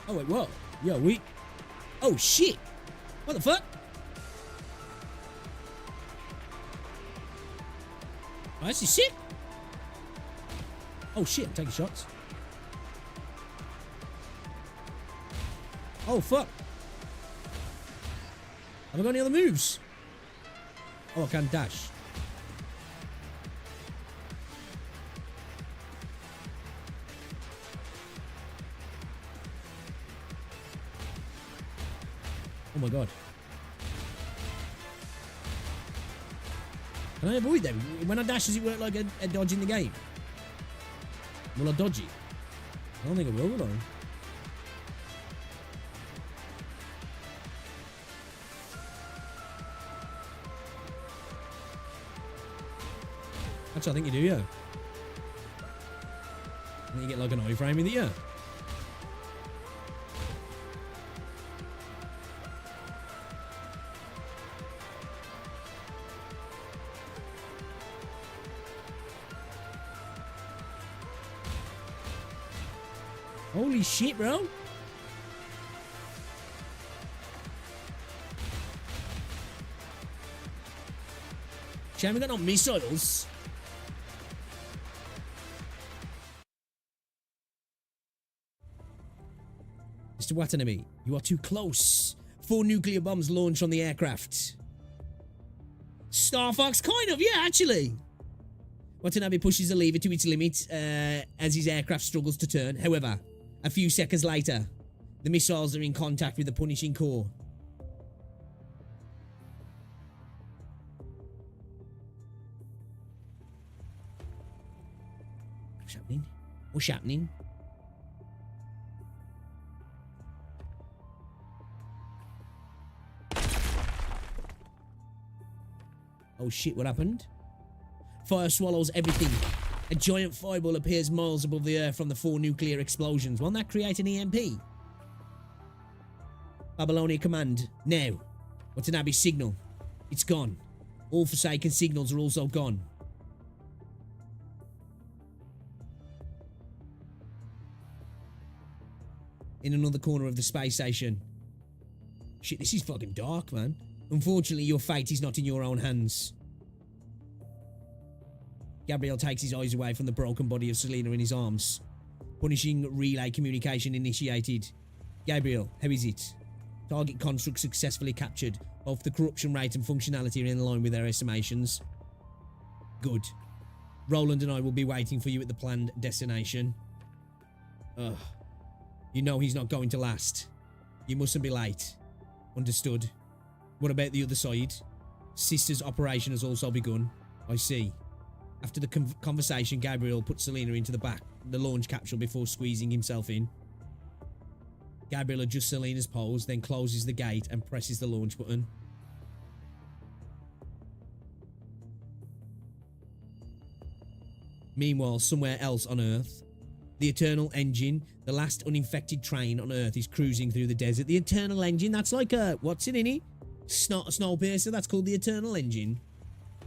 Oh, wait, what? Yo, we... Oh, shit. What the fuck? Oh, this is sick. Oh, shit. I'm taking shots. Oh, fuck. Have I got any other moves? Oh, I can dash. Oh my god. Can I avoid them? When I dash, does it work like a dodge in the game? Will I dodge it? I don't think I will I? Actually, I think you do, yeah. I think you get like an iframe with it, yeah. Holy shit, bro. Shame we got no missiles. Mr. Watanabe, you are too close. 4 nuclear bombs launched on the aircraft. Star Fox, kind of, yeah, actually. Watanabe pushes the lever to its limit as his aircraft struggles to turn. However, a few seconds later, the missiles are in contact with the punishing core. What's happening? What's happening? Oh shit, what happened? Fire swallows everything. A giant fireball appears miles above the Earth from the 4 nuclear explosions. Won't that create an EMP? Babylonia command. Now. Watanabe's signal. It's gone. All Forsaken signals are also gone. In another corner of the space station. Shit, this is fucking dark, man. Unfortunately, your fate is not in your own hands. Gabriel takes his eyes away from the broken body of Selena in his arms. Punishing relay communication initiated. Gabriel, how is it? Target construct successfully captured. Both the corruption rate and functionality are in line with their estimations. Good. Roland and I will be waiting for you at the planned destination. Ugh. You know he's not going to last. You mustn't be late. Understood. What about the other side? Sister's operation has also begun. I see. After the conversation, Gabriel put Selena into the launch capsule before squeezing himself in. Gabriel adjusts Selena's pose, then closes the gate and presses the launch button. Meanwhile, somewhere else on Earth, the Eternal Engine, the last uninfected train on Earth, is cruising through the desert. The Eternal Engine, that's like a... What's it in it? Snowpiercer, that's called the Eternal Engine.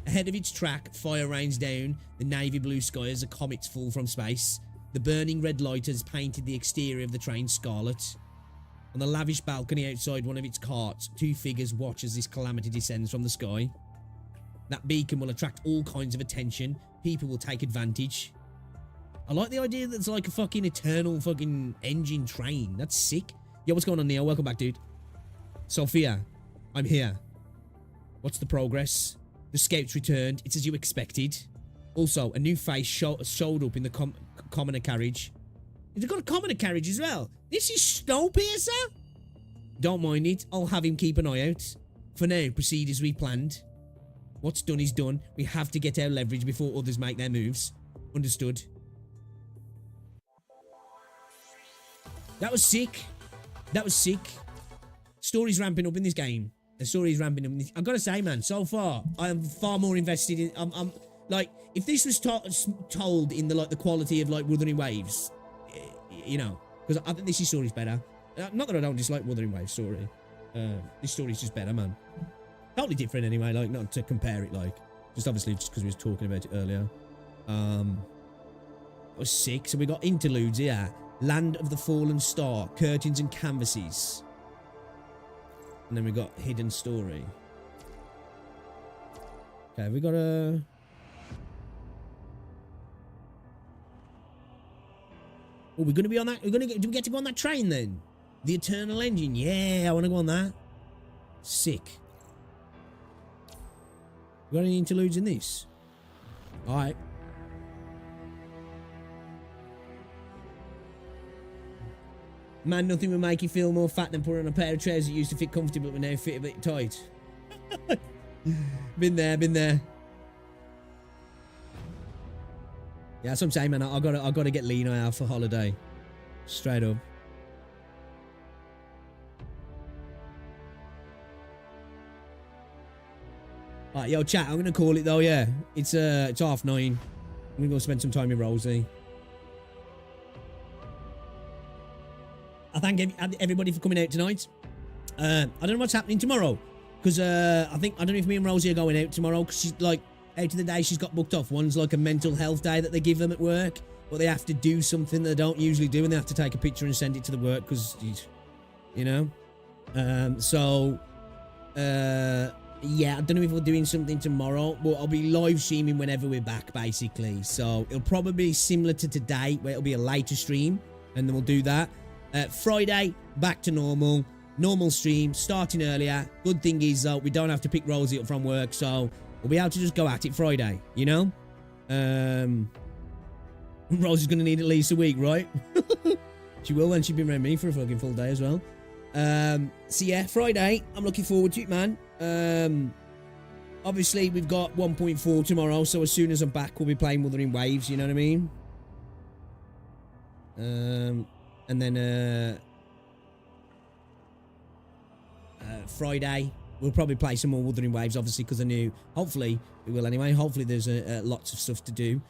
Ahead of its track, fire rains down the navy blue sky as a comet's fall from space. The burning red light has painted the exterior of the train scarlet. On the lavish balcony outside one of its carts, 2 figures watch as this calamity descends from the sky. That beacon will attract all kinds of attention. People will take advantage. I like the idea that it's like a fucking eternal fucking engine train. That's sick. Yo, what's going on, Neo? Welcome back, dude. Sophia, I'm here. What's the progress? The scouts returned. It's as you expected. Also, a new face showed up in the commoner carriage. Has it got a commoner carriage as well? This is Snowpiercer? Don't mind it. I'll have him keep an eye out. For now, proceed as we planned. What's done is done. We have to get our leverage before others make their moves. Understood. That was sick. That was sick. Story's ramping up in this game. The story's ramping up in this. I've got to say, man, so far, I am far more invested in... I'm like, if this was told in the quality of like Wuthering Waves, you know, because I think this story's better. Not that I don't dislike Wuthering Waves story. This story's just better, man. Totally different anyway, like, not to compare it, like, just obviously just because we was talking about it earlier. It was sick. So we got interludes here. Land of the Fallen Star, curtains and canvases. And then we got hidden story. Okay, we got a... Oh, we're gonna be on that. Do we get to go on that train then? The Eternal Engine. Yeah, I want to go on that. Sick. Got any interludes in this? All right. Man, nothing will make you feel more fat than putting on a pair of trousers that used to fit comfortably but now fit a bit tight. Been there, been there. Yeah, that's what I'm saying, man. I gotta get lean out for holiday. Straight up. Alright, yo, chat, I'm gonna call it though, yeah. It's 9:30. I'm gonna go spend some time with Rosie. I thank everybody for coming out tonight. I don't know what's happening tomorrow. Because I don't know if me and Rosie are going out tomorrow. Because she's like, out of the day she's got booked off. One's like a mental health day that they give them at work. But they have to do something they don't usually do. And they have to take a picture and send it to the work. Because, you know. Yeah, I don't know if we're doing something tomorrow. But I'll be live streaming whenever we're back, basically. So it'll probably be similar to today. Where it'll be a later stream. And then we'll do that. Friday, back to normal. Normal stream, starting earlier. Good thing is, though, we don't have to pick Rosie up from work, so we'll be able to just go at it Friday, you know? Rosie's going to need at least a week, right? She will when she's been around me for a fucking full day as well. So, yeah, Friday, I'm looking forward to it, man. Obviously, we've got 1.4 tomorrow, so as soon as I'm back, we'll be playing Wuthering Waves, you know what I mean? And then, Friday, we'll probably play some more Wuthering Waves, obviously, because I knew, hopefully, we will anyway. Hopefully, there's lots of stuff to do.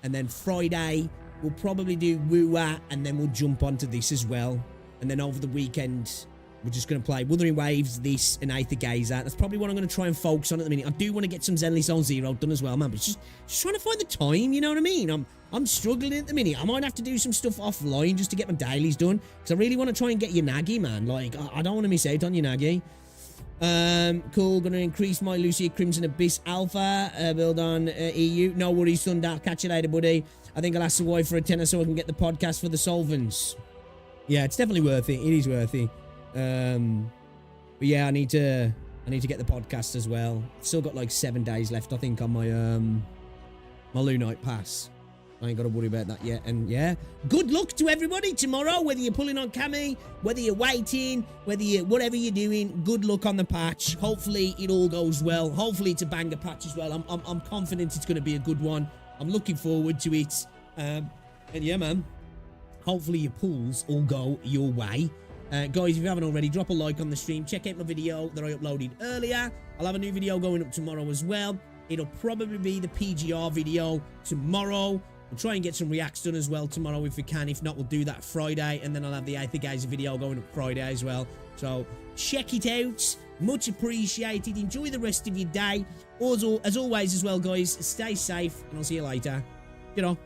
And then Friday, we'll probably do WuWa, and then we'll jump onto this as well. And then over the weekend, we're just going to play Wuthering Waves, this, and Aether Gazer. That's probably what I'm going to try and focus on at the minute. I do want to get some Zenless Zone Zero done as well, man. But just trying to find the time, you know what I mean? I'm struggling at the minute. I might have to do some stuff offline just to get my dailies done. Because I really want to try and get Yanagi, man. Like, I don't want to miss out on Yanagi. Cool. Gonna increase my Lucia Crimson Abyss Alpha. Build on EU. No worries, Thunder. I'll catch you later, buddy. I think I'll ask the wife for a tenner so I can get the podcast for the solvents. Yeah, it's definitely worth it. It is worth it. But yeah, I need to get the podcast as well. I've still got like 7 days left, I think, on my my Lunite pass. I ain't got to worry about that yet. And yeah, good luck to everybody tomorrow, whether you're pulling on Cammy, whether you're waiting, whatever you're doing, good luck on the patch. Hopefully it all goes well. Hopefully it's a banger patch as well. I'm confident it's going to be a good one. I'm looking forward to it. And yeah, man, hopefully your pulls all go your way. Guys, if you haven't already, drop a like on the stream. Check out my video that I uploaded earlier. I'll have a new video going up tomorrow as well. It'll probably be the PGR video tomorrow. We'll try and get some reacts done as well tomorrow if we can. If not, we'll do that Friday. And then I'll have the Aether Gazer video going up Friday as well. So check it out. Much appreciated. Enjoy the rest of your day. Also, as always as well, guys, stay safe. And I'll see you later. You know.